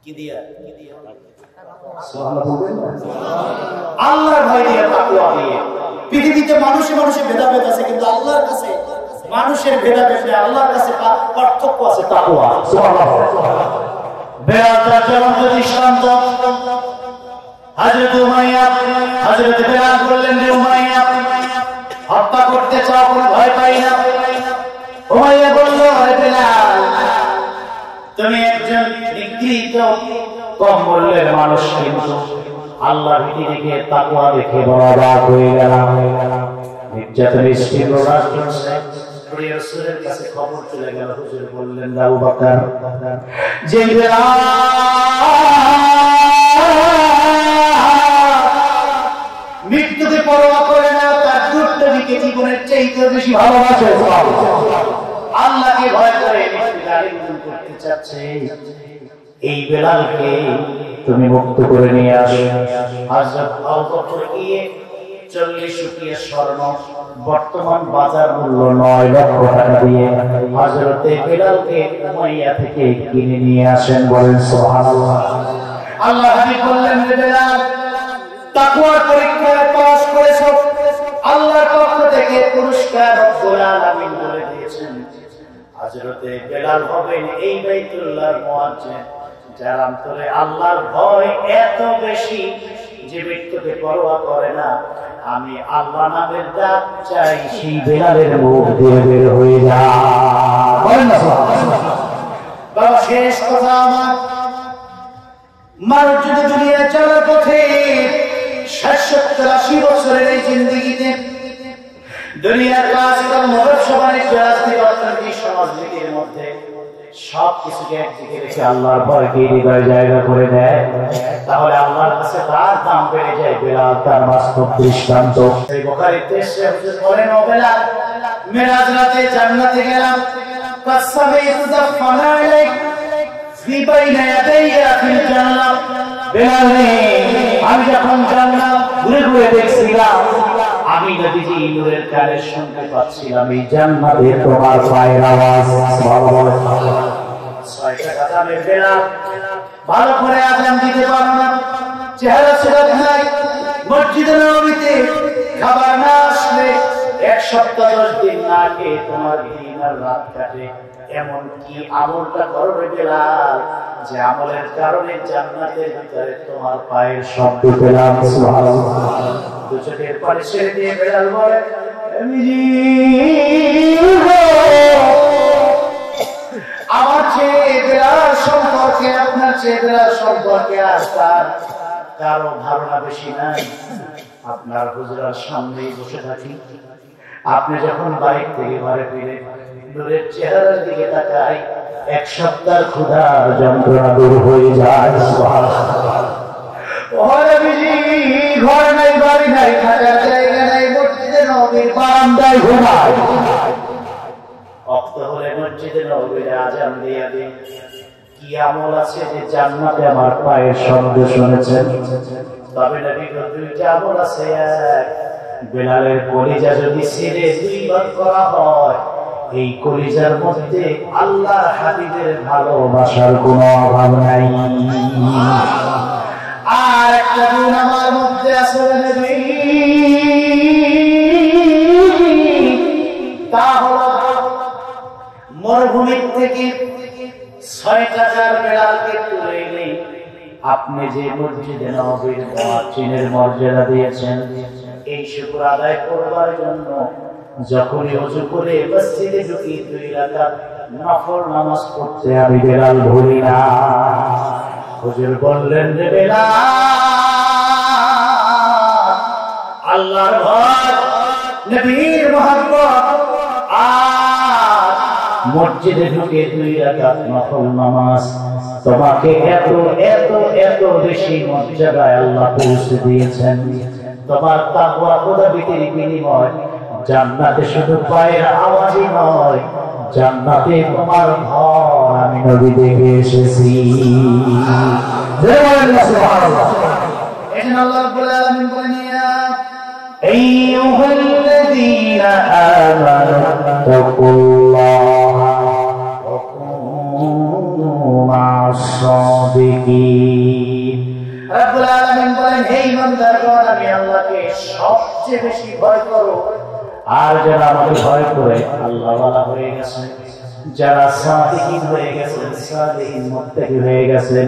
কি দিয়া? আল্লাহর ভয় দিয়ে, তাকওয়া দিয়ে। পৃথিবীতে মানুষে মানুষে ভেদাভেদ আছে, কিন্তু আল্লাহর কাছে মানুষের ভেদাভেদ নেই, আল্লাহর কাছে পার্থক্য আছে, তাকওয়া। সুবহানাল্লাহ। বেলাল তার জ্বলন্ত দৃষ্টান্ত। হযরত উমাইয়া, হযরত বেলাল বললেন, যে উমাইয়া, হত্যা করতে চাও, কোনো ভয় পাই না। উমাইয়া বলল, আরে বেলাল, তুমি একজন নিগৃহীত কম মূল্যের মানুষ, কিন্তু আল্লাহ ভীতি দেখে, তাকওয়া দেখে বড় অবাক হয়ে গেলাম। নির্যাতনের তীব্রতার জন্য রাসূলের কাছে খবর চলে গেল। হুজুর বললেন, আবু বকর, যে মৃত্যুকে পরোয়া করে না, তার দুর্দশাকে জীবনের চাইতে বেশি ভালোবাসে, আল্লাহকে ভয় করে মৃত্যুকে আলিঙ্গন করতে চাচ্ছে, এই বেলালকে তুমি মুক্ত করে নিয়ে আসো। হযরত আবু বকর গিয়ে 40 উকিয়া স্বর্ণ, বর্তমান বাজার মূল্য 9 লক্ষ টাকা দিয়ে হযরতে বেলালকে উমাইয়া থেকে কিনে নিয়ে আসেন। বলেন সুবহানাল্লাহ। আল্লাহ হাবিব বললেন, বেলাল, তাকওয়ার পরীক্ষায় পাস করেছো, আল্লাহর পক্ষ থেকে পুরস্কার রব্বুল আলামিন বলে দিয়েছেন। হযরতে বেলাল হবেন এই বাইতুল্লাহর মুয়াজ্জিন, যার অন্তরে আল্লাহর ভয় এত বেশি যে মৃত্যুকে পরোয়া করে না। আমি আল্লাহ নামের ডাক চাই, সেই বেলালের মুখ দিয়ে বের হয়ে যায়। বাবা, শেষ কথা আমার, মানুষ যদি দুনিয়া চলার পথে 60-80 বছরের এই জিন্দেগিতে দুনিয়ার কাজ, কর্ম, ব্যবসা বাণিজ্য, রাজনীতি, অর্থনীতি, সমাজনীতির মধ্যে সব কিছুকে একদিকে রেখে আল্লাহর ভয়কে হৃদয় জায়গা করে দেয়, তাহলে আল্লাহর কাছে তার দাম বেড়ে যায়। বেলাল তার বাস্তব দৃষ্টান্ত। এই বুখারীতে এসে বলেন, ও বেলাল, মেরাজ রাতে জান্নাতে গেলাম, ফাসামাইতু দাফানা আলাইক ফি বাইনা ইয়াদাইয়া ফিল জান্নাহ। বেলাল, আমি যখন জান্নাত ঘুরে ঘুরে দেখছিলাম, আমি নবীজি নূরের কানে শুনতে পাচ্ছিলাম এই জান্নাতে তোমার পায়ের আওয়াজ। ছয়টা কাতামের বেলাল ভালো করে আযান দিতে পারো না, চেহারা সুরত নাই। মসজিদে নববীতে খাবার না আসলে 1 সপ্তাহ 10 দিন না খেয়ে তোমার দিন আর রাত কাটে। এমন কি আমলটা করবে বেলাল যে আমলের কারণে জান্নাতের ভিতরে তোমার পায়ের শব্দ পেলাম। সুবহানাল্লাহ। দু চোখের পানি ছেড়ে দিয়ে বেলাল বলে, আমার চেয়ে বেলাল সম্পর্কে, আপনার চেয়ে বেলাল সম্পর্কে আর তার কারো ধারণা বেশি নাই। আপনার হুজুরার সামনেই বসে থাকি, আপনি যখন বাইক থেকে ঘরে ফিরে নূরের চেহারার দিকে তাকাই, 1 সপ্তাহ ক্ষুধার যন্ত্রণা দূর হয়ে যায়। ঘর নাই, বাড়ি নাই, থাকার জায়গা নাই, মসজিদে নববীর বারান্দায় ঘুমায়। অক্ত হলে মসজিদে নববীর আযান দিয়ে দিন। কি আমল আছে যে জান্নাতে আমার পায়ের শব্দ শুনেছেন? তবে নবী দুইটা আমল আছে। এক, বেলালের কলিজা যদি ছিঁড়ে 2 ভাগ করা হয়, এই কলিজার মধ্যে আল্লাহর হাবিবের ভালোবাসার কোনো অভাব নাই। আর একটা গুণ আমার মধ্যে আছে নবী, তা হলো মরুভূমির থেকে 6টা জার বেলালকে তুলে এনে আপনি যে মসজিদে নববীর মুয়াজ্জিনের মর্যাদা দিয়েছেন, এই শুকর আদায় করবার জন্য যখনই ওযু করে মসজিদে ঢুকি 2 রাকাত নফল নামাজ পড়তে আমি বেলাল ভুলি না। হুজুর বললেন, রে বেলাল, আল্লাহর ভয়, নবীর মহব্বত আর মসজিদে ঢুকে 2 রাকাত নফল নামাজ তোমাকে এত এত এত বেশি মর্যাদায় আল্লাহ পৌঁছে দিয়েছেন। তোমার তাকওয়া খোদাবিদের বিনিময় জান্নাতে শুধু পায়ের আওয়াজই নয়, জান্নাতে তোমার ঘর আমি নবী দেখে এসেছি। সুবহানাল্লাহ। এজন্য আল্লাহ রাব্বুল আলামিন বলেন, ইয়া আইয়ুহাল্লাযীনা আমানু তাকুল্লাহা ওয়া কুনু মা'আস সাদিকিন। রাব্বুল আলামিন বলেন, হে ইমানদারগণ, আমি আল্লাহকে সবচেয়ে বেশি ভয় করো। আর যারা আমাকে ভয় করে আল্লাহ ওয়ালা হয়ে গেছে, যারা সাদিকিন হয়ে গেছেন, সালিহিন মুত্তাকি হয়ে গেছেন,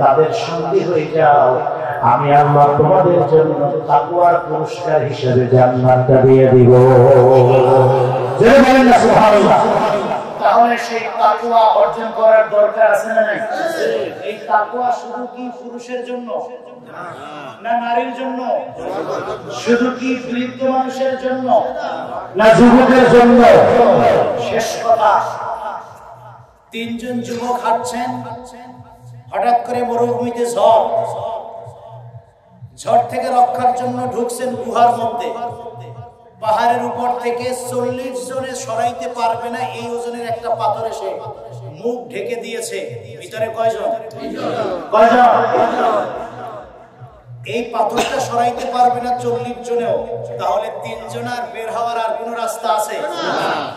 তাদের সঙ্গী হয়ে যাও। আমি আল্লাহ তোমাদের জন্য তাকওয়ার পুরস্কার হিসেবে জান্নাতটা দিয়ে দিব। জোরে বলেন না সুবহানাল্লাহ। তাহলে সেই তাকওয়া অর্জন করার দরকার আছে না নাই? এই তাকওয়া শুধু কি পুরুষের জন্য না নারীর জন্য? শুধু কি বৃদ্ধ মানুষের জন্য না যুবকের জন্য? শেষ কথা, 3 জন যুবক হাঁটছেন, হঠাৎ করে মরুভূমিতে ঝড় থেকে রক্ষার জন্য ঢুকছেন গুহার মধ্যে। পাহাড়ের উপর থেকে 40 জনে সরাইতে পারবে না এই ওজনের একটা পাথর এসে মুখ ঢেকে দিয়েছে। ভিতরে কয়জন? এই পাথরটা সরাইতে পারবে না 40 জনেও। তাহলে 3 জনের বের হওয়ার আর কোন রাস্তা আছে?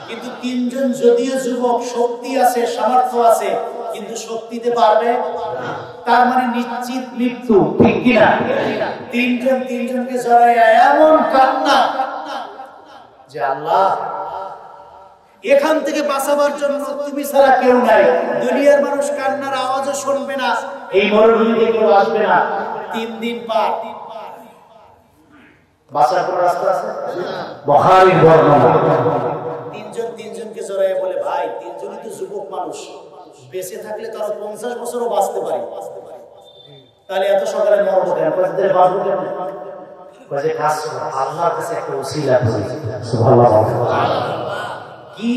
কিন্তু 3 জন যদিও যুবক, শক্তি আছে, সামর্থ্য আছে, কিন্তু শক্তিতে পারবে না। তার মানে নিশ্চিত মৃত্যু, ঠিক কিনা? 3 জনকে জড়াইয়া এমন কান্না যে আল্লাহ, এখান থেকে বাঁচাবার জন্য তুমি ছাড়া কেউ নাই। দুনিয়ার মানুষ কান্নার আওয়াজও শুনবে না, এই মরুভূমিতে কেউ আসবে না। 3 দিন পার, বাঁচার কোনো রাস্তা আছে? বুখারীর বর্ণনা। 3 জনকে জড়াইয়া বলে, ভাই 3 জনই তো যুবক মানুষ, বেঁচে থাকলে তারা 50 বছরও বাঁচতে পারে, তাহলে এত সকালে মরবো কেন? বাঁচবো কেন? আল্লাহর কাছে একটা ওসিলা করি। সুবহানাল্লাহ। কি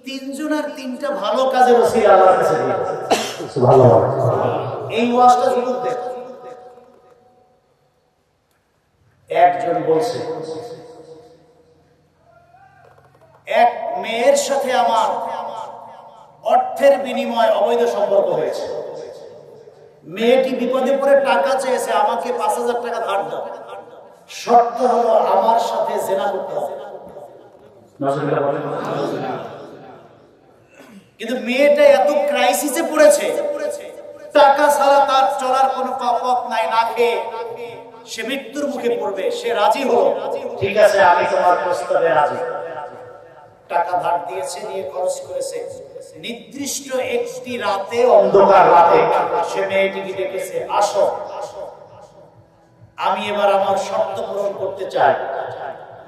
তিনজনের তিনটা ভালো কাজের ওসিলা আল্লাহর কাছে দিয়েছে। সুবহানাল্লাহ। এই ওয়াজটা যুবক দেখ, একজন বলছে এক মেয়ের সাথে আমার অর্থের বিনিময়ে অবৈধ সম্পর্ক হয়েছে। মেয়েটি বিপদে পড়ে টাকা চেয়েছে, আমাকে ৫,০০০ টাকা ধার দাও, শর্ত হলো আমার সাথে জিনা করতে হবে। কিন্তু মেয়েটা এত ক্রাইসিসে পড়েছে, টাকা ছাড়া তার চলার কোনো পথ নাই, না খেয়ে সে মৃত্যুর মুখে পড়বে। সে রাজি হলো, ঠিক আছে আমি তোমার প্রস্তাবে রাজি। টাকা ধার দিয়েছে, নিয়ে খরচ করেছে। নির্দিষ্ট একটি রাতে, অন্ধকার রাতে, সে মেয়েটিকে ডেকেছে, আসো আমি এবার আমার শর্ত পূরণ করতে চাই।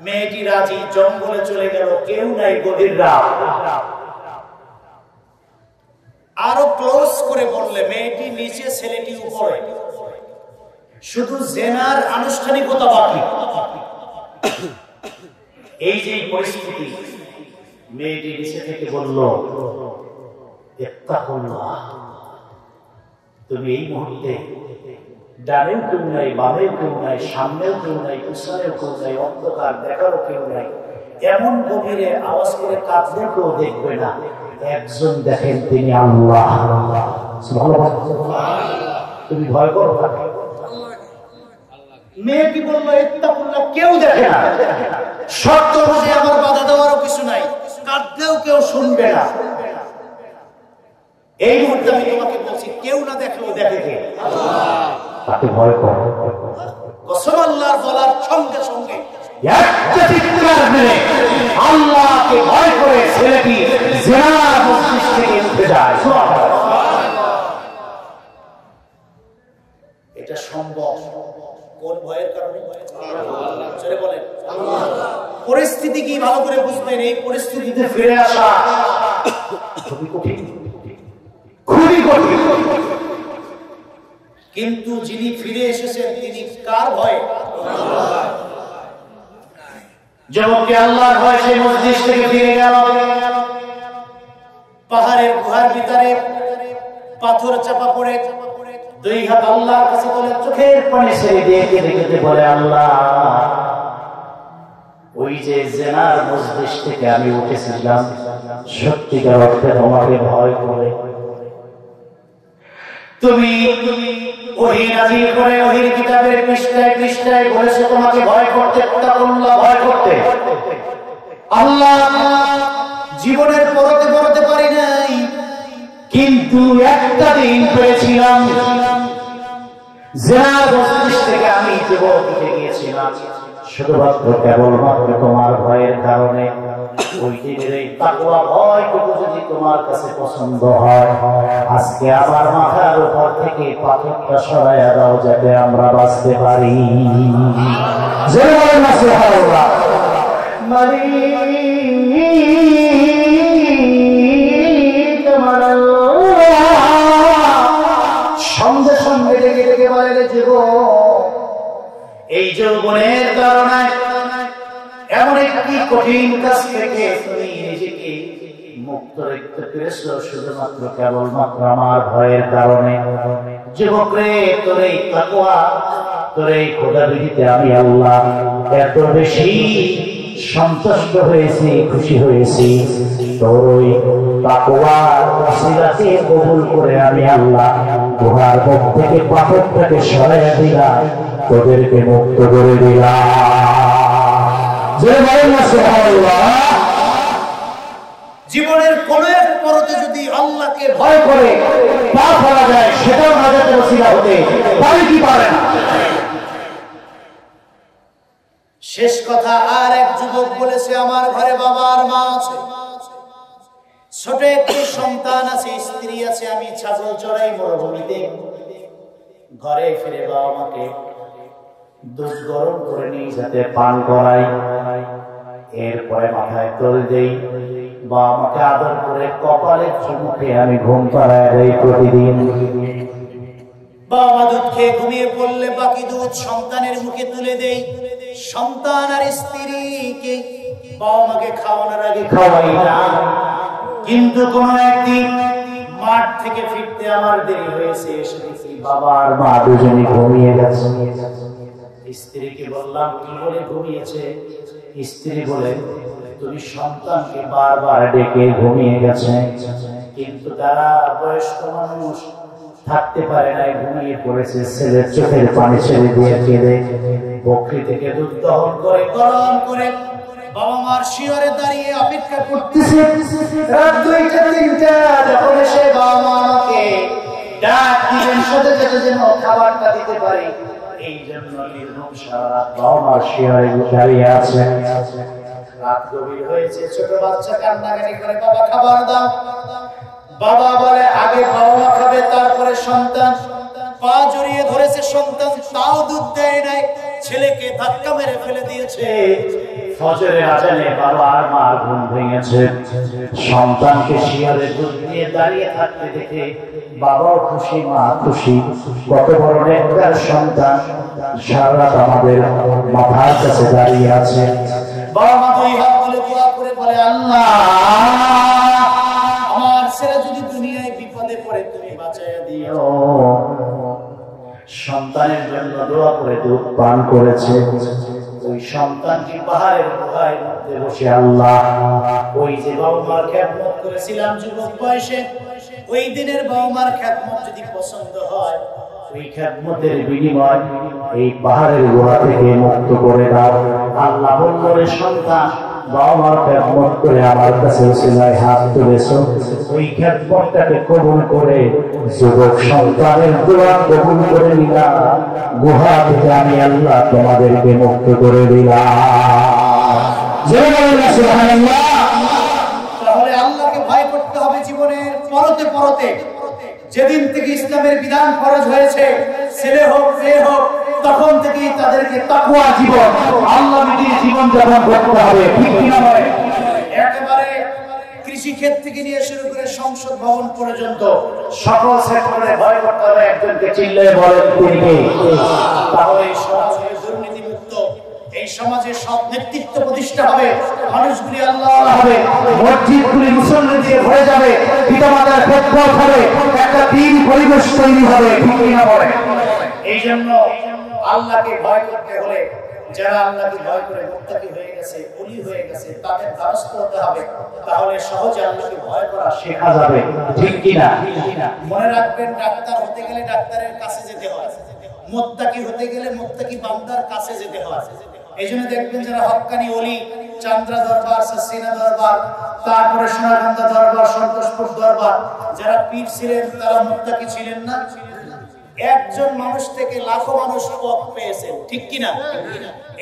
মেয়েটি রাজি, জঙ্গলে চলে গেল, কেউ নাই, গভীর রাত। আরো ক্লোজ করে বললে, মেয়েটি নিচে, ছেলেটি উপরে, শুধু জেনার আনুষ্ঠানিকতা বাকি। এই যে পরিস্থিতি, মেয়েটি নিচে থেকে বলল, তুমি এই মুহূর্তে ডানেও কেউ নাই, বামেও কেউ নাই, সামনেও কেউ নাই, পিছনেও কেউ নাই, অন্ধকার, দেখারও কেউ নাই, এমন গভীরে আওয়াজ করে কাঁদলে কেউ দেখবে না, একজন দেখেন, তিনি আল্লাহ। তুমি ভয় করো না। মেয়েটি বলল, ইত্তাকুল্লাহ, কেউ দেখে না, শর্ত বুঝে আমার বাধা দেওয়ারও কিছু নাই, কাঁদলেও কেউ শুনবে না। এই মুহূর্তে আমি তোমাকে বলছি, কেউ না দেখলেও দেখে কে? তাকে ভয় করো। কসম আল্লাহর বলার সঙ্গে সঙ্গে একটা চিৎকার মেরে আল্লাহকে ভয় করে ছেলেটি জিনার মস্তিষ্ক থেকে উঠে যায়। এটা সম্ভব কোন ভয়ের কারণে? ছেলে বলেন, পরিস্থিতি কি ভালো করে বুঝবেন। এই পরিস্থিতিতে ফিরে আসা খুবই কঠিন, খুবই কঠিন। কিন্তু যিনি ফিরে এসেছেন তিনি কার ভয়ে? যুবকটি আল্লাহর ভয়ে সেই মসজিদ থেকে ফিরে গেল। পাহাড়ের গুহার ভিতরে পাথর চাপা পড়ে দুই হাত আল্লাহর কাছে বলে, চোখের পানি ছেড়ে দিয়ে কেঁদে কেঁদে বলে, আল্লাহ, ওই যে জেনার মসজিদ থেকে আমি উঠেছিলাম, সত্যিকার অর্থে তোমাকে ভয় করে তুমি ওহী নাযিল করে ওহীর কিতাবের পৃষ্ঠায় পৃষ্ঠায় বলেছো তোমাকে ভয় করতে, ভয় করতে। আল্লাহ, জীবনের পরতে পরতে পারি নাই, কিন্তু একটা দিন পেয়েছিলাম, জিনার মসজিদ থেকে আমি যুবক উঠে গিয়েছিলাম, শুধুমাত্র কেবলমাত্র তোমার ভয়ের কারণে। ওই দিনের এই তাকওয়া ভয়টুকু যদি তোমার কাছে পছন্দ হয়, আজকে আমার মাথার উপর থেকে পাথরটা সরাইয়া দাও, যাতে আমরা বাঁচতে পারি। সঙ্গে সঙ্গে ডেকে ডেকে বলে, জীবন, এই যৌবনের কারণে এমন একটি কঠিন কাজ থেকে তুমি নিজেকে মুক্ত রাখতে পেরেছো শুধুমাত্র কেবলমাত্র আমার ভয়ের কারণে। যুবক রে, তোর এই তাকওয়া, তোর এই খোদাবিধিতে আমি আল্লাহ এত বেশি সন্তুষ্ট হয়েছি, খুশি হয়েছি। তোর ওই তাকওয়ার ওসিলাকে কবুল করে আমি আল্লাহ গুহার মুখ থেকে পাথরটাকে সরাইয়া দিলাম, তোদেরকে মুক্ত করে দিলাম। জীবনের কোন এক পরতে যদি আল্লাহকে ভয় করে পা ফেলা যায়, সেটাও নাজাতের ওসিলা হতে পারে কি পারে না? শেষ কথা, আর এক যুবক বলেছে, আমার ঘরে বাবা আর মা আছে, ছোট একটি সন্তান আছে, স্ত্রী আছে, আমি ছাগল চড়াই মরুভূমিতে, ঘরে ফিরে বাবা মাকে দুধ গরম করে নিয়ে যাতে পান করাই, এরপরে মাথায় তোল দেই, বাবা মাকে আদর করে কপালে চুমুকে আমি ঘুম পাড়ায় দেই প্রতিদিন। বাবা মা দুধ খেয়ে ঘুমিয়ে পড়লে বাকি দুধ সন্তানের মুখে তুলে দেই। সন্তান আর স্ত্রীকে বাবা মাকে খাওয়ানোর আগে খাওয়াই না, কিন্তু কোন একদিন মাঠ থেকে ফিরতে আমার দেরি হয়েছে, এসে দেখি বাবা আর মা দুজনে ঘুমিয়ে গেছে। স্ত্রীকে বললাম কি বলে ঘুমিয়েছে? স্ত্রী বলে তুমি সন্তানকে বারবার ডেকে ঘুমিয়ে গেছে, কিন্তু তারা বয়স্ক মানুষ থাকতে পারে না, ঘুমিয়ে পড়েছে। ছেলের চোখের পানি ছেড়ে দিয়ে কেঁদে বকরি থেকে দুধ দহন করে গরম করে বাবা মার শিয়রে দাঁড়িয়ে অপেক্ষা করতেছে। রাত 2টা 3টা যখন এসে বাবা মা আমাকে ডাক দিবেন, সাথে সাথে যেন খাবারটা দিতে পারি, এই জন্য নির্মম সারা রাত বাবা মার শিয়রে দাঁড়িয়ে আছে। রাত গভীর হয়েছে, ছোট বাচ্চা কান্নাকাটি করে বাবা খাবার দাও। বাবা বলে আগে বাবা মা খাবে, তারপরে সন্তান। পা জড়িয়ে ধরেছে সন্তান, তাও দুধ দেয় নাই, ছেলেকে ধাক্কা মেরে ফেলে দিয়েছে। ফজরের আজানে বাবা আর মা ঘুম ভেঙেছে। সন্তানকে শিয়ালে দুধ দিয়ে দাঁড়িয়ে থাকতে দেখে বাবাও খুশি, মা খুশি। কত বড় নেককার সন্তান, সারা রাত আমাদের মাথার কাছে দাঁড়িয়ে আছে। বাবা মা দুই হাত তুলে দোয়া করে বলে আল্লাহ, আমার ছেলে যদি দুনিয়ায় বিপদে পড়ে তুমি বাঁচাইয়া দিও। সন্তানের জন্য দোয়া করে দুধ পান করেছে। ওই সন্তানকে পাহাড়ের গুহায় মধ্যে বসে আল্লাহ, ওই যে বাবা মার খেদমত করেছিলাম যুবক বয়সে, ওই দিনের বাবা মার খেদমত যদি পছন্দ হয়, ওই খেদমতের বিনিময় এই পাহাড়ের গুহা থেকে মুক্ত করে দাও। আল্লাহ বলল, রে সন্তান, বাবা মার খেদমত করে আমার কাছে ওসিলায় হাত তুলেছো, ওই খেদমতটাকে কবুল করে যুবক সন্তানের দোয়া কবুল করে নিলাম, গুহা থেকে আমি আল্লাহ তোমাদেরকে মুক্ত করে দিলাম। তাহলে আল্লাহকে ভয় করতে হবে জীবনের পরতে পরতে। যেদিন থেকে ইসলামের বিধান ফরজ হয়েছে, ছেলে হোক মেয়ে হোক, তখন থেকেই তাদেরকে তাকওয়া জীবন, আল্লাহ বিধির জীবন যাপন করতে হবে, ঠিক কিনা বলে? একেবারে কৃষি ক্ষেত থেকে নিয়ে শুরু করে সংসদ ভবন পর্যন্ত সকল সেক্টরে ভয় করতে হবে একজনকে। চিল্লায়ে বলেন তিনি কে? তাহলে এই সমাজ দুর্নীতি মুক্ত, এই সমাজে সৎ নেতৃত্ব প্রতিষ্ঠা হবে, মানুষগুলি আল্লাহ হবে, মসজিদগুলি মুসল্লি দিয়ে ভরে যাবে, পিতামাতার খেদমত হবে, একটা দিন পরিবেশ তৈরি হবে, ঠিক কিনা বলে? এই জন্য আল্লাহকে ভয় করতে হলে, যারা আল্লাহকে ভয় করে মুত্তাকি হয়ে গেছে, ওলি হয়ে গেছে, তাদের দ্বারস্থ হতে হবে। তাহলে সহজে আল্লাহকে ভয় করা শেখা যাবে, ঠিক কিনা? মনে রাখবেন, ডাক্তার হতে গেলে ডাক্তারের কাছে যেতে হয়, মুত্তাকি হতে গেলে মুত্তাকি বান্দার কাছে যেতে হয়। এই জন্য দেখবেন যারা হক্কানি ওলি, চান্দ্রা দরবার, সাসিনা দরবার, তারপরে সোনাগন্ধা দরবার, সন্তোষপুর দরবার, যারা পীর ছিলেন তারা মুত্তাকি ছিলেন না। একজন মানুষ থেকে লাখো মানুষ পথ পেয়েছে, ঠিক কিনা?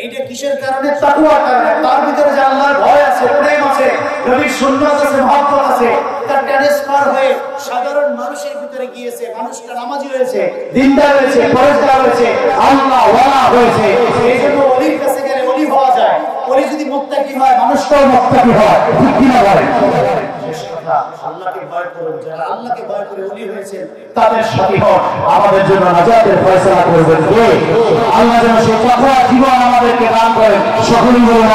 এইটা কিসের কারণে? তাকওয়ার কারণে। তার ভিতরে যে আল্লাহর ভয় আছে, প্রেম আছে, নবীর সুন্নাত আছে, মহব্বত আছে, তার ট্রান্সফার হয়ে সাধারণ মানুষের ভিতরে গিয়েছে। মানুষটা নামাজি হয়েছে, দিনদার হয়েছে, ফরজদার হয়েছে, আল্লাহ ওয়ালা হয়েছে। এইজন্য ওলির কাছে গেলে ওলি হওয়া যায়। ওলি যদি মুত্তাকি হয়, মানুষটাও মুত্তাকি হয়, ঠিক কিনা বলেন? আল্লাহকে ভয় করুন, যারা আল্লাহকে ভয় করে ওলি হয়েছেন তাদের সাথী হন। আমাদের জন্য নাজাতের ফয়সালা করবেন কে? আল্লাহ যেন সেই তাকওয়া জীবন আমাদেরকে দান করেন। সকলেই বলুন